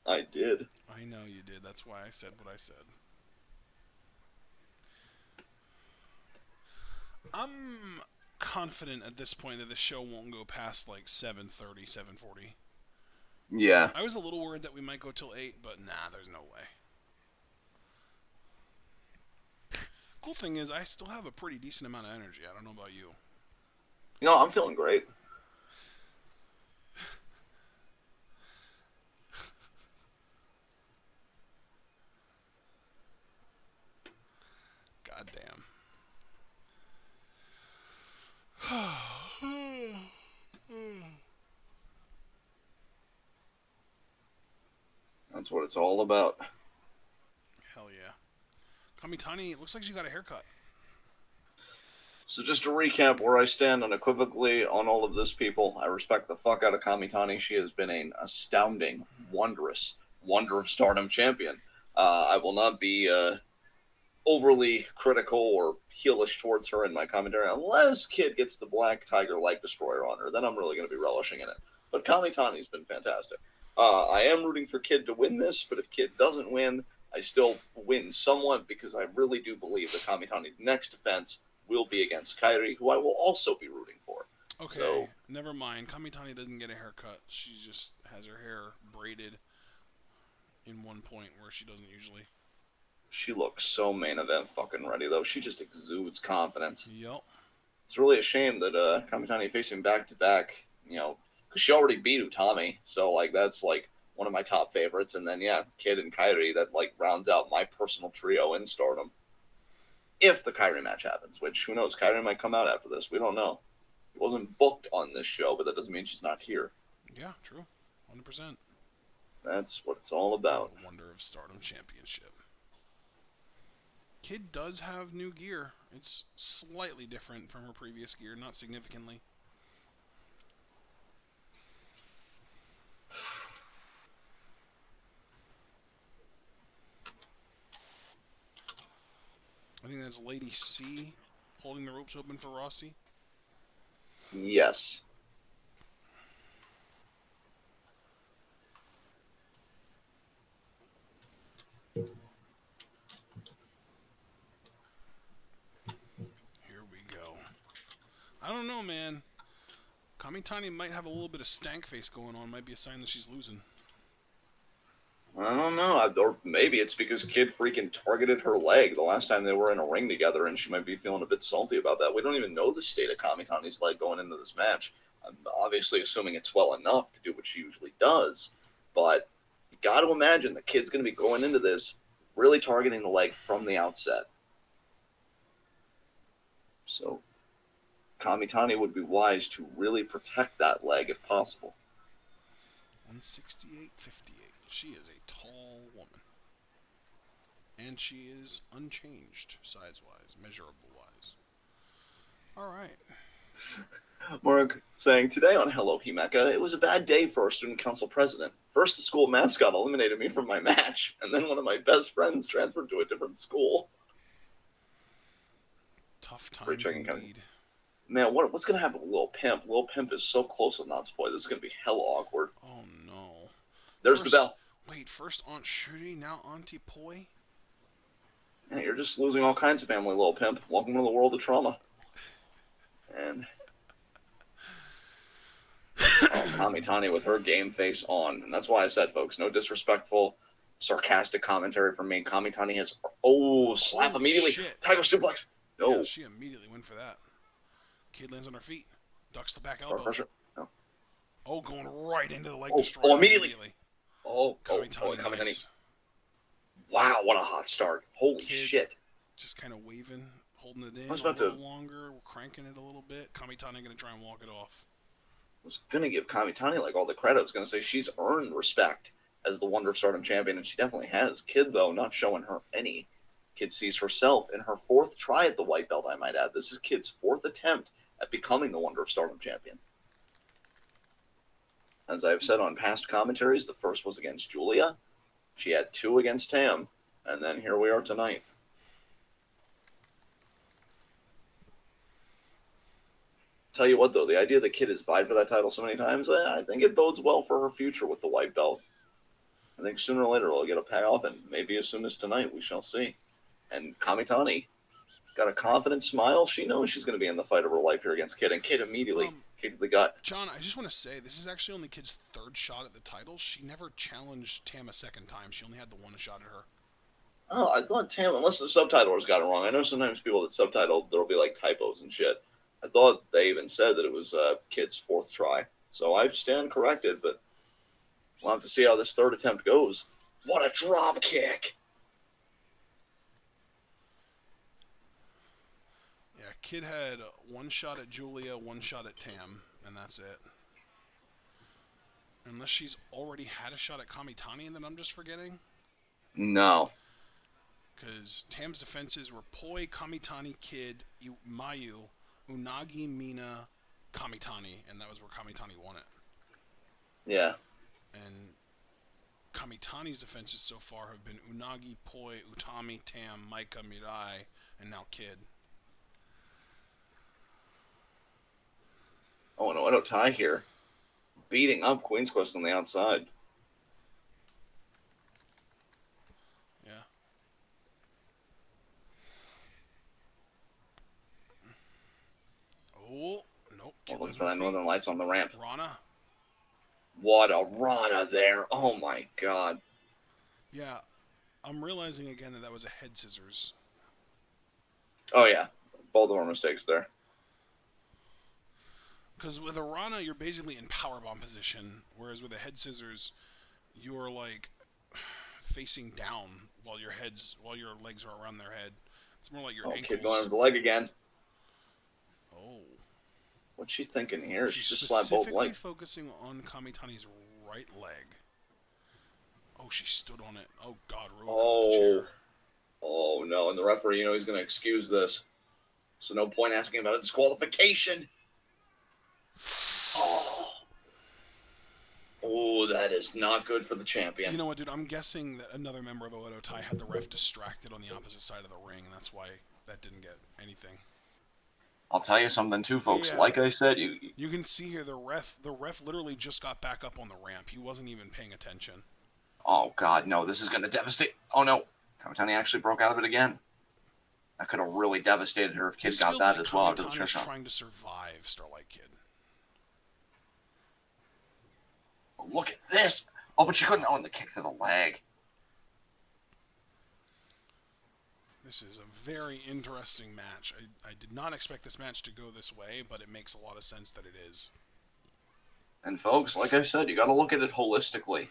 I did. I know you did. That's why I said what I said. I'm confident at this point that the show won't go past like 7:30, 7:40. Yeah. I was a little worried that we might go till 8, but nah, there's no way. Cool thing is, I still have a pretty decent amount of energy. I don't know about you. You know, I'm feeling great. God damn. That's what it's all about. Hell yeah. Kamitani, it looks like she got a haircut. So just to recap where I stand unequivocally on all of this, people, I respect the fuck out of Kamitani. She has been an astounding, wondrous, wonder of Stardom champion. I will not be overly critical or heelish towards her in my commentary unless Kid gets the Black Tiger Leg Destroyer on her. Then I'm really going to be relishing in it. But Kamitani's been fantastic. I am rooting for Kid to win this, but if Kid doesn't win, I still win somewhat because I really do believe that Kamitani's next defense will be against Kairi, who I will also be rooting for. Okay, So, never mind. Kamitani doesn't get a haircut. She just has her hair braided in one point where she doesn't usually. she looks so main event fucking ready, though. She just exudes confidence. Yep. It's really a shame that Kamitani facing back-to-back, because she already beat Utami, so, that's, one of my top favorites. And then, yeah, Kid and Kairi, that, rounds out my personal trio in Stardom. If the Kairi match happens, which, who knows, Kairi might come out after this. We don't know. She wasn't booked on this show, but that doesn't mean she's not here. Yeah, true. 100%. That's what it's all about. The Wonder of Stardom Championship. Kid does have new gear. It's slightly different from her previous gear, not significantly. I think that's Lady C holding the ropes open for Rossi. Yes. Here we go. I don't know, man. Kamitani might have a little bit of stank face going on. Might be a sign that she's losing. I don't know. Or maybe it's because Kid freaking targeted her leg the last time they were in a ring together, and she might be feeling a bit salty about that. We don't even know the state of Kamitani's leg going into this match. I'm obviously assuming it's well enough to do what she usually does, but you got to imagine the Kid's going to be going into this really targeting the leg from the outset. So Kamitani would be wise to really protect that leg if possible. 168.58. She is a tall woman. And she is unchanged size-wise, measurable-wise. Alright. Mark saying, today on Hello Himeka, it was a bad day for our student council president. First, the school mascot eliminated me from my match, and then one of my best friends transferred to a different school. Tough times indeed. Man, what's going to happen with Lil Pimp? Lil Pimp is so close with Natsupoi. This is going to be hella awkward. Oh, no. There's the bell. Wait, first Aunt Shuri, now Auntie Poi? Yeah, you're just losing all kinds of family, Lil Pimp. Welcome to the world of trauma. And Kamitani with her game face on. And that's why I said, folks, no disrespectful, sarcastic commentary from me. Kamitani has, slap Holy immediately. Shit. Tiger suplex. No. Yeah, she immediately went for that. Kid lands on her feet. Ducks the back elbow. Pressure. No. Oh, going right into the leg Oh, destroyer immediately. immediately. Oh, Kamitani, Kamitani. nice. Wow, what a hot start. Holy Kid shit. just kind of waving, holding it I was in a about little to longer. We're cranking it a little bit. Kamitani going to try and walk it off. was gonna give Kamitani like all the credit. I was gonna say she's earned respect as the Wonder of Stardom champion, and she definitely has. Kid though, not showing her any. Kid sees herself in her fourth try at the white belt, I might add. This is Kid's fourth attempt at becoming the Wonder of Stardom champion. As I've said on past commentaries, the first was against Julia. She had two against Tam, and then here we are tonight. Tell you what, though, the idea that Kid has vied for that title so many times, I think it bodes well for her future with the white belt. I think sooner or later it'll get a payoff, and maybe as soon as tonight, we shall see. And Kamitani got a confident smile. She knows she's going to be in the fight of her life here against Kid, and Kid immediately kicked the gut. John, I just want to say, this is actually only Kid's third shot at the title. She never challenged Tam a second time. She only had the one shot at her. Oh, I thought Tam, unless the subtitlers got it wrong. I know sometimes people that subtitle, there'll be like typos and shit. I thought they even said that it was Kid's fourth try. So I stand corrected, but we'll have to see how this third attempt goes. What a drop kick! Yeah, Kid had one shot at Julia, one shot at Tam, and that's it. Unless she's already had a shot at Kamitani and then I'm just forgetting. No. Because Tam's defenses were Poi, Kamitani, Kid, Mayu, Unagi, Mina, Kamitani, and that was where Kamitani won it. Yeah. And Kamitani's defenses so far have been Unagi, Poi, Utami, Tam, Maika, Mirai, and now Kid. Oh, no, I don't tie here. Beating up Queen's Quest on the outside. Yeah. Oh, nope. Well, look for that Northern Lights on the ramp. Rana. What a Rana there. Oh, my God. Yeah. I'm realizing again that was a head scissors. Oh, yeah. Both of our mistakes there. Because with a Rana, you're basically in powerbomb position, whereas with a head scissors, you're like facing down while your legs are around their head. It's more like your ankles. Kid going over the leg again. Oh. What's she thinking here? She just specifically slapped both legs. Focusing on Kamitani's right leg. Oh, she stood on it. Oh, God. Oh. The chair. Oh, no. And the referee, he's going to excuse this. So no point asking about a disqualification. Oh, that is not good for the champion. You know what, dude? I'm guessing that another member of Oedo Tai had the ref distracted on the opposite side of the ring, and that's why that didn't get anything. I'll tell you something too, folks. Yeah. Like I said, you can see here the ref literally just got back up on the ramp. He wasn't even paying attention. Oh God, no! This is going to devastate. Oh no, Kamitani actually broke out of it again. That could have really devastated her if Kid got that as well. Kamitani's trying to survive Starlight Kid. Oh, look at this! Oh, but she couldn't own the kick to the leg. This is a very interesting match. I did not expect this match to go this way, but it makes a lot of sense that it is. And folks, like I said, you got to look at it holistically.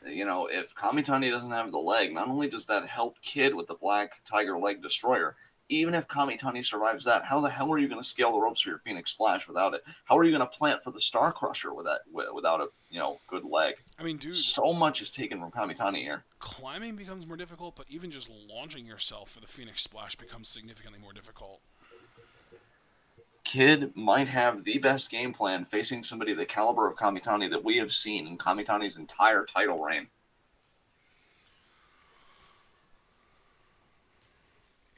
If Kamitani doesn't have the leg, not only does that help Kid with the Black Tiger Leg Destroyer, even if Kamitani survives that, how the hell are you going to scale the ropes for your Phoenix Splash without it? How are you going to plant for the Star Crusher without a good leg? I mean, dude, so much is taken from Kamitani here. Climbing becomes more difficult, but even just launching yourself for the Phoenix Splash becomes significantly more difficult. Kid might have the best game plan facing somebody the caliber of Kamitani that we have seen in Kamitani's entire title reign.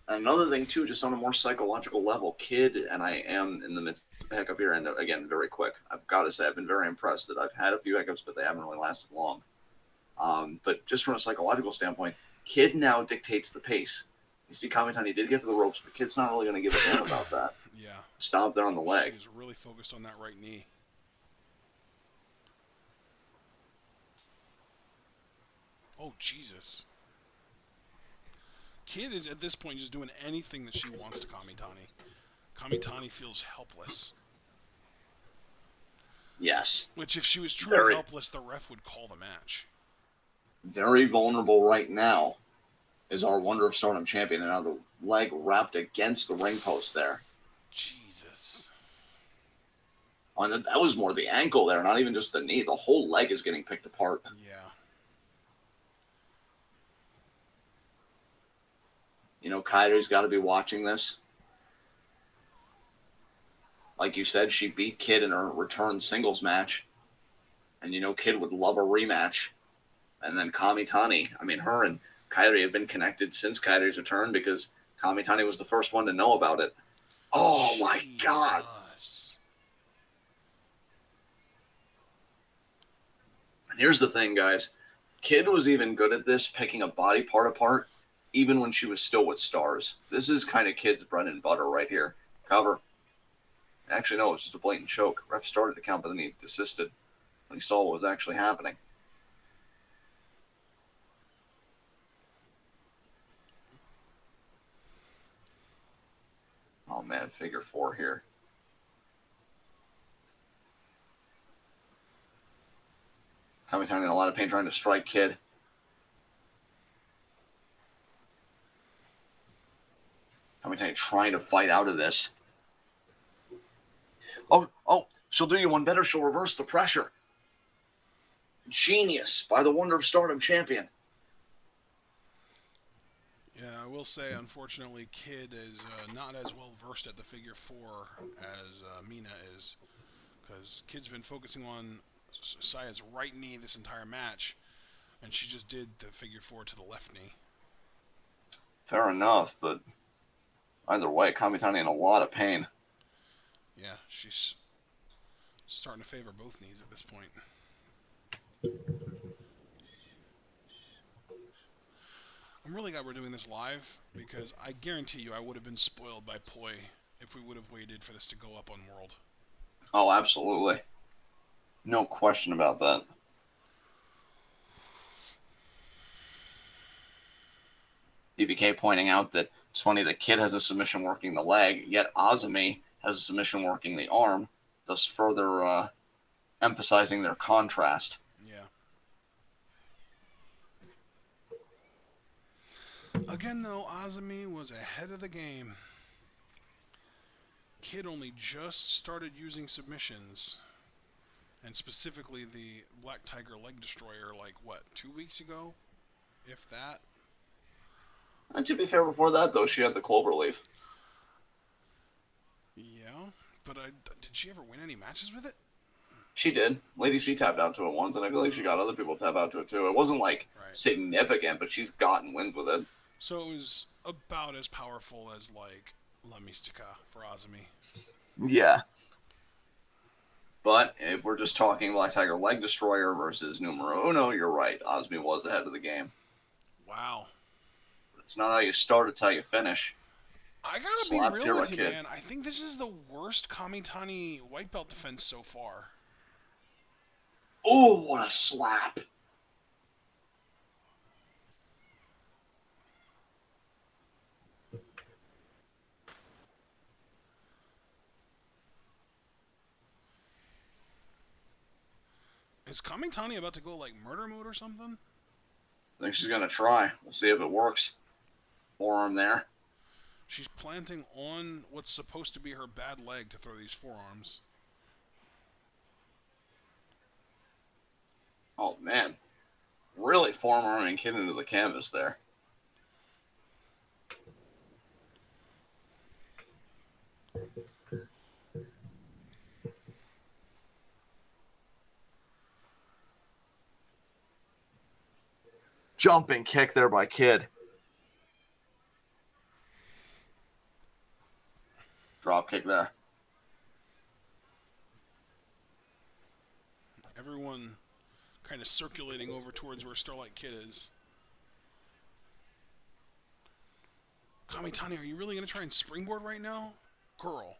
Another thing, too, just on a more psychological level, Kid, and I am in the midst of a hiccup here, and again, very quick. I've got to say, I've been very impressed that I've had a few hiccups, but they haven't really lasted long. But just from a psychological standpoint, Kid now dictates the pace. You see, Kamitani did get to the ropes, but Kid's not really going to give a damn about that. Yeah. Stomp there on the leg. She's really focused on that right knee. Oh, Jesus. Kid is at this point just doing anything that she wants to Kamitani. Kamitani feels helpless. Yes. Which, if she was truly Very, helpless, the ref would call the match. very vulnerable right now is our Wonder of Stardom champion. And now the leg wrapped against the ring post there. Jesus. And that was more the ankle there, not even just the knee. The whole leg is getting picked apart. Yeah. You know, Kairi's got to be watching this. Like you said, she beat Kid in her return singles match. And you know, Kid would love a rematch. And then Kamitani, I mean, her and Kairi have been connected since Kairi's return because Kamitani was the first one to know about it. Oh my God. Jesus. And here's the thing, guys. Kid was even good at this, picking a body part apart, even when she was still with Stars. This is kind of Kid's bread and butter right here. Cover. Actually, no, it was just a blatant choke. Ref started the count, but then he desisted when he saw what was actually happening. Oh, man, figure four here. Kamitani in a lot of pain trying to strike Kid. Kamitani trying to fight out of this. Oh, she'll do you one better. She'll reverse the pressure. Genius by the Wonder of Stardom champion. Yeah, I will say, unfortunately, Kid is not as well versed at the figure four as Mina is, because Kid's been focusing on Saya's right knee this entire match, and she just did the figure four to the left knee. Fair enough, but either way, Kamitani in a lot of pain. Yeah, she's starting to favor both knees at this point. I'm really glad we're doing this live, because I guarantee you I would have been spoiled by Poi if we would have waited for this to go up on World. Oh, absolutely. No question about that. DBK pointing out that it's funny that Kid has a submission working the leg, yet Azumi has a submission working the arm, thus further emphasizing their contrast. Yeah. Again, though, Azumi was ahead of the game. Kid only just started using submissions, and specifically the Black Tiger Leg Destroyer, 2 weeks ago? If that. And to be fair, before that, though, she had the Cloverleaf. Yeah, but did she ever win any matches with it? She did. Lady C tapped out to it once, and I feel like she got other people to tap out to it, too. It wasn't, significant, but she's gotten wins with it. So it was about as powerful as, La Mystica for Azumi. Yeah. But if we're just talking Black Tiger Leg Destroyer versus Numero Uno, you're right. Azumi was ahead of the game. Wow. But it's not how you start, it's how you finish. I gotta be real with you, man. I think this is the worst Kamitani white belt defense so far. Oh, what a slap. Is Kamitani about to go murder mode or something? I think she's going to try. We'll see if it works. Forearm there. She's planting on what's supposed to be her bad leg to throw these forearms. Oh, man. Really forearming Kid into the canvas there. Jumping kick there by Kid. Drop kick there. Everyone kind of circulating over towards where Starlight Kid is. Kamitani, are you really going to try and springboard right now? Girl.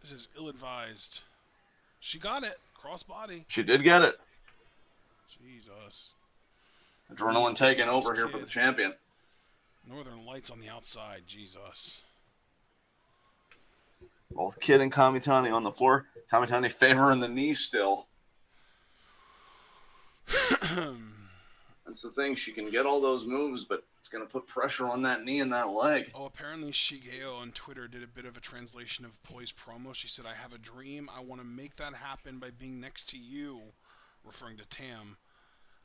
This is ill-advised. She got it. Cross body. She did get it. Jesus. Adrenaline taking over here for the champion. Northern Lights on the outside. Jesus. Both Kid and Kamitani on the floor. Kamitani favoring the knee still. That's the thing. She can get all those moves, but it's going to put pressure on that knee and that leg. Oh, apparently Shigeo on Twitter did a bit of a translation of Poi's promo. She said, I have a dream. I want to make that happen by being next to you, referring to Tam.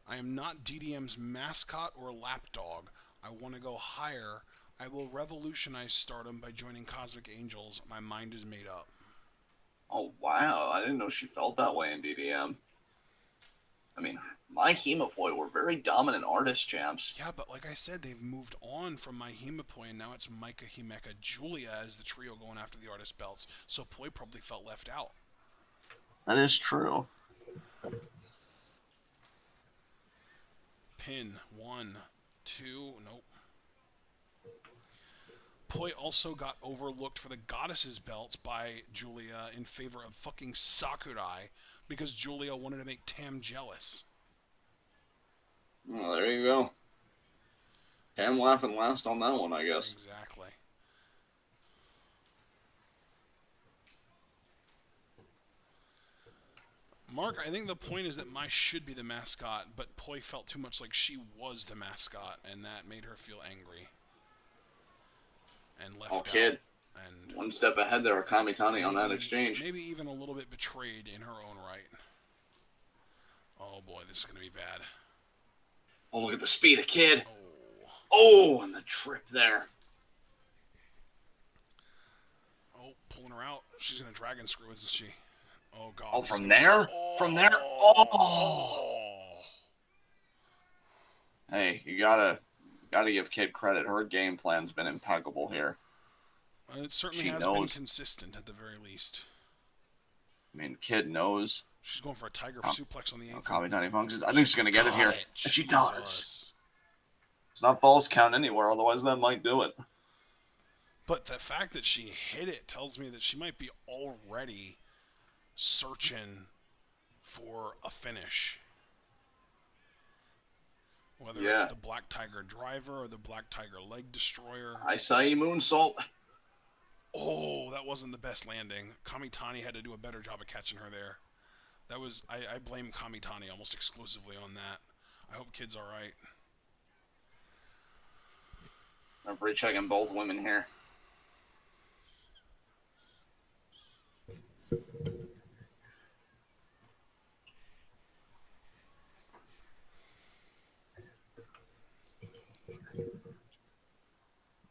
I am not DDM's mascot or lapdog. I want to go higher. I will revolutionize Stardom by joining Cosmic Angels. My mind is made up. Oh, wow. I didn't know she felt that way in DDM. I mean, My Hemapoi were very dominant artist champs. Yeah, but like I said, they've moved on from My Hemapoi, and now it's Micah, Himeka, Julia as the trio going after the artist belts. So Poi probably felt left out. That is true. Pin. 1, 2, nope. Poi also got overlooked for the Goddesses belts by Julia in favor of fucking Sakurai because Julia wanted to make Tam jealous. Well, there you go. Tam laughing last on that one, I guess. Exactly. Mark, I think the point is that Mai should be the mascot, but Poi felt too much like she was the mascot, and that made her feel angry. And left out. Kid. And one step ahead there, Kamitani on that exchange. Maybe even a little bit betrayed in her own right. Oh boy, this is going to be bad. Oh, look at the speed of Kid. Oh, and the trip there. Oh, pulling her out. She's going to dragon screw, isn't she? Oh, God. Oh, from there? From there? Oh. Hey, you gotta give Kid credit. Her game plan's been impeccable here. It certainly has been consistent at the very least. I mean, Kid knows. She's going for a tiger suplex on the ankle. Kamitani functions. I think she's going to get it here. And she does. It's not false count anywhere, otherwise that might do it. But the fact that she hit it tells me that she might be already searching for a finish. Whether it's the Black Tiger Driver or the Black Tiger Leg Destroyer. Acai Moonsault. Oh, that wasn't the best landing. Kamitani had to do a better job of catching her there. That was I blame Kamitani almost exclusively on that. I hope Kid's alright. I'm rechecking both women here.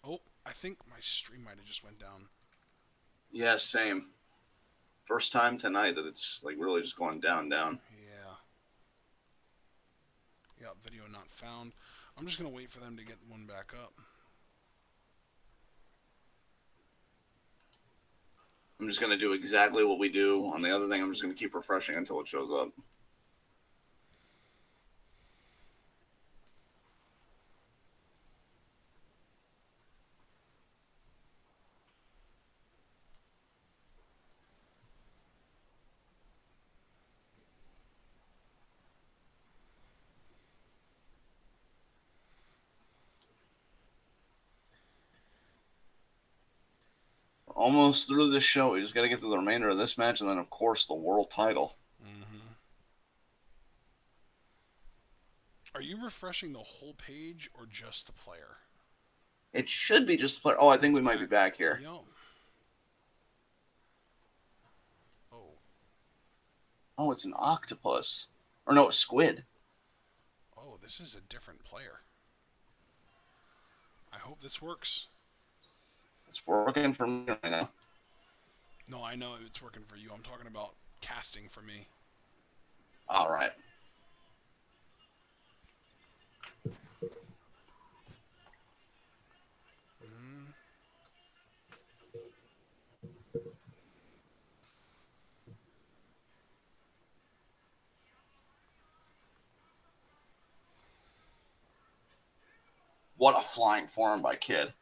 Oh, I think my stream might have just went down. Yeah, same. First time tonight that it's like really just going down. Yeah. Yeah, video not found. I'm just going to wait for them to get one back up. I'm just going to do exactly what we do on the other thing. I'm just going to keep refreshing until it shows up. Almost through this show. We just got to get through the remainder of this match and then, of course, the world title. Mm-hmm. Are you refreshing the whole page or just the player? It should be just the player. Oh, I think we might be back here. Yep. Oh. Oh, it's an octopus. Or no, a squid. Oh, this is a different player. I hope this works. It's working for me right now. No, I know it's working for you. I'm talking about casting for me. All right. What a flying forearm by Kid.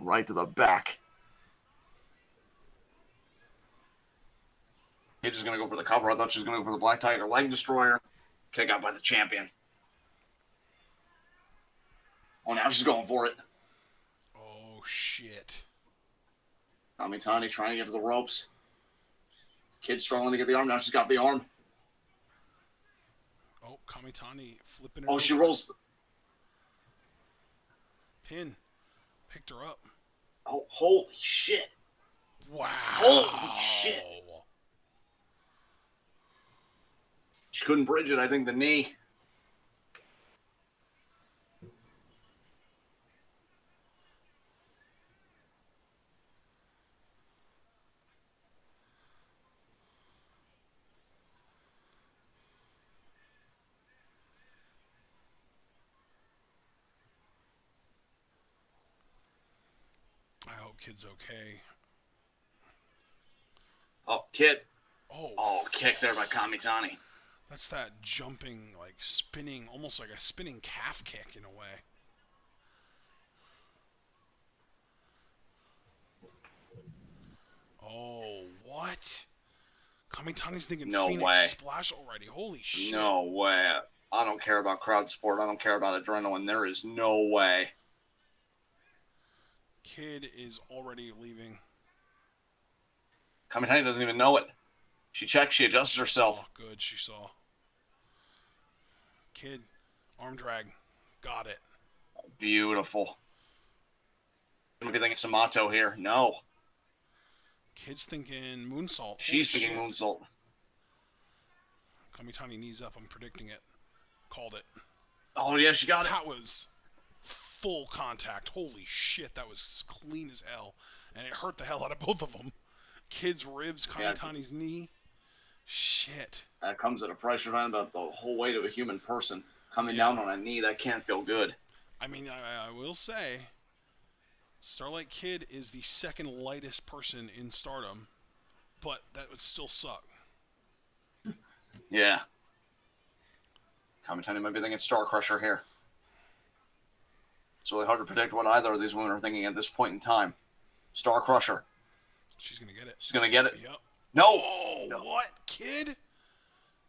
right to the back. He's just going to go for the cover. I thought she was going to go for the Black Tiger leg destroyer. Kick out by the champion. Oh, now she's going for it. Oh, shit. Kamitani trying to get to the ropes. Kid struggling to get the arm. Now she's got the arm. Oh, Kamitani flipping it Oh, over. she rolls. Pin. Picked her up. Oh, holy shit. Wow. Holy shit. She couldn't bridge it. I think the knee. I hope Kid's okay. Oh, Kid. Oh, Kick there by Kamitani. That's that jumping, like spinning, almost like a spinning calf kick in a way. Oh, what? Kamitani's thinking No Phoenix way. Splash already. Holy shit. No way. I don't care about crowd support. I don't care about adrenaline. There is no way. Kid is already leaving. Kamitani doesn't even know it. She checks. She adjusts herself. Oh, good, she saw. Kid, arm drag. Got it. Beautiful. I'm be thinking Samato here. No. Kid's thinking moonsault. She's Holy thinking shit. moonsault. Kamitani knees up. I'm predicting it. Called it. Oh, yeah, she got it. That was full contact. Holy shit, that was clean as hell. And it hurt the hell out of both of them. Kid's ribs, Kamitani's knee. Shit. That comes at a price. You're talking about the whole weight of a human person coming down on a knee. That can't feel good. I mean, I will say, Starlight Kid is the second lightest person in Stardom, but that would still suck. Yeah. Kamitani might be thinking Star Crusher here. It's really hard to predict what either of these women are thinking at this point in time. Star Crusher. She's going to get it. She's going to get it. Yep. No. Oh, no. What? Kid?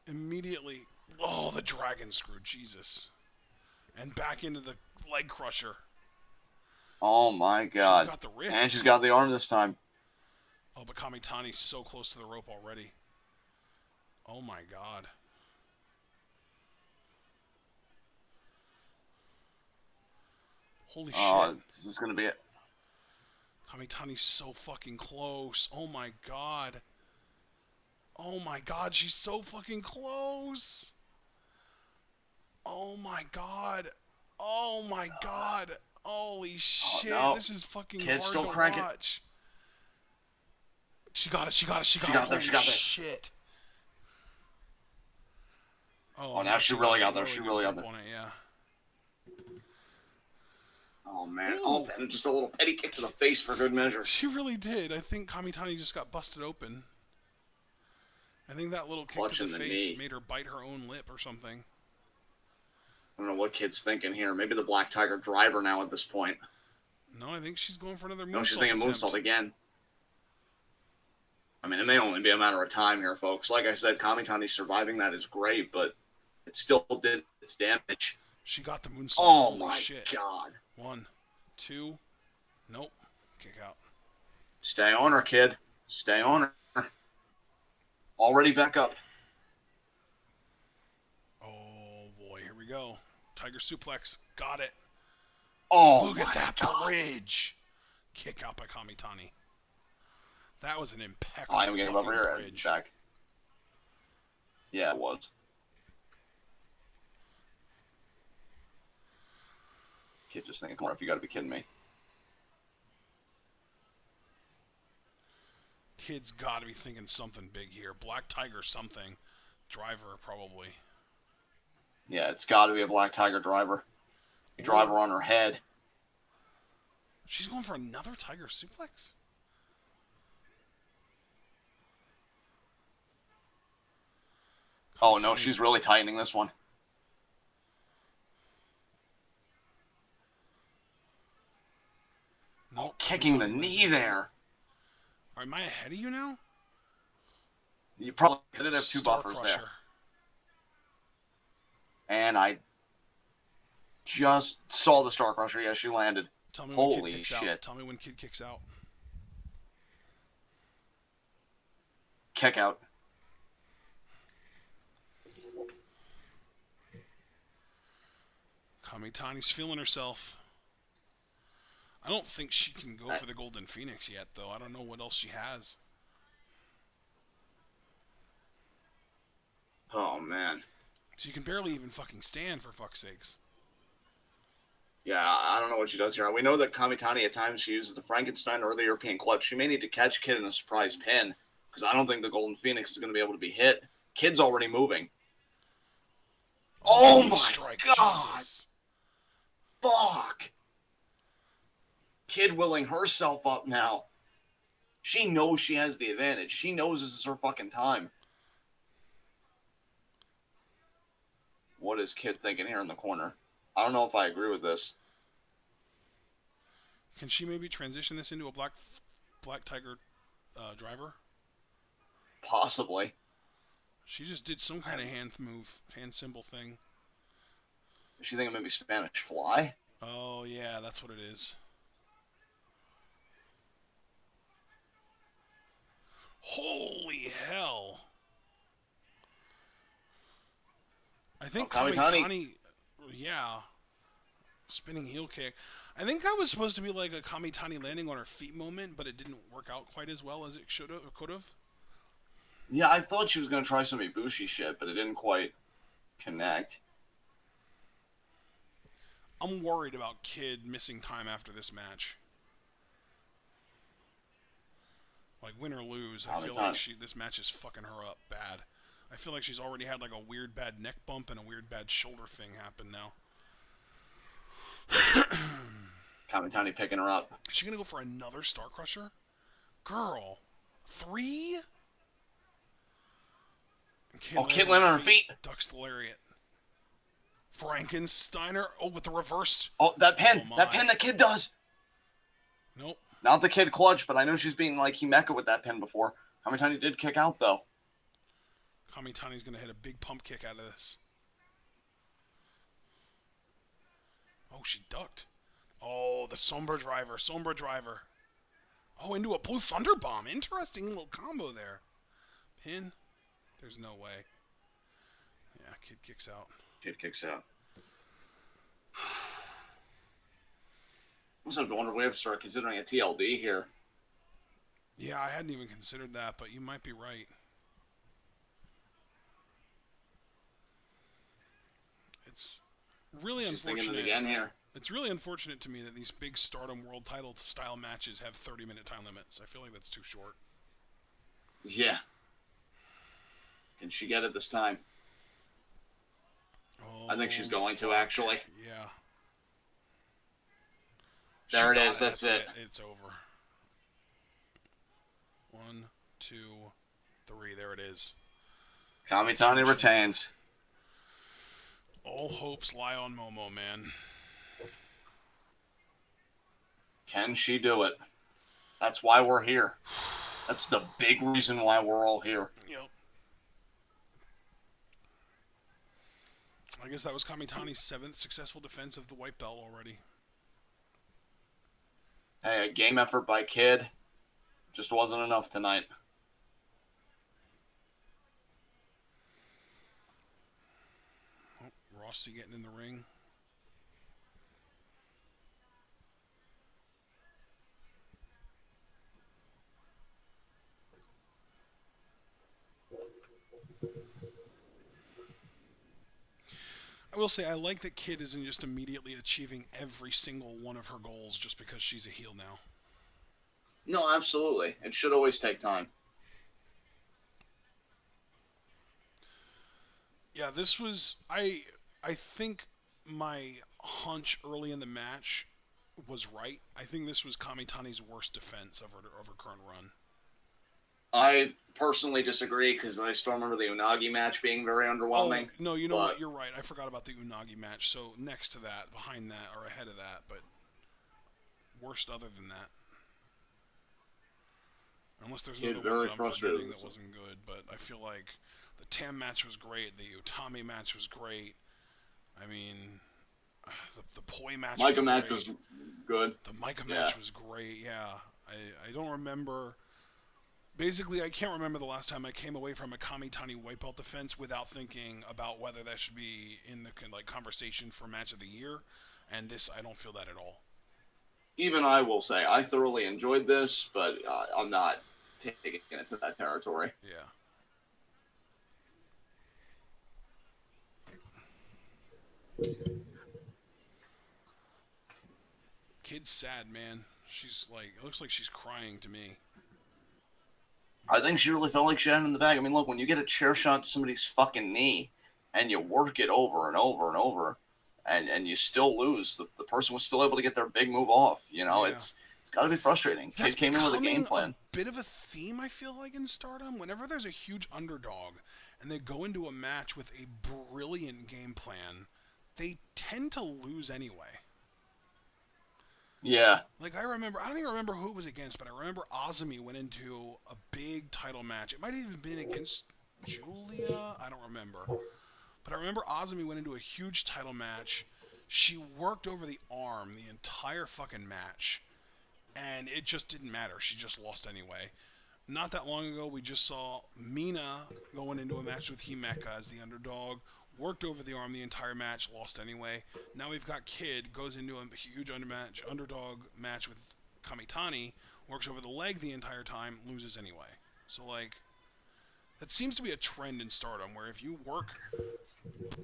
Immediately. Oh, the dragon screw. Jesus. And back into the leg crusher. Oh, my God. She's got the wrist. And she's got the arm this time. Oh, but Kamitani's so close to the rope already. Oh, my God. Holy shit. This is going to be it. Kamitani's so fucking close. Oh, my God. Oh, my God. She's so fucking close. Oh, my God. Oh, my God. Holy shit. No. This is fucking Kid's hard still to cranking. watch. She got it. She got it. She got it. got there, she got there. Shit. Oh, now she really got there. She really got there. On it, yeah. Oh, man. Ooh. Oh, and just a little petty kick to the face for good measure. She really did. I think Kamitani just got busted open. I think that little kick Clutch to in the the face knee. made her bite her own lip or something. I don't know what Kid's thinking here. Maybe the Black Tiger driver now at this point. No, I think she's going for another moonsault. No, she's thinking attempt. moonsault again. I mean, it may only be a matter of time here, folks. Like I said, Kamitani surviving that is great, but it still did its damage. She got the moonsault. Oh, Holy my shit. God. 1, 2. Nope. Kick out. Stay on her, Kid. Stay on her. Already back up. Oh, boy. Here we go. Tiger suplex. Got it. Oh, Look at that God. bridge. Kick out by Kamitani. That was an impeccable Oh, I'm getting fucking over here and bridge. back. Yeah, it was. Kid just thinking, come on, if you gotta be kidding me. Kid's got to be thinking something big here. Black Tiger something. Driver, probably. Yeah, it's gotta be a Black Tiger driver. Driver on her head. She's going for another Tiger suplex? Oh, no, she's really tightening this one. Nope. kicking the knee there. Am I ahead of you now? You probably did have two Star buffers Crusher. there. And I just saw the Star Crusher. Yeah, she landed. Tell me when Kid Holy kicks shit. out. Tell me when Kid kicks out. Kick out. Kamitani's feeling herself. I don't think she can go for the Golden Phoenix yet, though. I don't know what else she has. Oh, man. So you can barely even fucking stand, for fuck's sakes. Yeah, I don't know what she does here. We know that Kamitani at times she uses the Frankenstein or the European clutch. She may need to catch Kid in a surprise pin because I don't think the Golden Phoenix is going to be able to be hit. Kid's already moving. Oh my strike. God! Jesus. Fuck! Kid willing herself up now. She knows she has the advantage. She knows this is her fucking time. What is Kid thinking here in the corner? I don't know if I agree with this. Can she maybe transition this into a Black Tiger driver? Possibly. She just did some kind of hand symbol thing. Is she thinking maybe Spanish Fly? Oh, yeah, that's what it is. Holy hell. I think Kamitani, yeah, spinning heel kick. I think that was supposed to be like a Kamitani landing on her feet moment, but it didn't work out quite as well as it should have or could have. Yeah, I thought she was going to try some Ibushi shit, but it didn't quite connect. I'm worried about Kid missing time after this match. Like, win or lose, I feel like this match is fucking her up bad. I feel like she's already had like a weird bad neck bump and a weird bad shoulder thing happen now. Kamitani picking her up. Is she going to go for another Star Crusher? Girl. 3? Kid landed on her feet. Ducks the lariat. Frankensteiner. Oh, with the reversed. Oh, that pin. That pin that Kid does. Nope. Not the Kid clutch, but I know she's being like Himeka with that pin before. Kamitani did kick out, though. Kamitani's going to hit a big pump kick out of this. Oh, she ducked. Oh, the Sombra driver. Oh, into a Blue Thunder Bomb. Interesting little combo there. Pin. There's no way. Yeah, Kid kicks out. Kid kicks out. I also wonder if we have to start considering a TLD here. Yeah, I hadn't even considered that, but you might be right. It's really unfortunate. Again here. It's really unfortunate to me that these big Stardom World Title style matches have 30-minute time limits. I feel like that's too short. Yeah. Can she get it this time? Oh, I think she's going to, actually. Yeah. There it is. That's it. It's over. 1, 2, 3. There it is. Kamitani retains. All hopes lie on Momo, man. Can she do it? That's why we're here. That's the big reason why we're all here. Yep. I guess that was Kamitani's 7th successful defense of the white belt already. Hey, a game effort by Kid. Just wasn't enough tonight. Oh, Rossi getting in the ring. I will say I like that Kid isn't just immediately achieving every single one of her goals just because she's a heel now. No, absolutely. It should always take time. Yeah, this was I think my hunch early in the match was right. I think this was Kamitani's worst defense of her current run. I personally disagree because I still remember the Unagi match being very underwhelming. Oh, no, you know what? You're right. I forgot about the Unagi match. So next to that, behind that, or ahead of that, but worst other than that. Unless there's Kid another one very that I'm frustrated forgetting with that this one. wasn't good, but I feel like the Tam match was great. The Utami match was great. I mean, the Poi match was Micah match great. was good. The Micah Yeah. match was great. Yeah, I don't remember. Basically, I can't remember the last time I came away from a Kamitani white belt defense without thinking about whether that should be in the like conversation for match of the year. And this, I don't feel that at all. Even I will say I thoroughly enjoyed this, but I'm not taking it to that territory. Yeah. Kid's sad, man. She's like, it looks like she's crying to me. I think she really felt like she had it in the bag. I mean, look, when you get a chair shot to somebody's fucking knee and you work it over and over and over and you still lose, the person was still able to get their big move off. You know, Yeah. it's got to be frustrating. That's Kid came in with a game becoming a plan. bit of a theme, I feel like, in Stardom. Whenever there's a huge underdog and they go into a match with a brilliant game plan, they tend to lose anyway. Yeah. Like, I don't even remember who it was against, but I remember Azumi went into a big title match. It might have even been against Julia. I don't remember. But I remember Azumi went into a huge title match. She worked over the arm the entire fucking match. And it just didn't matter. She just lost anyway. Not that long ago, we just saw Mina going into a match with Himeka as the underdog. Worked over the arm the entire match, lost anyway. Now we've got Kid, goes into a huge underdog match with Kamitani, works over the leg the entire time, loses anyway. So, like, that seems to be a trend in Stardom, where if you work,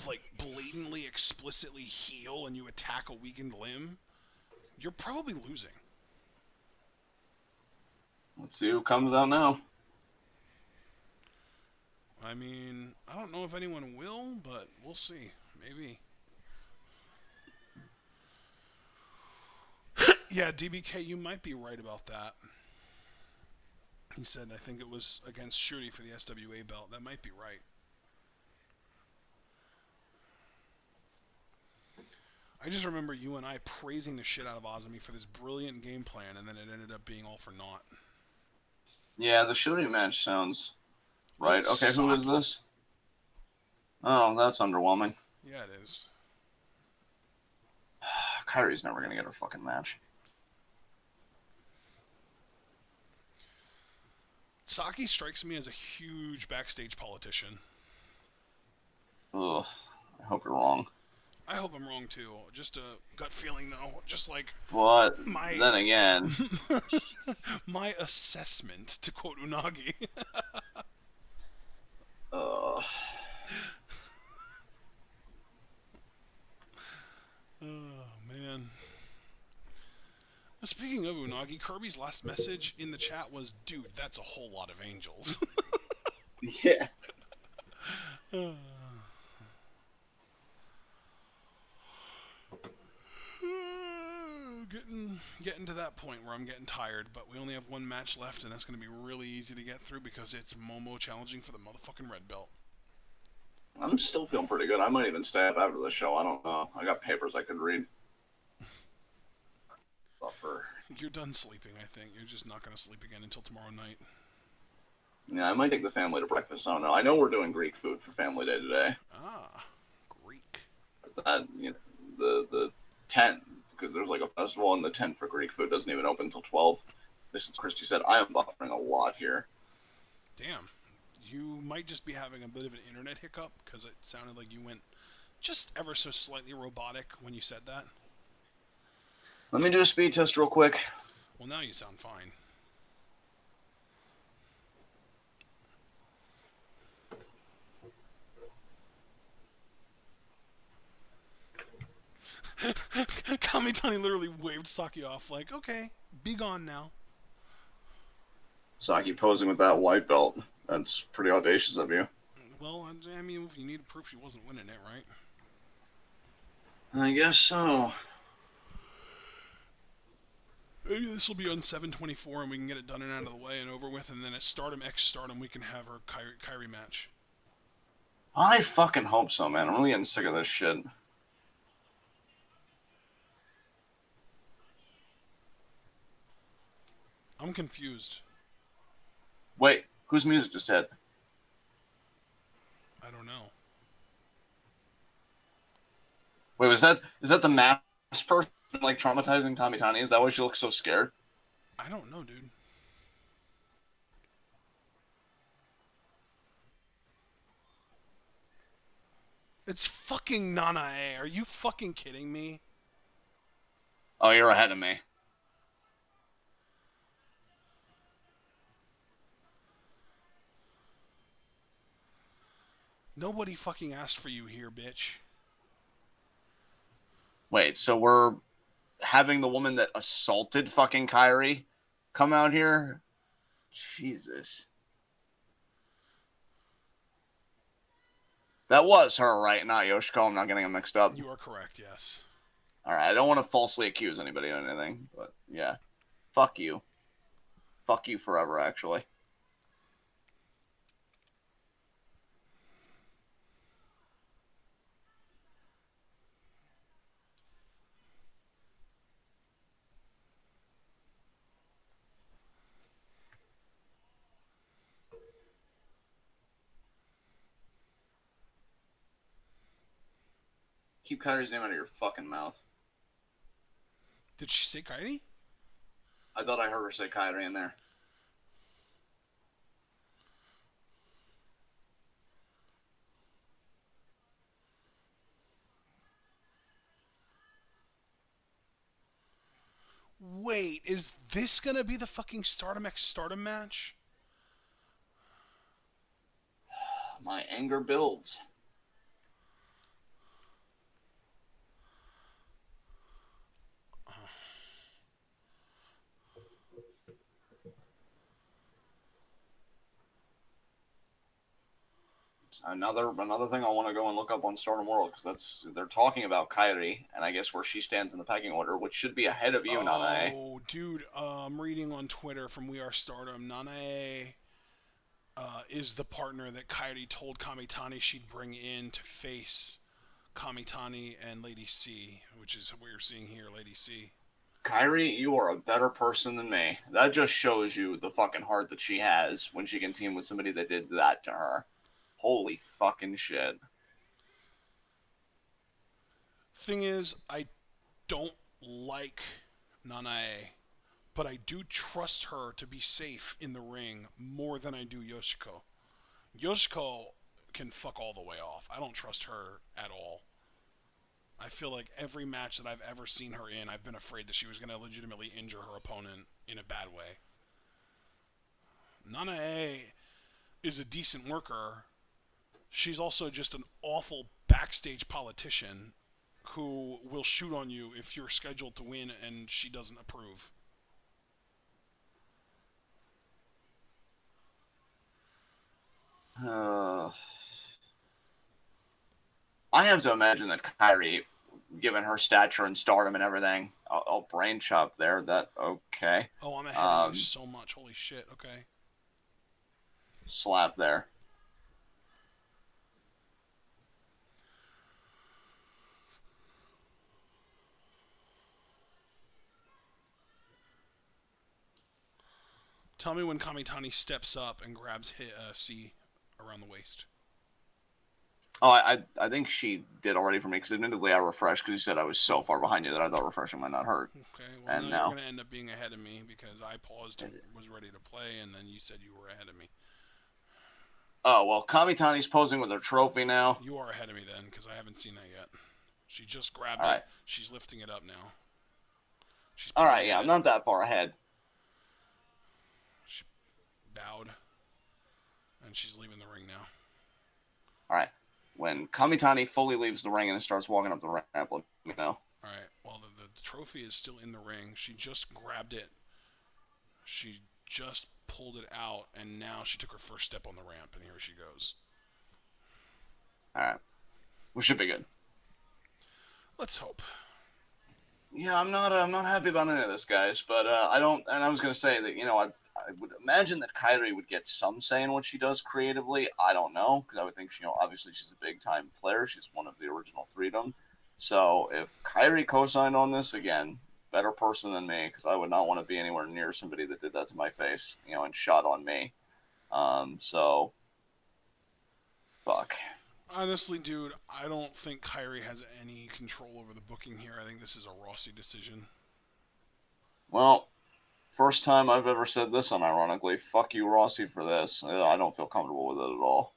like, blatantly, explicitly heel and you attack a weakened limb, you're probably losing. Let's see who comes out now. I mean, I don't know if anyone will, but we'll see. Maybe. Yeah, DBK, you might be right about that. He said, I think it was against Shooty for the SWA belt. That might be right. I just remember you and I praising the shit out of Azumi for this brilliant game plan, and then it ended up being all for naught. Yeah, the shooting match sounds right. Oh, Okay, who is Saki. this? Oh, that's underwhelming. Yeah, it is. Kyrie's never going to get her fucking match. Saki strikes me as a huge backstage politician. Ugh, I hope you're wrong. I hope I'm wrong too. Just a gut feeling though. Just like But my then again, my assessment, to quote Unagi. uh, Oh man. Speaking of Unagi, Kirby's last message in the chat was, "Dude, that's a whole lot of angels." yeah. Getting to that point where I'm getting tired, but we only have one match left, and that's going to be really easy to get through because it's Momo challenging for the motherfucking red belt. I'm still feeling pretty good. I might even stay up after the show. I don't know. I got papers I could read. Buffer. You're done sleeping, I think. You're just not going to sleep again until tomorrow night. Yeah, I might take the family to breakfast. I don't know. I know we're doing Greek food for Family Day today. Ah, Greek. That, you know, the tent, because there's like a festival, and the tent for Greek food doesn't even open until 12. This is Christy said. I am buffering a lot here. Damn. You might just be having a bit of an internet hiccup because it sounded like you went just ever so slightly robotic when you said that. Let me do a speed test real quick. Well, now you sound fine. Kamitani literally waved Saki off like, okay, be gone now. Saki posing with that white belt. That's pretty audacious of you. Well, I mean, you need proof she wasn't winning it, right? I guess so. Maybe this will be on 7/24 and we can get it done and out of the way and over with, and then at Stardom X Stardom we can have our Kyrie match. I fucking hope so, man. I'm really getting sick of this shit. I'm confused. Wait, whose music just hit? I don't know. Wait, is that the masked person like traumatizing Kamitani? Is that why she looks so scared? I don't know, dude. It's fucking Nanae. Are you fucking kidding me? Oh, you're ahead of me. Nobody fucking asked for you here, bitch. Wait, so we're having the woman that assaulted fucking Kyrie come out here? Jesus. That was her, right? Not Yoshiko. I'm not getting them mixed up. You are correct, yes. All right, I don't want to falsely accuse anybody of anything, but yeah. Fuck you. Fuck you forever, actually. Keep Kyrie's name out of your fucking mouth. Did she say Kairi? I thought I heard her say Kyrie in there. Wait, is this gonna be the fucking Stardom X Stardom match? My anger builds. Another thing I want to go and look up on Stardom World because they're talking about Kyrie and I guess where she stands in the pecking order, which should be ahead of you, Nanae. Oh, dude, I'm reading on Twitter from We Are Stardom. Nanae is the partner that Kairi told Kamitani she'd bring in to face Kamitani and Lady C, which is what you're seeing here, Lady C. Kyrie, you are a better person than me. That just shows you the fucking heart that she has when she can team with somebody that did that to her. Holy fucking shit. Thing is, I don't like Nanae, but I do trust her to be safe in the ring more than I do Yoshiko. Yoshiko can fuck all the way off. I don't trust her at all. I feel like every match that I've ever seen her in, I've been afraid that she was going to legitimately injure her opponent in a bad way. Nanae is a decent worker. She's also just an awful backstage politician who will shoot on you if you're scheduled to win and she doesn't approve. Uh, I have to imagine that Kyrie, given her stature and stardom and everything, I'll brain chop there. That okay. Oh, I'm ahead of you so much. Holy shit. Okay. Slap there. Tell me when Kamitani steps up and grabs C around the waist. Oh, I think she did already for me because admittedly I refreshed because you said I was so far behind you that I thought refreshing might not hurt. Okay, well And now you're now, going to end up being ahead of me because I paused and was ready to play, and then you said you were ahead of me. oh well, Kamitani's posing with her trophy now. You are ahead of me then because I haven't seen that yet. She just grabbed All it. right, She's lifting it up now. She's all right, pointing yeah, at I'm it. not that far ahead. She bowed, and she's leaving the ring now. All right, when Kamitani fully leaves the ring and starts walking up the ramp, let me know. All right. Well, the trophy is still in the ring. She just grabbed it. She just pulled it out, and now she took her first step on the ramp, and here she goes. All right, we should be good. Let's hope. Yeah, I'm not happy about any of this, guys. But I don't. And I was gonna say that I would imagine that Kyrie would get some say in what she does creatively. I don't know because I would think obviously she's a big time player. She's one of the original Freedom. So if Kyrie co-signed on this again, better person than me because I would not want to be anywhere near somebody that did that to my face, and shot on me. So fuck. Honestly, dude, I don't think Kyrie has any control over the booking here. I think this is a Rossi decision. Well, first time I've ever said this unironically. Fuck you, Rossi, for this. I don't feel comfortable with it at all.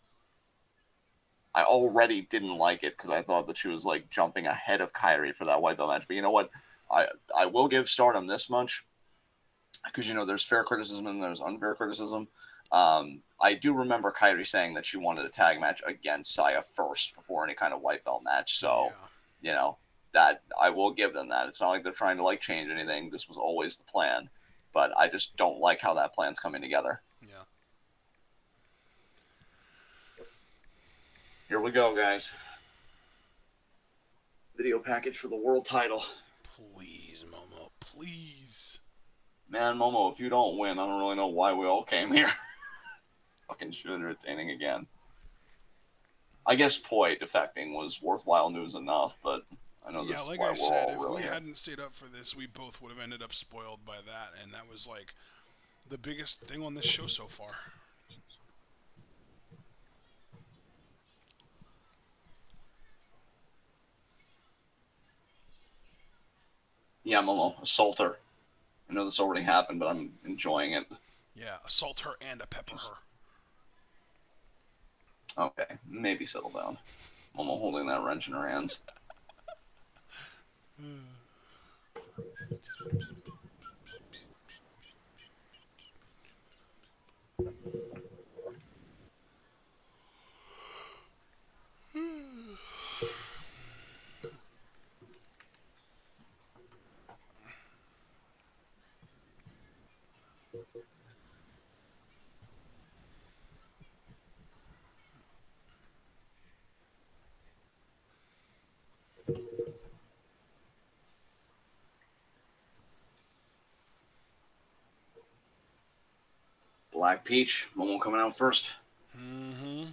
I already didn't like it because I thought that she was like jumping ahead of Kyrie for that white belt match. But you know what? I I will give Stardom this much because there's fair criticism and there's unfair criticism. I do remember Kyrie saying that she wanted a tag match against Saya first before any kind of white belt match. So Yeah, you know that I will give them that. It's not like they're trying to like change anything. This was always the plan, but I just don't like how that plan's coming together. yeah. Here we go, guys. Video package for the world title. Please, Momo, please. Man, Momo, if you don't win, I don't really know why we all came here. Fucking shit entertaining again. I guess Poi defecting was worthwhile news enough, but I know Yeah, this is like why I we're said, all if we really here. hadn't stayed up for this, we both would have ended up spoiled by that, and that was like the biggest thing on this show so far. Yeah, Momo, assault her. I know this already happened, but I'm enjoying it. Yeah, assault her and a pepper Just her. okay, maybe settle down. Momo holding that wrench in her hands. Black Peach, Momo coming out first. Mm-hmm.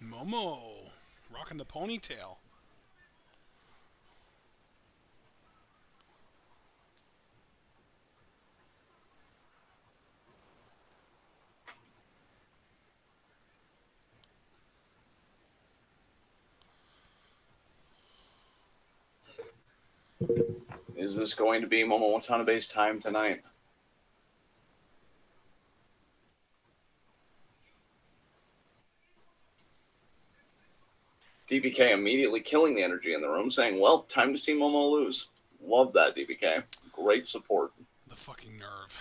Momo, rocking the ponytail. Is this going to be Momo Watanabe's time tonight? DBK immediately killing the energy in the room, saying, well, time to see Momo lose. Love that, DBK. Great support. The fucking nerve.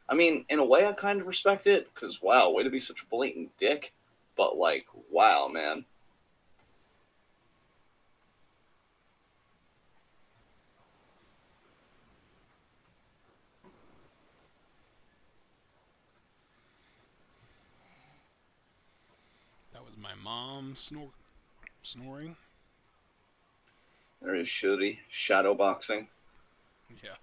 I mean, in a way, I kind of respect it, because, wow, way to be such a blatant dick. But, like, wow, man. That was my mom snoring. There is Shuri shadow boxing. Yeah.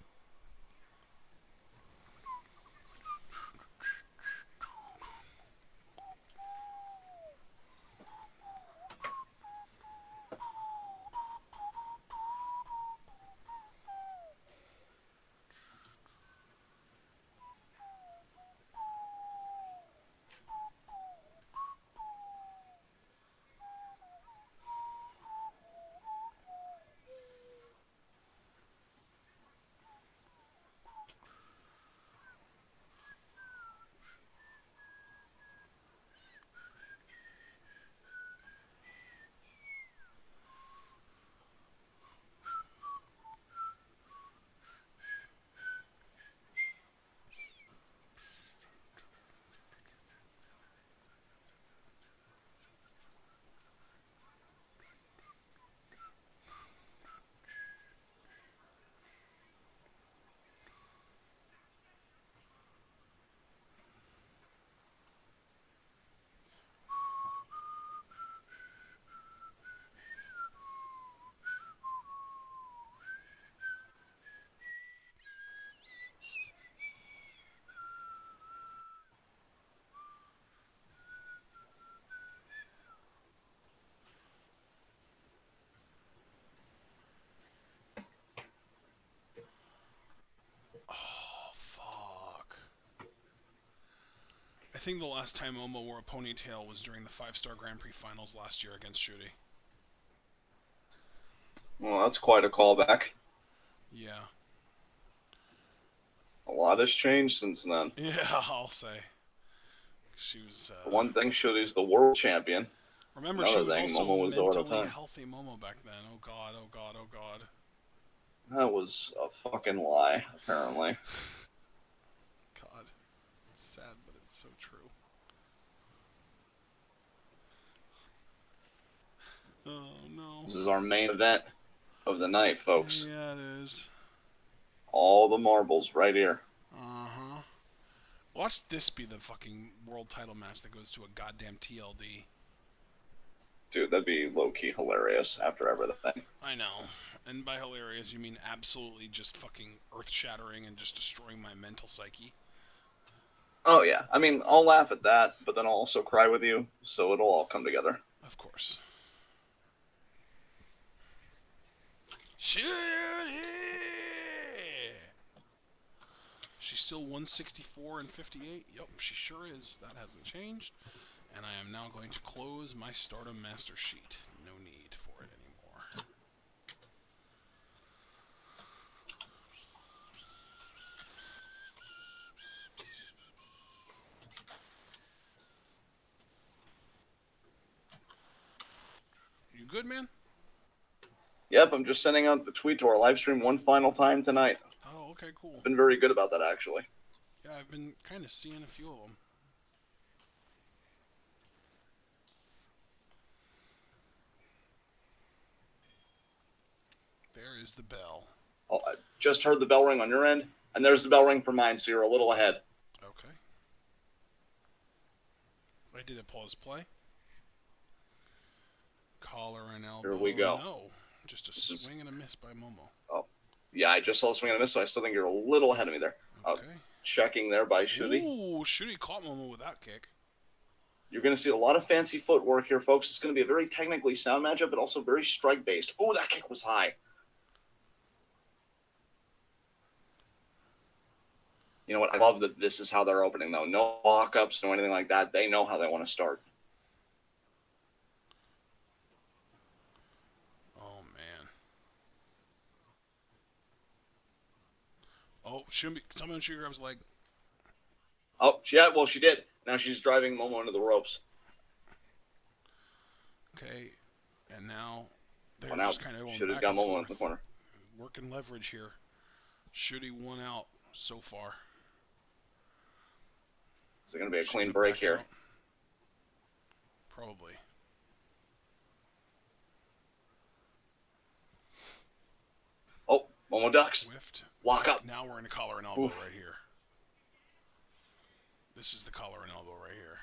I think the last time Momo wore a ponytail was during the 5-star Grand Prix finals last year against Shuri. Well, that's quite a callback. Yeah. A lot has changed since then. Yeah, I'll say. She was. For one thing, Shuri's the world champion. Remember, she Another was thing, also Momo was all the mentally time. healthy Momo back then. Oh god, oh god, oh god. That was a fucking lie, apparently. God. It's sad, but it's so true. Oh no. This is our main event of the night, folks. Yeah, it is. All the marbles right here. Uh-huh. Watch this be the fucking world title match that goes to a goddamn TLD. Dude, that'd be low-key hilarious after everything. I know. And by hilarious, you mean absolutely just fucking earth-shattering and just destroying my mental psyche. Oh, yeah. I mean, I'll laugh at that, but then I'll also cry with you, so it'll all come together. Of course. Shuri! She's still 164 and 58. Yep, she sure is. That hasn't changed. And I am now going to close my Stardom Master Sheet. No need for it anymore. You good, man? Yep, I'm just sending out the tweet to our live stream one final time tonight. Oh, okay, cool. Been very good about that, actually. Yeah, I've been kind of seeing a few of them. There is the bell. Oh, I just heard the bell ring on your end, and there's the bell ring for mine, so you're a little ahead. Okay. Wait, did it pause play? Collar and elbow. Here we go. No, just a swing and a miss by Momo. Oh, yeah, I just saw the swing and a miss, so I still think you're a little ahead of me there. Okay. Checking there by Shuri. Ooh, Shuri caught Momo with that kick. You're going to see a lot of fancy footwork here, folks. It's going to be a very technically sound matchup, but also very strike-based. Oh, that kick was high. You know what? I love that this is how they're opening, though. No walk-ups, no anything like that. They know how they want to start. Oh, man. Oh, shouldn't be. Tell me when Shuri grabs leg. Oh, yeah, well, she did. Now she's driving Momo into the ropes. Okay, and now they're Well, now just kind of going Shuri's back got and Momo forth. in the corner. Working leverage here. Shuri won out so far. Is it going to be a She clean gonna break back here? out? Probably. Oh, Momo ducks. Whiffed. Lock up. Now we're in a collar and elbow Oof. right here. This is the collar and elbow right here.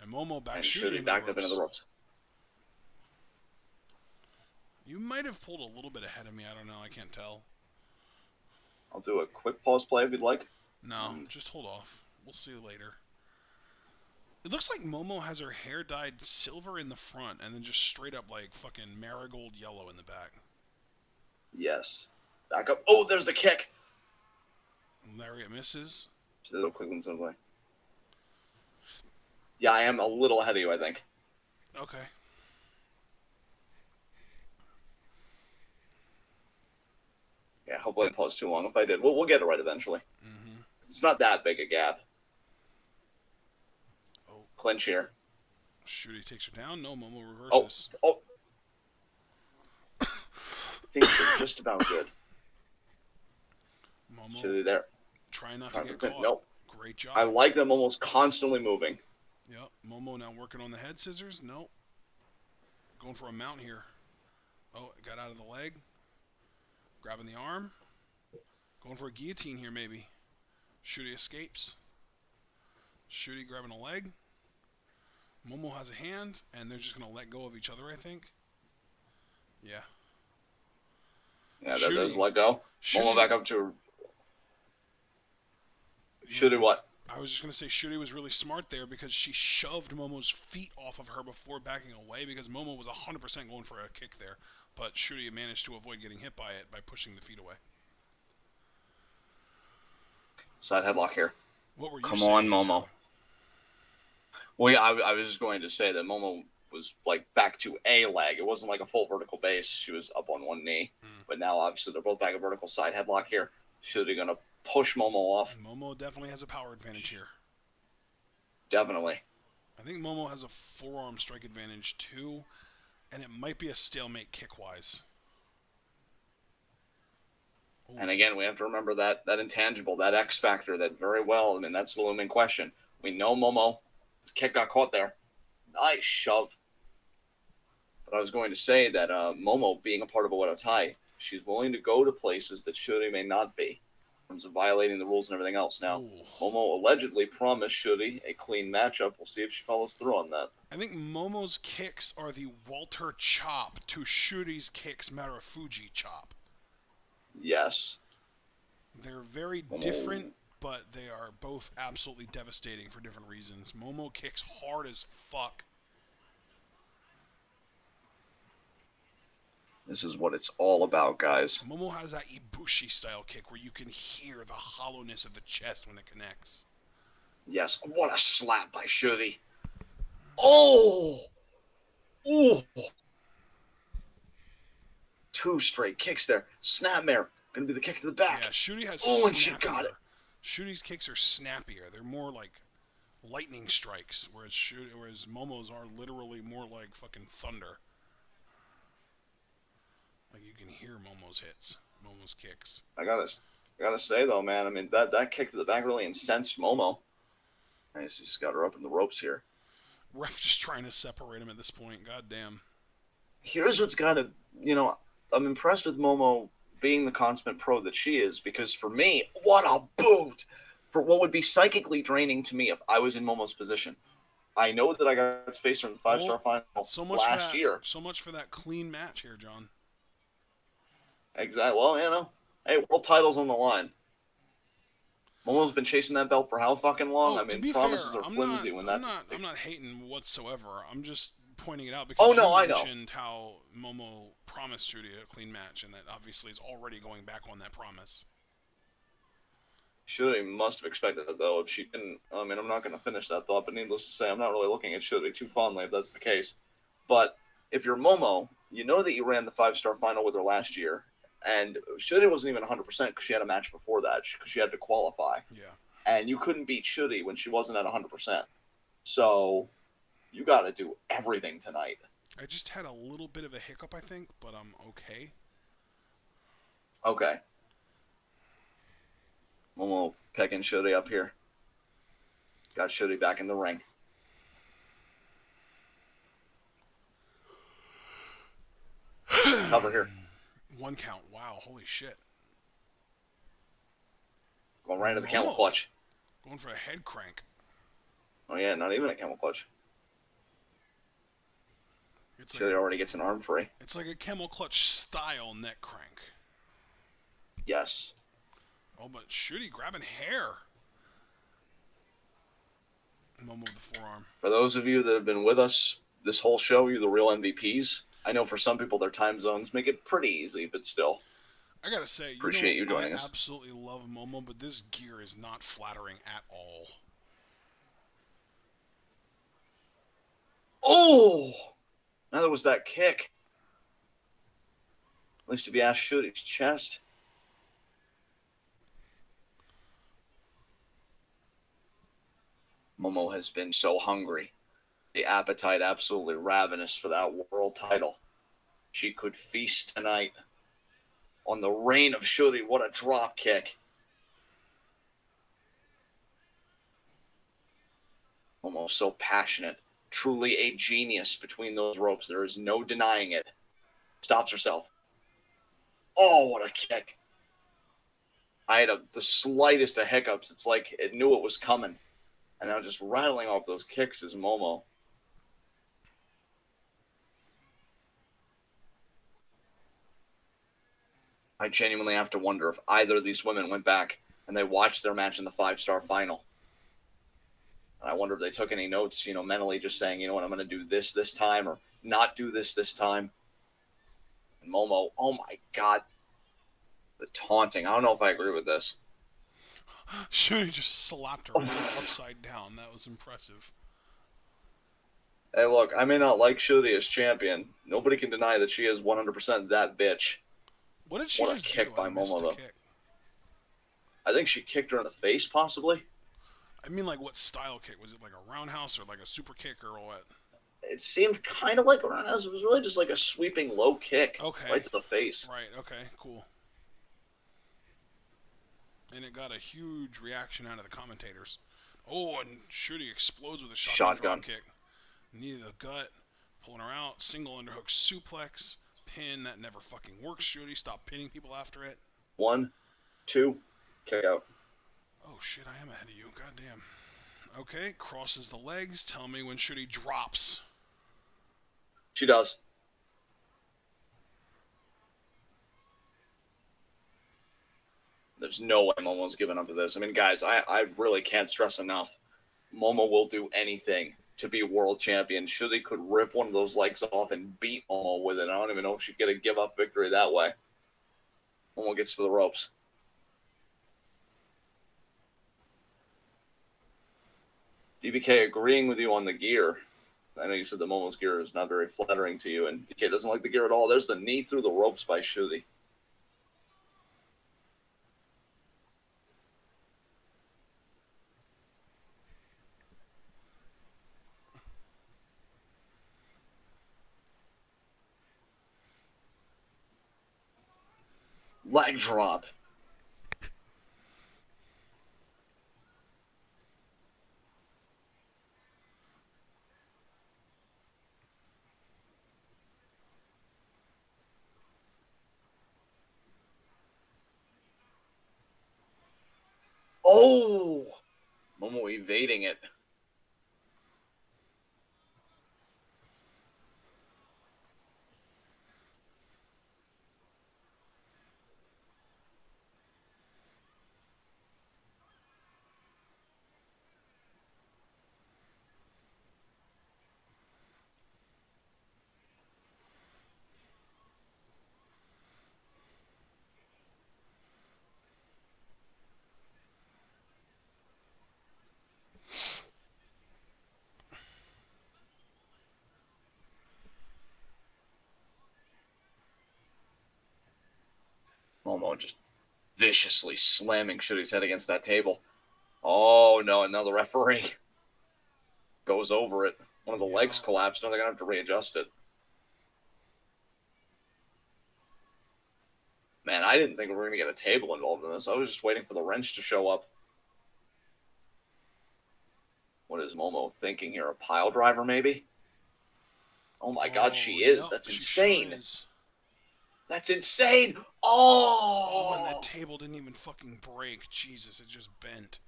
And Momo back And shooting Shuri backed up into the ropes. You might have pulled a little bit ahead of me. I don't know. I can't tell. I'll do a quick pause play if you'd like. No, just hold off. We'll see you later. It looks like Momo has her hair dyed silver in the front and then just straight up like fucking marigold yellow in the back. Yes. Back up. Oh, there's the kick. Lariat misses. Just a little quick one to the way. Yeah, I am a little ahead of you, I think. Okay. Yeah, hopefully I didn't pause too long. If I did, we'll get it right eventually. Mm-hmm. It's not that big a gap. Oh, Clinch here. Shuri takes her down. No, Momo Oh, reverses. oh. I think they're just about good. Momo Shuri there. try not to Trying get to- caught. Nope. Great job. I like them almost constantly moving. Yep. Momo now working on the head scissors. Nope. Going for a mount here. Oh, it got out of the leg. Grabbing the arm. Going for a guillotine here, maybe. Shuri escapes. Shuri grabbing a leg. Momo has a hand, and they're just going to let go of each other, I think. Yeah. Yeah, Shuri- there's let go. Shuri- Momo back up to. Shuri what? I was just going to say Shuri was really smart there because she shoved Momo's feet off of her before backing away because Momo was 100% going for a kick there. But Shuri managed to avoid getting hit by it by pushing the feet away. Side headlock here. What were you Come saying? on, Momo. Well, yeah, I was just going to say that Momo was like back to a leg. It wasn't like a full vertical base. She was up on one knee. Mm. But now, obviously, they're both back at vertical side headlock here. Shuri going to push Momo off. Momo definitely has a power advantage here. Definitely. I think Momo has a forearm strike advantage too, and it might be a stalemate kick-wise. Ooh. And again, we have to remember that intangible, that X factor, that very well. I mean, that's the looming question. We know Momo. The kick got caught there. Nice shove. But I was going to say that Momo, being a part of a Oedo Tai, she's willing to go to places that Shuri may not be, in terms of violating the rules and everything else. Now, Ooh. Momo allegedly promised Shuri a clean matchup. We'll see if she follows through on that. I think Momo's kicks are the Walter chop to Shuri's kicks Marufuji chop. Yes. They're very different, but they are both absolutely devastating for different reasons. Momo kicks hard as fuck. This is what it's all about, guys. Momo has that Ibushi style kick where you can hear the hollowness of the chest when it connects. Yes. What a slap by Shuri. Oh! Ooh! Two straight kicks there. Snapmare. Gonna be the kick to the back. Yeah, Shuri has and she got it. Shuri's kicks are snappier. They're more like lightning strikes, whereas Momo's are literally more like fucking thunder. Like you can hear Momo's hits, Momo's kicks. I gotta say though, man. I mean that kick to the back really incensed Momo. I just got her up in the ropes here. Ref just trying to separate him at this point. God damn. Here's what's gotta, I'm impressed with Momo being the consummate pro that she is, because for me, what a boot! For what would be psychically draining to me if I was in Momo's position. I know that I got to face her in the 5-star final last year. So much for that clean match here, John. Exactly. Well, hey, world title's on the line. Momo's been chasing that belt for how fucking long? Oh, I mean, to be promises fair, are flimsy when that's. I'm not hating whatsoever. I'm just pointing it out because I you know. mentioned how Momo promised Shuri a clean match, and that obviously is already going back on that promise. Shuri must have expected it, though. If she didn't, I mean, I'm not going to finish that thought, but needless to say, I'm not really looking at Shuri too fondly if that's the case. But if you're Momo, you know that you ran the 5-star final with her last year, and Shuri wasn't even 100% because she had a match before that, because she had to qualify. Yeah. And you couldn't beat Shuri when she wasn't at 100%. So you got to do everything tonight. I just had a little bit of a hiccup, I think, but I'm okay. Okay. Momo picking Shuri up here. Got Shuri back in the ring. Cover here. 1 count. Wow, holy shit. Going right into the camel clutch. Going for a head crank. Oh, yeah, not even a camel clutch. It's Shuri already gets an arm free. It's like a camel clutch style neck crank. Yes. Oh, but Shuri grabbing hair. Momo with the forearm. For those of you that have been with us this whole show, you're the real MVPs. I know for some people their time zones make it pretty easy, but still. I gotta say, Appreciate you joining us. I absolutely love Momo, but this gear is not flattering at all. Oh! Now there was that kick. At least to be asked Shuri's chest. Momo has been so hungry. The appetite absolutely ravenous for that world title. She could feast tonight on the reign of Shuri. What a drop kick. Almost so passionate. Truly a genius between those ropes. There is no denying it. Stops herself. Oh, what a kick. I had the slightest of hiccups. It's like it knew it was coming. And now just rattling off those kicks is Momo. I genuinely have to wonder if either of these women went back and they watched their match in the 5-star final. And I wonder if they took any notes, mentally just saying, you know what, I'm going to do this time or not do this time. And Momo, oh my God. The taunting. I don't know if I agree with this. Shuri just slapped her right upside down. That was impressive. Hey, look, I may not like Shuri as champion. Nobody can deny that she is 100% that bitch. What did she What a just do? kick I by missed Momo, the though. kick. I think she kicked her in the face, possibly. I mean, like, what style kick? Was it like a roundhouse or like a super kick or what? It seemed kind of like a roundhouse. It was really just like a sweeping low kick right Okay. to the face. Right, okay, cool. And it got a huge reaction out of the commentators. Oh, and Shuri explodes with a shotgun drop Shotgun. kick. Knee to the gut, pulling her out, single underhook suplex, pin that never fucking works. Shuri, stop pinning people after it. One, two, kick out. Oh shit, I am ahead of you. Goddamn. Okay, crosses the legs. Tell me when Shuri drops. She does. There's no way Momo's giving up to this. I mean, guys, I really can't stress enough. Momo will do anything to be world champion. Shuri could rip one of those legs off and beat Momo with it. I don't even know if she'd get a give up victory that way. Momo gets to the ropes. DBK agreeing with you on the gear. I know you said the Momo's gear is not very flattering to you, and DK doesn't like the gear at all. There's the knee through the ropes by Shuri. Leg drop. Oh! Momo evading it. Momo just viciously slamming Shuri's head against that table. Oh no, and now the referee goes over it. One of the Yeah. legs collapsed. Now they're going to have to readjust it. Man, I didn't think we were going to get a table involved in this. I was just waiting for the wrench to show up. What is Momo thinking here? A pile driver, maybe? Oh my god, Oh, she is. yep, That's she sure insane. is. That's insane. Oh, and that Oh! table didn't even fucking break. Jesus, it just bent.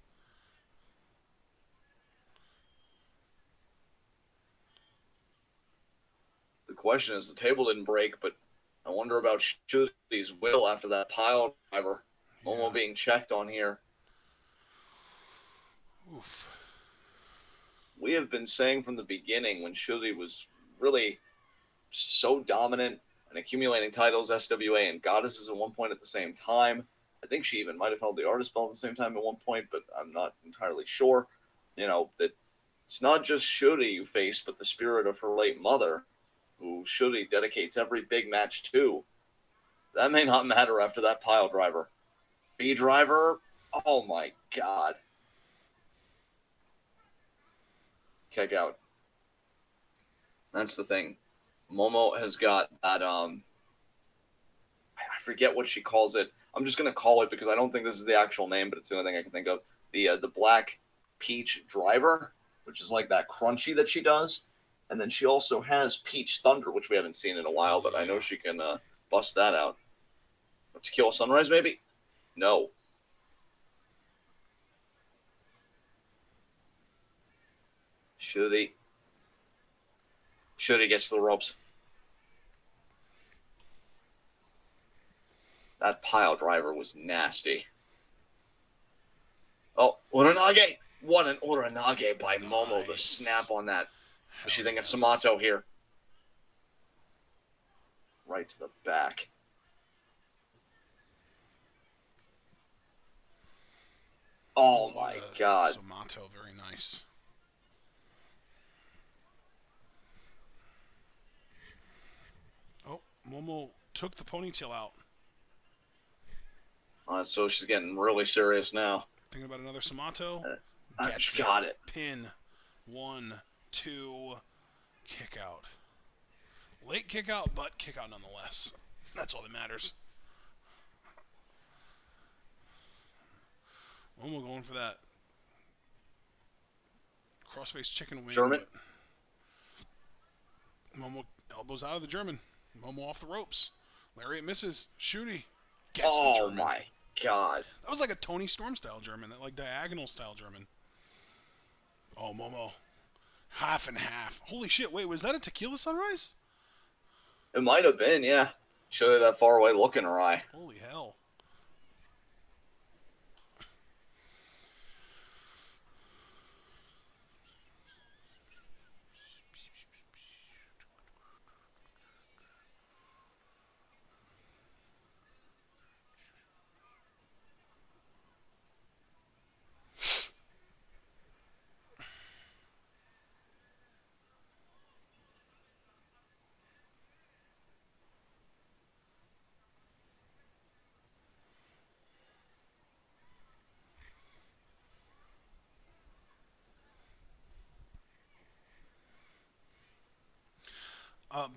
The question is, the table didn't break, but I wonder about Shuri's will after that pile driver. Momo Yeah. being checked on here. Oof. We have been saying from the beginning when Shuri was really so dominant and accumulating titles, SWA and Goddesses at one point at the same time. I think she even might have held the artist belt at the same time at one point, but I'm not entirely sure. You know, that it's not just Shuri you face, but the spirit of her late mother, who Shuri dedicates every big match to. That may not matter after that pile driver. B driver, oh my god. Kick out. That's the thing. Momo has got that I forget what she calls it. I'm just gonna call it because I don't think this is the actual name, but it's the only thing I can think of. The black peach driver, which is like that crunchy that she does, and then she also has peach thunder, which we haven't seen in a while, Oh, but I know yeah. she can bust that out. Tequila sunrise, maybe? No. Should he gets to the ropes? That pile driver was nasty. Oh, Uranage! What an Uranage by Momo. The snap Nice. on that. Is she Hell thinking yes. Samato here? Right to the back. Oh, Oh what my a god. Zomato. Very nice. Momo took the ponytail out. So she's getting really serious now. Thinking about another Samato. She Gets it. got it. Pin. 1, 2. Kick out. Late kick out, but kick out nonetheless. That's all that matters. Momo going for that crossface chicken wing. German. Momo elbows out of the German. Momo off the ropes. Lariat misses. Shooty gets the Oh German. my god. That was like a Tony Storm style German. That like diagonal style German. Oh, Momo. Half and half. Holy shit, wait, was that a tequila sunrise? It might have been, yeah. Showed that far away look in her eye. Holy hell.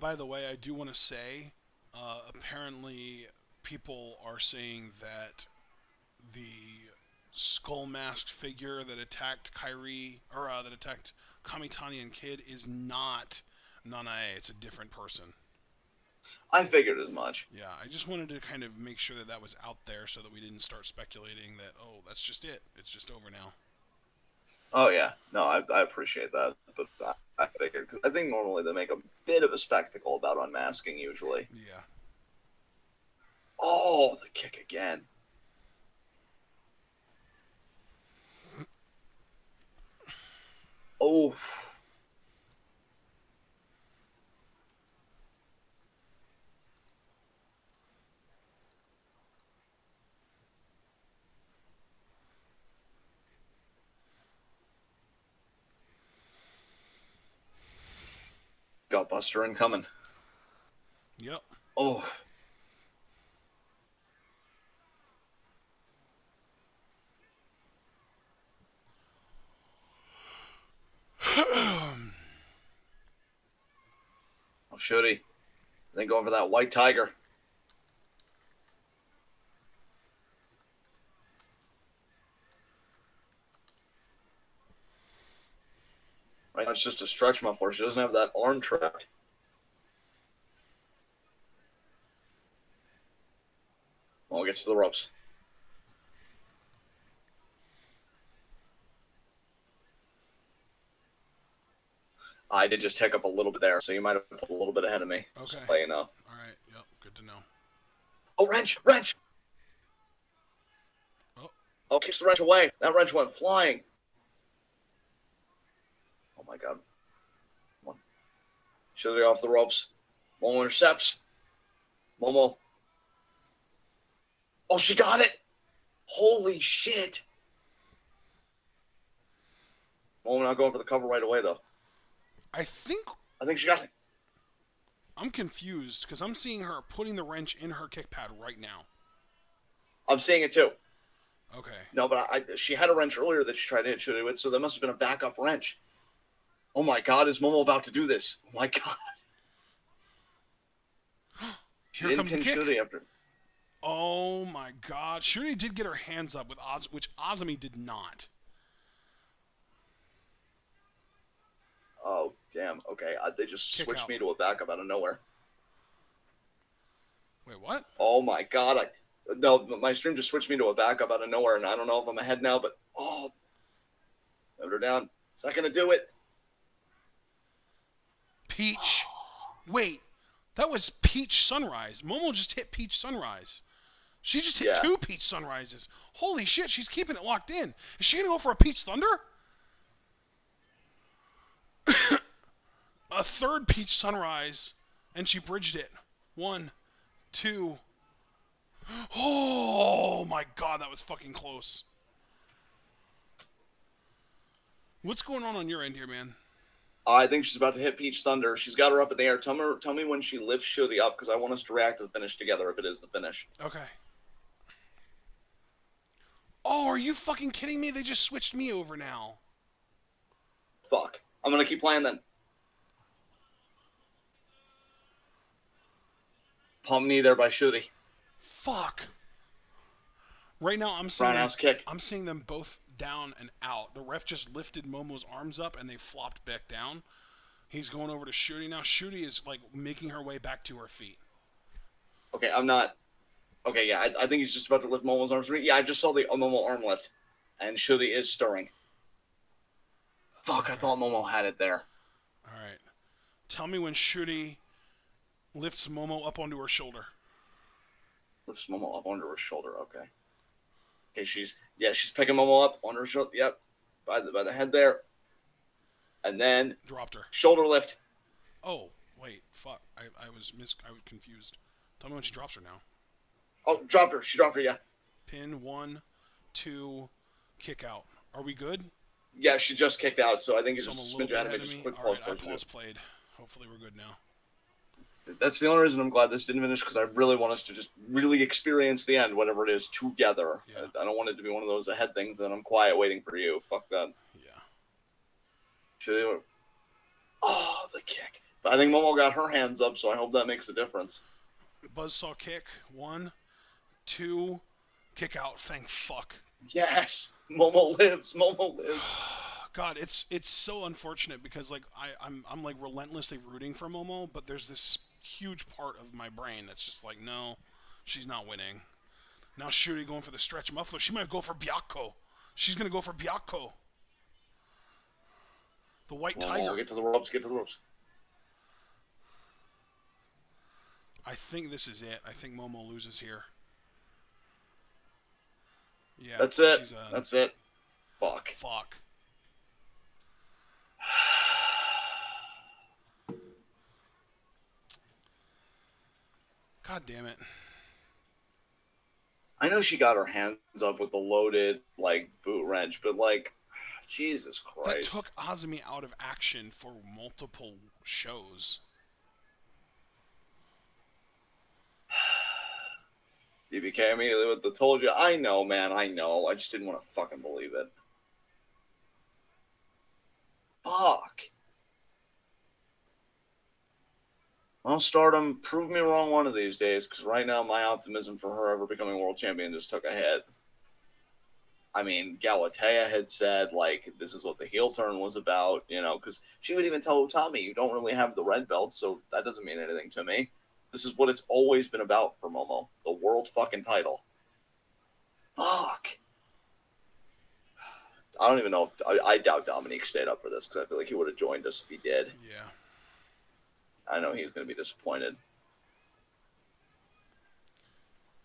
By the way, I do want to say, apparently people are saying that the skull masked figure that attacked Kyrie, or that attacked Kamitani and Kid is not Nanae. It's a different person. I figured as much. Yeah, I just wanted to kind of make sure that that was out there so that we didn't start speculating that, oh, that's just it. It's just over now. Oh yeah, no, I appreciate that, but I figured, cause I think normally they make a bit of a spectacle about unmasking usually. Yeah. Oh, the kick again. Oh. Gutbuster incoming. Yep. Oh. Oh, should he? Then going for that white tiger. Right now it's just a stretch muffler. She doesn't have that arm trapped. Well, gets to the ropes. I did just hiccup a little bit there, so you might have put a little bit ahead of me. Okay. Just let you know. All right. Yep. Good to know. Oh, wrench! Wrench! Oh, kicks the wrench away. That wrench went flying. Oh, my God. Come on. Should be off the ropes. Momo intercepts. Momo. Oh, she got it. Holy shit. Momo not going for the cover right away, though. I think she got it. I'm confused because I'm seeing her putting the wrench in her kick pad right now. I'm seeing it, too. Okay. No, but she had a wrench earlier that she tried to hit Shuri with, so there must have been a backup wrench. Oh, my God. Is Momo about to do this? Oh, my God. She Here didn't comes the pin kick. Shuri after. Oh my God! Shuri did get her hands up with Oz, which Azumi did not. Oh, damn. Okay. They just Kick switched out. me to a backup out of nowhere. Wait, what? Oh, my God. No, my stream just switched me to a backup out of nowhere, and I don't know if I'm ahead now, but oh. Moved her down. It's not going to do it. Peach. Wait, that was Peach Sunrise. Momo just hit Peach Sunrise. She just hit 2 Peach Sunrises. Holy shit, she's keeping it locked in. Is she going to go for a Peach Thunder? A third Peach Sunrise, and she bridged it. 1, 2. Oh my God, that was fucking close. What's going on your end here, man? I think she's about to hit Peach Thunder. She's got her up in the air. Tell me when she lifts Shuri up, because I want us to react to the finish together if it is the finish. Okay. Oh, are you fucking kidding me? They just switched me over now. Fuck. I'm going to keep playing then. Pump knee there by Shuri. Fuck. Right now, I'm seeing Roundhouse kick. I'm seeing them both down and out. The ref just lifted Momo's arms up and they flopped back down. He's going over to Shuri now. Shuri is like making her way back to her feet. Okay, I'm not. Okay, yeah, I think he's just about to lift Momo's arms. Yeah, I just saw the Momo arm lift, and Shuri is stirring. Fuck, I thought Momo had it there. All right. Tell me when Shuri lifts Momo up onto her shoulder. Lifts Momo up onto her shoulder. Okay. Okay, she's picking Momo up on her shoulder. Yep, by the head there, and then Dropped her. shoulder lift. Oh wait, fuck. I was confused. Tell me when she drops her now. Oh, dropped her. She dropped her. Yeah. Pin 1, 2, kick out. Are we good? Yeah, she just kicked out, so I think it's So I'm a just a little smidge bit out of ahead me. of Just me. quick All pause. right, I pause played. Hopefully we're good now. That's the only reason I'm glad this didn't finish, because I really want us to just really experience the end, whatever it is, together. Yeah. I don't want it to be one of those ahead things that I'm quiet waiting for you. Fuck that. Yeah. Should Oh, the kick. But I think Momo got her hands up, so I hope that makes a difference. Buzzsaw kick. 1, 2, kick out. Thank fuck. Yes! Momo lives! Momo lives! God, it's so unfortunate because like I'm like relentlessly rooting for Momo, but there's this huge part of my brain that's just like, no, she's not winning. Now Shuri going for the stretch muffler. She might go for Byakko. She's gonna go for Byakko. The white tiger. Get to the ropes, get to the ropes. I think this is it. I think Momo loses here. Yeah. That's it. She's, That's it. Fuck. Fuck. God damn it. I know she got her hands up with the loaded, like, boot wrench, but, like, Jesus That Christ. took Azumi out of action for multiple shows. DBK immediately with the told you. I know, man, I know. I just didn't want to fucking believe it. Fuck. Well, Stardom, prove me wrong one of these days, because right now my optimism for her ever becoming world champion just took a hit. I mean, Galatea had said, like, this is what the heel turn was about, you know, because she would even tell Utami, you don't really have the red belt, so that doesn't mean anything to me. This is what it's always been about for Momo, the world fucking title. Fuck. I don't even know if, I doubt Dominique stayed up for this, because I feel like he would have joined us if he did. Yeah. I know he's going to be disappointed.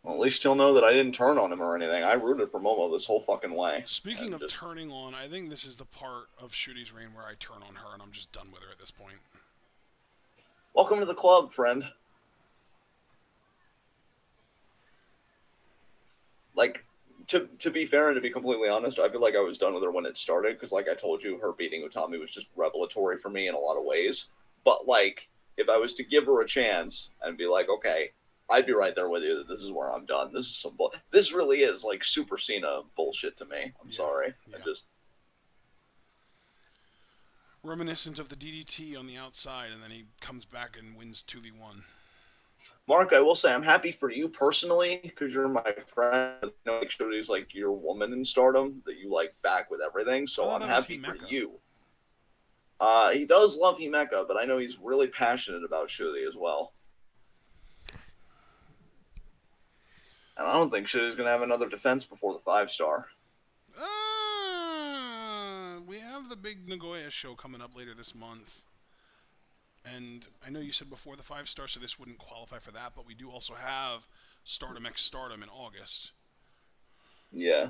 Well, at least he'll know that I didn't turn on him or anything. I rooted for Momo this whole fucking way. Speaking of turning on, I think this is the part of Shuri's reign where I turn on her and I'm just done with her at this point. Welcome to the club, friend. Like, to be fair and to be completely honest, I feel like I was done with her when it started, because like I told you, her beating Utami was just revelatory for me in a lot of ways. But, like, if I was to give her a chance and be like, okay, I'd be right there with you that this is where I'm done. This is some this really is like Super Cena bullshit to me. I'm sorry. Yeah. I just Reminiscent of the DDT on the outside, and then he comes back and wins 2v1. Mark, I will say I'm happy for you personally, because you're my friend. You know, make sure he's like your woman in Stardom that you like back with everything. So I'm happy for you. He does love Himeka, but I know he's really passionate about Shuri as well. And I don't think Shuri's going to have another defense before the 5-star. We have the big Nagoya show coming up later this month. And I know you said before the 5-star, so this wouldn't qualify for that, but we do also have Stardom X Stardom in August. Yeah.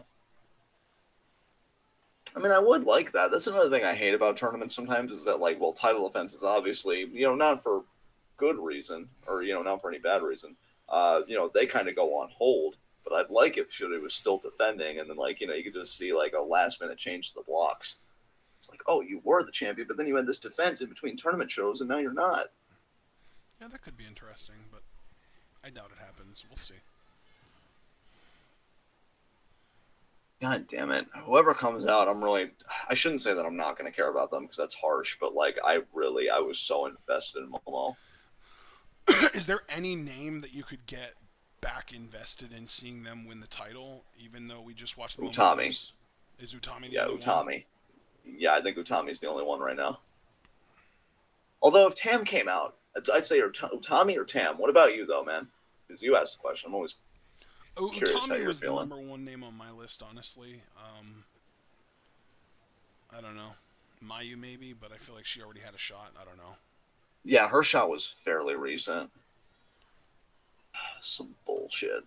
I mean, I would like that. That's another thing I hate about tournaments sometimes is that, like, well, title defenses, obviously, you know, not for good reason, or, you know, not for any bad reason. You know, they kind of go on hold. But I'd like if Shuri was still defending, and then, like, you know, you could just see, like, a last-minute change to the blocks. It's like, oh, you were the champion, but then you had this defense in between tournament shows, and now you're not. Yeah, that could be interesting, but I doubt it happens. We'll see. God damn it. Whoever comes out, I shouldn't say that I'm not going to care about them because that's harsh, but like, I was so invested in Momo. Is there any name that you could get back invested in seeing them win the title, even though we just watched Momo Utami. lose? Is Utami the Yeah, only one? Utami. Yeah, I think Utami's the only one right now. Although if Tam came out, I'd say Utami or Tam. What about you, though, man? Because you asked the question. I'm always curious how Utami you're was the feeling. number one name on my list, honestly. I don't know. Mayu maybe, but I feel like she already had a shot. I don't know. Yeah, her shot was fairly recent. Some bullshit.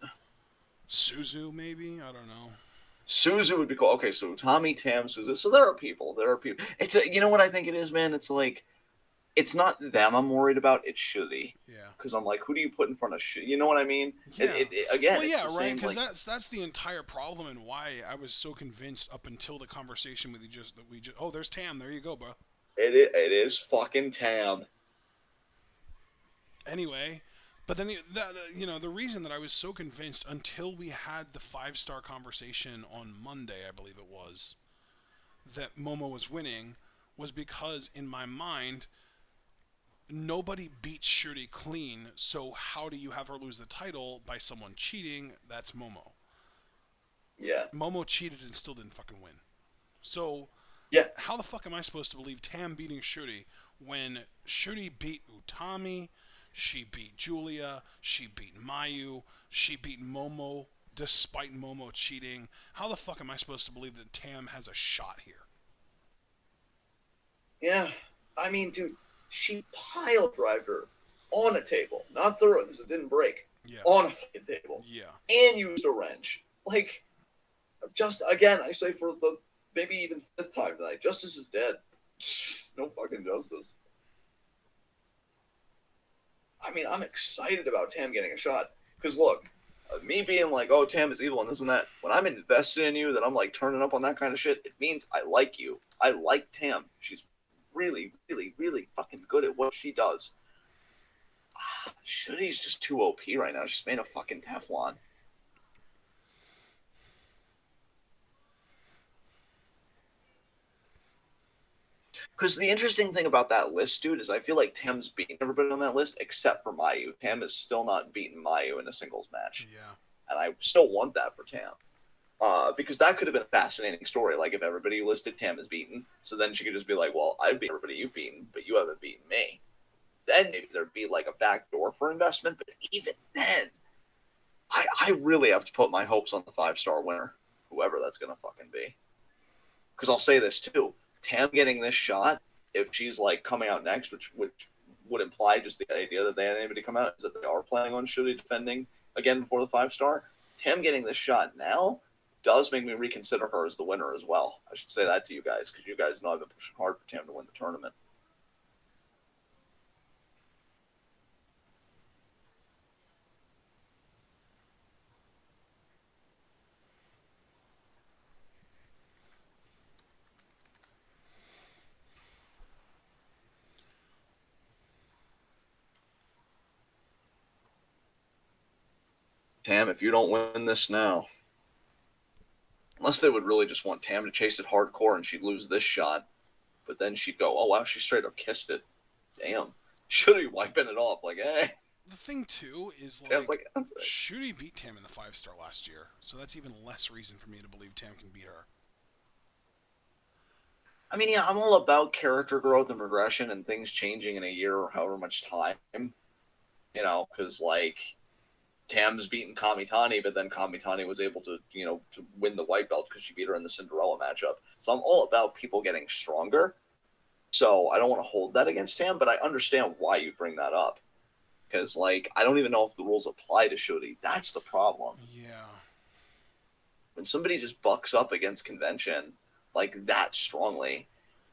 Suzu maybe? I don't know. Suzu would be cool. Okay, so Utami, Tam, Suzu. So there are people. There are people. You know what I think it is, man? It's like, it's not them I'm worried about. It's Shuri. Yeah. Because I'm like, who do you put in front of Shuri? You know what I mean? Yeah. Again, Well, it's yeah, the right. same. Because Like, that's the entire problem, and why I was so convinced up until the conversation with you just that we just. Oh, there's Tam. There you go, bro. it is fucking Tam. Anyway, but then the reason that I was so convinced until we had the 5-star conversation on Monday, I believe it was, that Momo was winning, was because in my mind nobody beats Shuri clean. So how do you have her lose the title by someone cheating? That's Momo. Yeah. Momo cheated and still didn't fucking win. So Yeah. how the fuck am I supposed to believe Tam beating Shuri when Shuri beat Utami, she beat Julia, she beat Mayu, she beat Momo despite Momo cheating? How the fuck am I supposed to believe that Tam has a shot here? Yeah. I mean, dude, she pile drived her on a table, not through it because it didn't break. Yeah. On a fucking table. Yeah. And used a wrench. Like, just again, I say for the maybe even 5th time tonight, justice is dead. No fucking justice. I mean, I'm excited about Tam getting a shot. Because look, me being like, oh, Tam is evil and this and that, when I'm invested in you, that I'm like turning up on that kind of shit, it means I like you. I like Tam. She's really, really, really fucking good at what she does. Shuri's just too OP right now. She's made of fucking Teflon. Because the interesting thing about that list, dude, is I feel like Tam's beaten everybody on that list except for Mayu. Tam has still not beaten Mayu in a singles match. Yeah. And I still want that for Tam. Because that could have been a fascinating story. Like, if everybody listed Tam as beaten, so then she could just be like, well, I've beaten everybody you've beaten, but you haven't beaten me. Then maybe there'd be like a back door for investment. But even then, I really have to put my hopes on the 5-star winner, whoever that's going to fucking be. Because I'll say this too. Tam getting this shot, if she's like coming out next, which would imply just the idea that they had anybody come out, is that they are planning on Shuri defending again before the 5-star. Tam getting this shot now does make me reconsider her as the winner as well. I should say that to you guys, because you guys know I've been pushing hard for Tam to win the tournament. Tam, if you don't win this now, unless they would really just want Tam to chase it hardcore and she'd lose this shot, but then she'd go, oh, wow, she straight up kissed it. Damn. Should be wiping it off. Like, eh. The thing too is Tam's like like Shuri beat Tam in the 5-star last year, so that's even less reason for me to believe Tam can beat her. I mean, yeah, I'm all about character growth and progression and things changing in a year or however much time. You know, because like Tam's beaten Kamitani, but then Kamitani was able to, to win the white belt because she beat her in the Cinderella matchup. So I'm all about people getting stronger. So I don't want to hold that against Tam, but I understand why you bring that up. Because, like, I don't even know if the rules apply to Shuri. That's the problem. Yeah. When somebody just bucks up against convention, like, that strongly.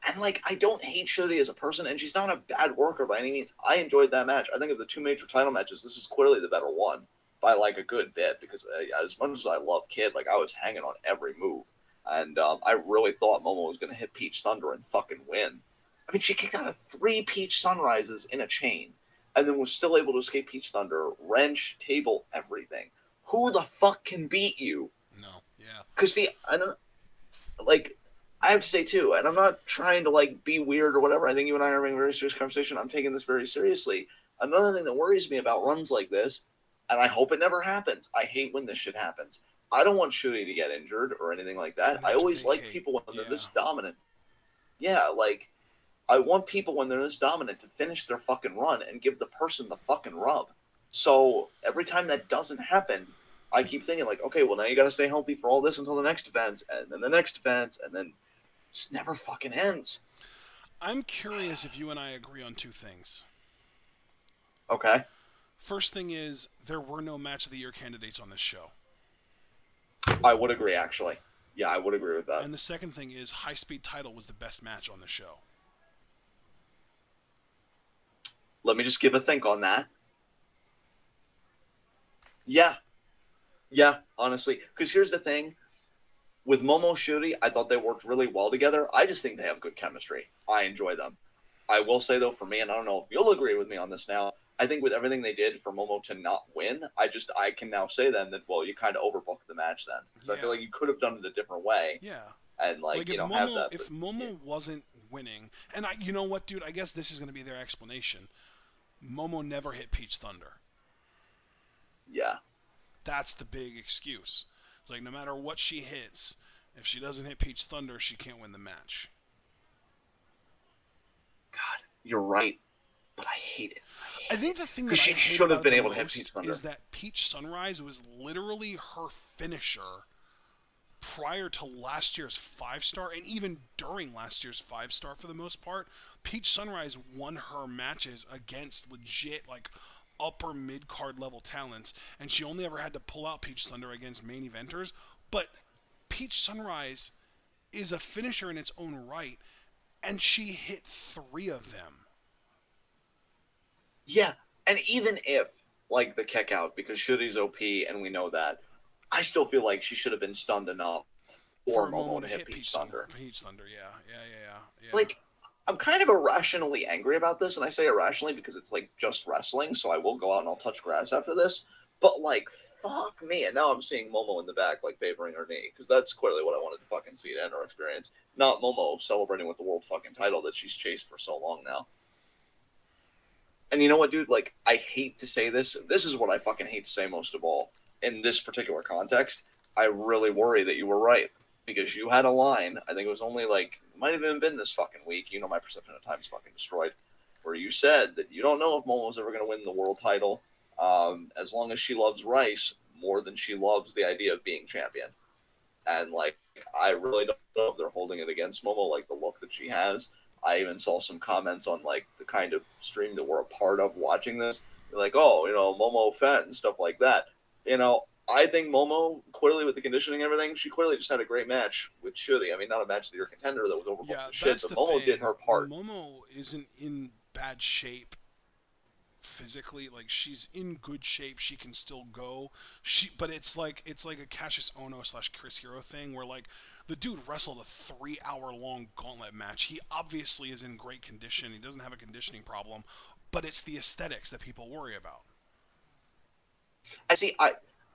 And, like, I don't hate Shuri as a person, and she's not a bad worker by any means. I enjoyed that match. I think of the 2 major title matches, this is clearly the better one by, like, a good bit. Because as much as I love Kid, like, I was hanging on every move. And I really thought Momo was going to hit Peach Thunder and fucking win. I mean, she kicked out of 3 Peach Sunrises in a chain, and then was still able to escape Peach Thunder, wrench, table, everything. Who the fuck can beat you? No. Yeah. Because see, I don't like. I have to say too, and I'm not trying to like be weird or whatever. I think you and I are having a very serious conversation. I'm taking this very seriously. Another thing that worries me about runs like this, and I hope it never happens. I hate when this shit happens. I don't want Shuri to get injured or anything like that. And I have to always like vacate. people when they're Yeah. this dominant. Yeah, like I want people when they're this dominant to finish their fucking run and give the person the fucking rub. So every time that doesn't happen, I keep thinking like, okay, well now you got to stay healthy for all this until the next defense, and then the next defense, and then it just never fucking ends. I'm curious if you and I agree on two things. Okay, First thing is, there were no match of the year candidates on this show. I would agree actually. Yeah, I would agree with that. And the second thing is, High Speed Title was the best match on the show. Let me just give a think on that. Yeah, yeah, honestly, because here's the thing. With Momo Shuri, I thought they worked really well together. I just think they have good chemistry. I enjoy them. I will say though, for me, and I don't know if you'll agree with me on this now. I think with everything they did for Momo to not win, I can now say then that well, you kind of overbooked the match then because I feel Yeah. like you could have done it a different way Yeah. and Like if have Momo that. if But Momo wasn't winning, and you know what, dude, I guess this is going to be their explanation. Momo never hit Peach Thunder. yeah, That's the big excuse. It's like no matter what she hits, if she doesn't hit Peach Thunder, she can't win the match. God, you're right, but I hate it. I think the thing that Because I she hate should have about been it able the to hit Peach most Thunder. is that Peach Sunrise was literally her finisher prior to last year's 5-star, and even during last year's 5-star for the most part. Peach Sunrise won her matches against legit, like, upper mid card level talents, and she only ever had to pull out Peach Thunder against main eventers. But Peach Sunrise is a finisher in its own right, and she hit 3 of them. Yeah, and even if like the kick out because Shuri's OP and we know that, I still feel like she should have been stunned enough for For a Momo moment to to hit hit Peach Peach Thunder. Thunder. Peach Thunder, yeah, yeah. Like, I'm kind of irrationally angry about this, and I say irrationally because it's like just wrestling, so I will go out and I'll touch grass after this. But like, fuck me, and now I'm seeing Momo in the back like favoring her knee because that's clearly what I wanted to fucking see to end our experience. Not Momo celebrating with the world fucking title that she's chased for so long now. And you know what, dude? Like, I hate to say this. This is what I fucking hate to say most of all. In this particular context, I really worry that you were right. Because you had a line, I think it was only like, it might have even been this fucking week. You know, my perception of time is fucking destroyed. Where you said that you don't know if Momo's ever going to win the world title as long as she loves Rice more than she loves the idea of being champion. And like, I really don't know if they're holding it against Momo, like the look that she has. I even saw some comments on like the kind of stream that we're a part of watching this. They're like, oh, you know, Momo Fett and stuff like that. You know, I think Momo, clearly with the conditioning and everything, she clearly just had a great match with Shuri. I mean, not a match that you're a contender that was overbooked Yeah, as shit, that's but the Momo did thing. her part. Momo isn't in bad shape physically. Like she's in good shape. She can still go. But it's like a Cassius Ono slash Chris Hero thing where like the dude wrestled a 3 hour long gauntlet match. He obviously is in great condition. He doesn't have a conditioning problem, but it's the aesthetics that people worry about. I see. I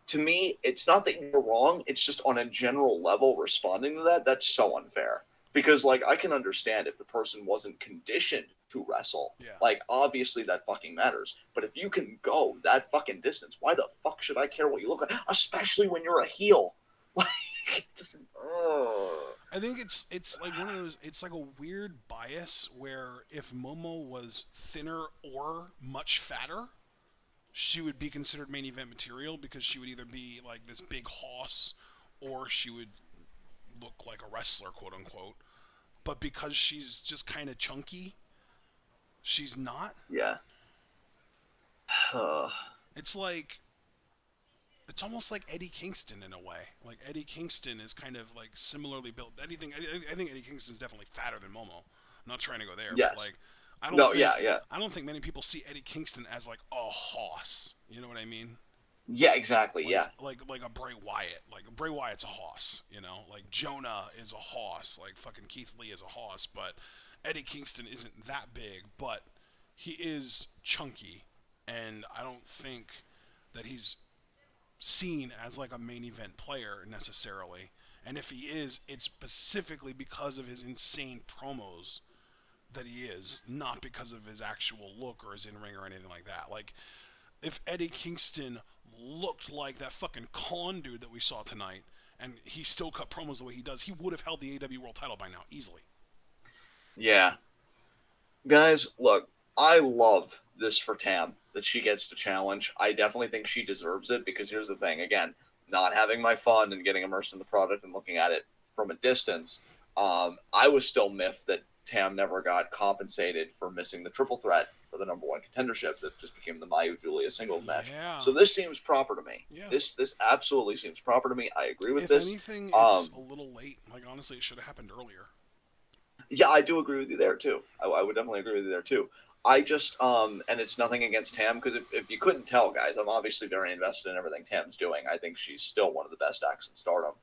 To me, it's not that you're wrong. It's just on a general level, responding to that, that's so unfair. Because like I can understand if the person wasn't conditioned to wrestle. Yeah. Like obviously that fucking matters. But if you can go that fucking distance, why the fuck should I care what you look like? Especially when you're a heel. Like it doesn't. I think it's like one of those. It's like a weird bias where if Momo was thinner or much fatter, she would be considered main event material because she would either be like this big hoss or she would look like a wrestler, quote unquote. But because she's just kind of chunky, she's not. Yeah. It's like it's almost like Eddie Kingston in a way. Like Eddie Kingston is kind of like similarly built. I think Eddie Kingston is definitely fatter than Momo. I'm not trying to go there, but Yes. like No. Yeah. Yeah. I don't think many people see Eddie Kingston as like a hoss. You know what I mean? Yeah, exactly. Like Yeah. like a Bray Wyatt. Like Bray Wyatt's a hoss, you know. Like Jonah is a hoss. Like fucking Keith Lee is a hoss. But Eddie Kingston isn't that big, but he is chunky, and I don't think that he's seen as like a main event player necessarily. And if he is, it's specifically because of his insane promos that he is, not because of his actual look or his in ring or anything like that. Like, if Eddie Kingston looked like that fucking con dude that we saw tonight, and he still cut promos the way he does, he would have held the AW World Title by now easily. Yeah. Guys, look, I love this for Tam that she gets to challenge. I definitely think she deserves it because here's the thing again, not having my fun and getting immersed in the product and looking at it from a distance, I was still miffed that Tam never got compensated for missing the triple threat for the number one contendership that just became the Mayu Julia singles match. Yeah, So this seems proper to me. yeah. This absolutely seems proper to me. I agree with If this. anything, it's Um, a little late. Like honestly, it should have happened earlier. Yeah, I do agree with you there too. I would definitely agree with you there too. I just and it's nothing against Tam because if you couldn't tell, guys, I'm obviously very invested in everything Tam's doing. I think she's still one of the best acts in Stardom.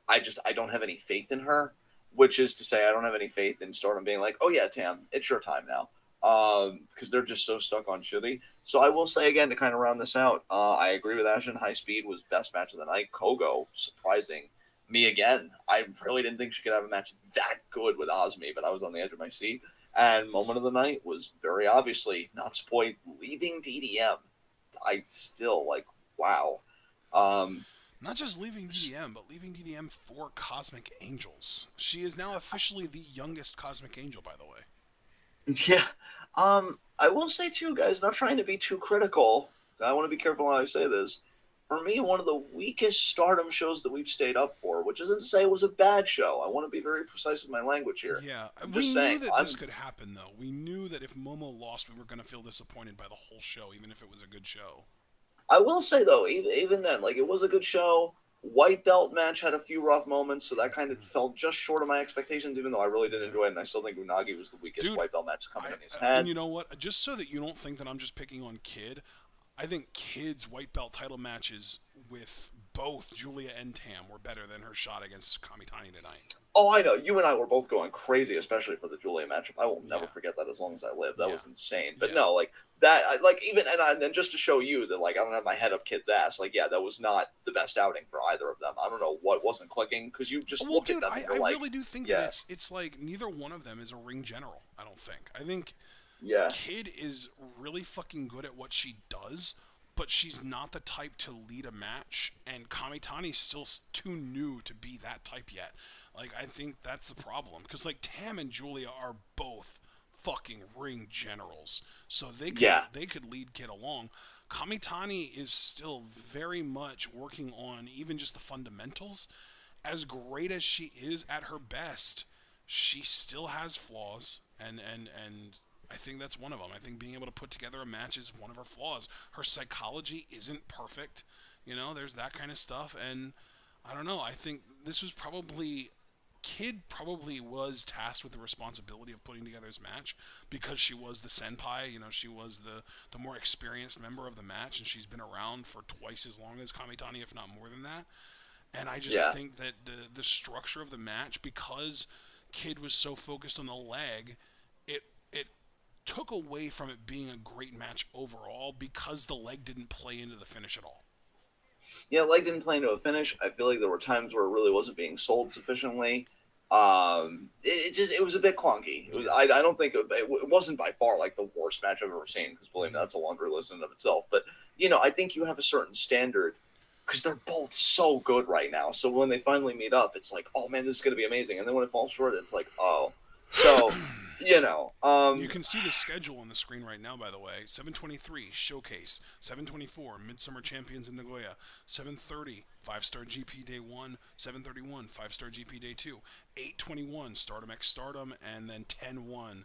I don't have any faith in her, which is to say I don't have any faith in Stardom being like, oh yeah, Tam, it's your time now. Because they're just so stuck on shitty. So I will say again to kind of round this out, I agree with Ashton. High Speed was best match of the night. Kogo surprising me again. I really didn't think she could have a match that good with Osmi, but I was on the edge of my seat. And moment of the night was very obviously not spoiled leaving DDM. I still like wow. Um, Not just leaving DDM, but leaving DDM for Cosmic Angels. She is now officially the youngest Cosmic Angel, by the way. yeah. I will say too, guys, not trying to be too critical. I want to be careful how I say this. For me, one of the weakest Stardom shows that we've stayed up for, which isn't to say it was a bad show. I want to be very precise with my language here. Yeah, I'm we just knew saying, that this could happen, though. We knew that if Momo lost, we were going to feel disappointed by the whole show, even if it was a good show. I will say though, even then, like it was a good show. White belt match had a few rough moments, so that kind of fell just short of my expectations. Even though I really did Yeah. enjoy it, and I still think Unagi was the weakest Dude, white belt match coming I in his and head. you know what? Just so that you don't think that I'm just picking on Kid, I think Kid's white belt title matches with both Julia and Tam were better than her shot against Kamitani tonight. Oh, I know. You and I were both going crazy, especially for the Julia matchup. I will never Yeah, forget that as long as I live. That yeah, was insane. But yeah. no, like that, like even and just to show you that like I don't have my head up kid's ass. Like yeah, that was not the best outing for either of them. I don't know what wasn't clicking because you just Well, look at dude, them and I you're like, really do think that yeah, it's like neither one of them is a ring general. I don't think. I think yeah, Kid is really fucking good at what she does, but she's not the type to lead a match, and Kamitani's still too new to be that type yet. Like, I think that's the problem. Because, like, Tam and Julia are both fucking ring generals. So yeah, they could lead Kid along. Kamitani is still very much working on even just the fundamentals. As great as she is at her best, she still has flaws, and I think that's one of them. I think being able to put together a match is one of her flaws. Her psychology isn't perfect. You know, there's that kind of stuff, and I don't know. I think this was probably Kid probably was tasked with the responsibility of putting together this match because she was the senpai. You know, she was the more experienced member of the match, and she's been around for twice as long as Kamitani, if not more than that. And I just yeah. think that the structure of the match, because Kid was so focused on the leg, it took away from it being a great match overall because the leg didn't play into the finish at all. Yeah, leg didn't play into a finish. I feel like there were times where it really wasn't being sold sufficiently. It was a bit clunky. Yeah. I don't think it wasn't by far like the worst match I've ever seen because believe me, Mm-hmm. that's a laundry list in and of itself. But you know, I think you have a certain standard because they're both so good right now. So when they finally meet up, it's like, oh man, this is gonna be amazing. And then when it falls short, it's like, oh. So you know, You can see the schedule on the screen right now, by the way. 7:23 Showcase, 7:24 Midsummer Champions in Nagoya, 7:30 5-star GP Day 1, 7:31 5-star GP Day 2, 8:21 Stardom X Stardom, and then 10:1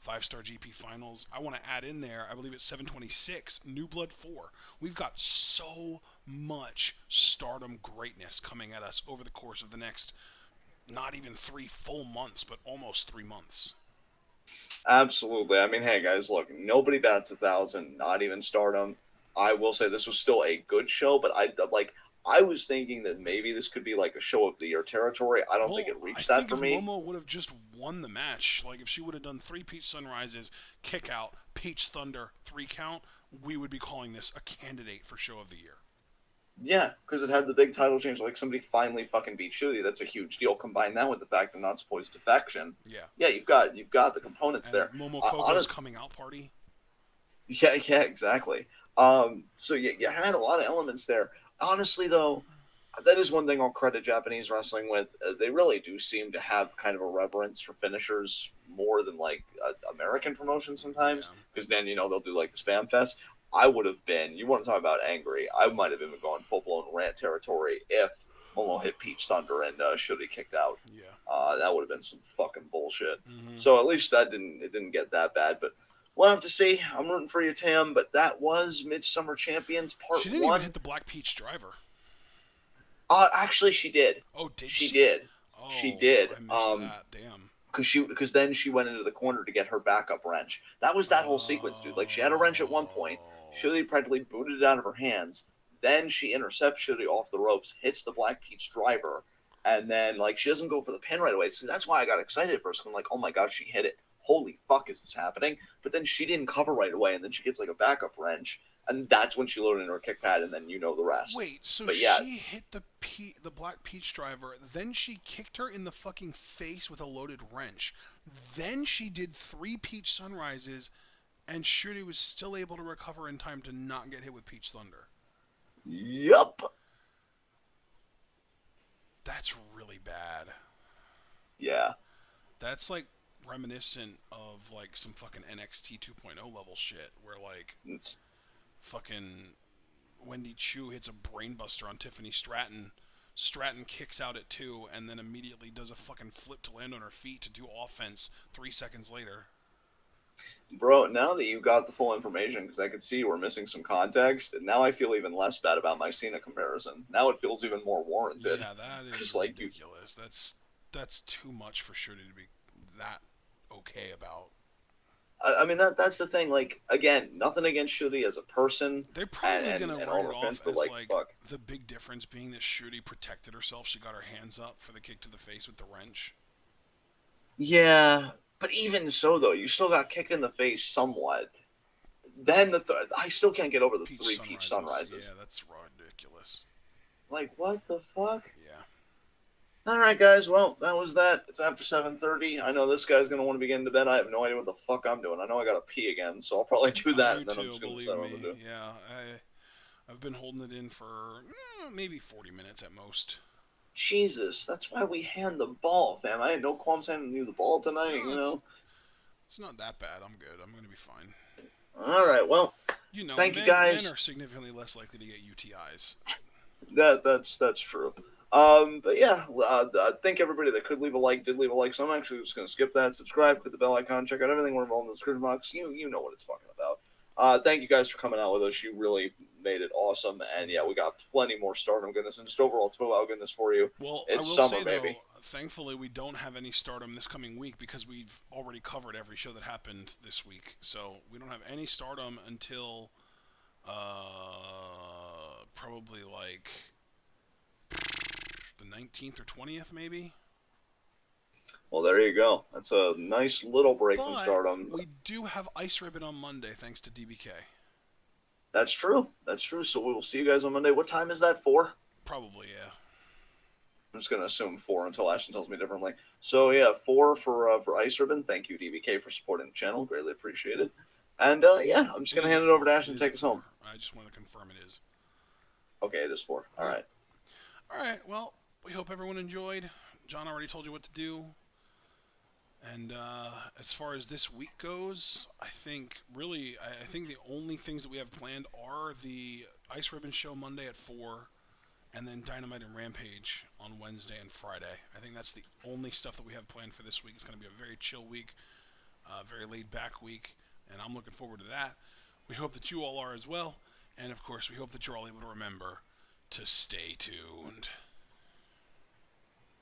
5-star GP Finals. I want to add in there, I believe it's 7:26 New Blood 4. We've got so much Stardom greatness coming at us over the course of the next not even 3 full months, but almost 3 months. absolutely. I mean, hey guys, look, nobody bats 1,000, not even Stardom. I will say this was still a good show, but I was thinking that maybe this could be like a show of the year territory. I don't think Well, it I reached that think for if me. Momo would have just won the match, like if she would have done three Peach Sunrises, kick out, Peach Thunder, 3 count, we would be calling this a candidate for show of the year. Yeah, because it had the big title change. Like somebody finally fucking beat Shuri. That's a huge deal. Combine that with the fact they're not supposed to defection. Yeah. Yeah, you've got the components And there. Momokogo's coming out party. Yeah, exactly. So you had a lot of elements there. Honestly, though, that is one thing I'll credit Japanese wrestling with. They really do seem to have kind of a reverence for finishers more than like American promotions sometimes. Yeah. Because then they'll do like the spam fest. I would have been. You want to talk about angry? I might have even gone full blown rant territory if Momo hit Peach Thunder and should he kicked out. Yeah. That would have been some fucking bullshit. Mm-hmm. So at least it didn't get that bad. But we'll have to see. I'm rooting for you, Tam. But that was MidSummer Champions She Part didn't even One. hit the Black Peach driver. Actually, she did. Oh, did She she? did. She Oh, did. I missed that. Damn. Because then she went into the corner to get her backup wrench. That was that whole sequence, dude. Like she had a wrench at one point. Oh. Shuri practically booted it out of her hands. Then she intercepts Shuri off the ropes, hits the Black Peach driver, and then like she doesn't go for the pin right away. So that's why I got excited at first. I'm like, oh my god, she hit it. Holy fuck, is this happening? But then she didn't cover right away, and then she gets like a backup wrench, and that's when she loaded in her kick pad, and then you know the rest. Wait, so But yeah, she hit the Black Peach driver, then she kicked her in the fucking face with a loaded wrench. Then she did three Peach Sunrises, and Shuri was still able to recover in time to not get hit with Peach Thunder. yup. That's really bad. Yeah. That's like reminiscent of like some fucking NXT 2.0 level shit, where like It's fucking Wendy Chu hits a brainbuster on Tiffany Stratton. Stratton kicks out at 2 and then immediately does a fucking flip to land on her feet to do offense 3 seconds later. Bro, now that you got the full information, because I could see you were missing some context, and now I feel even less bad about my Cena comparison. Now it feels even more warranted. Yeah, that is 'Cause, like, ridiculous. That's too much for Shuri to be that okay about. I mean that's the thing. Like again, nothing against Shuri as a person, They're probably and, gonna and write all it offense, off but as like like fuck. the big difference being that Shuri protected herself. She got her hands up for the kick to the face with the wrench. Yeah, but even so though, you still got kicked in the face somewhat. Then I still can't get over the three Peach Sunrises. Yeah, that's ridiculous. Like what the fuck? Yeah. All right, guys. Well, that was that. It's after 7:30. I know this guy's gonna want to be getting to bed. I have no idea what the fuck I'm doing. I know I gotta pee again, so I'll probably do I that, do and then I'm too, just gonna believe decide what I'm me. gonna do. Yeah, I've been holding it in for maybe 40 minutes at most. Jesus, that's why we hand the ball, fam. I had no qualms handing you the ball tonight. No, You know. it's not that bad. I'm good. I'm gonna be fine. All right. Well, You know, thank you men guys. are significantly less likely to get UTIs. That's true. But yeah, I thank everybody that could leave a like, did leave a like. So I'm actually just gonna skip that. Subscribe, click the bell icon, check out everything we're involved in the description box. You know what it's fucking about. Thank you guys for coming out with us. You really made it awesome. And yeah, we got plenty more Stardom goodness and just overall 12-hour goodness for you. Well, It's I will summer, say baby. though, thankfully we don't have any Stardom this coming week because we've already covered every show that happened this week. So we don't have any Stardom until probably like the 19th or 20th, maybe. Well, there you go. That's a nice little break from But Stardom. we do have Ice Ribbon on Monday, thanks to DBK. That's true. That's true. So we will see you guys on Monday. What time is that for? Probably, yeah. I'm just gonna assume 4 until Ashton tells me differently. So yeah, 4 for Ice Ribbon. Thank you, DBK, for supporting the channel. Greatly appreciated. And yeah, I'm just gonna hand it over to Ashton to take us home. I just want to confirm it is. Okay, it is 4. All right. All right. Well, we hope everyone enjoyed. John already told you what to do. And as far as this week goes, I think the only things that we have planned are the Ice Ribbon show Monday at 4, and then Dynamite and Rampage on Wednesday and Friday. I think that's the only stuff that we have planned for this week. It's going to be a very chill week, very laid back week, and I'm looking forward to that. We hope that you all are as well, and of course, we hope that you're all able to remember to stay tuned.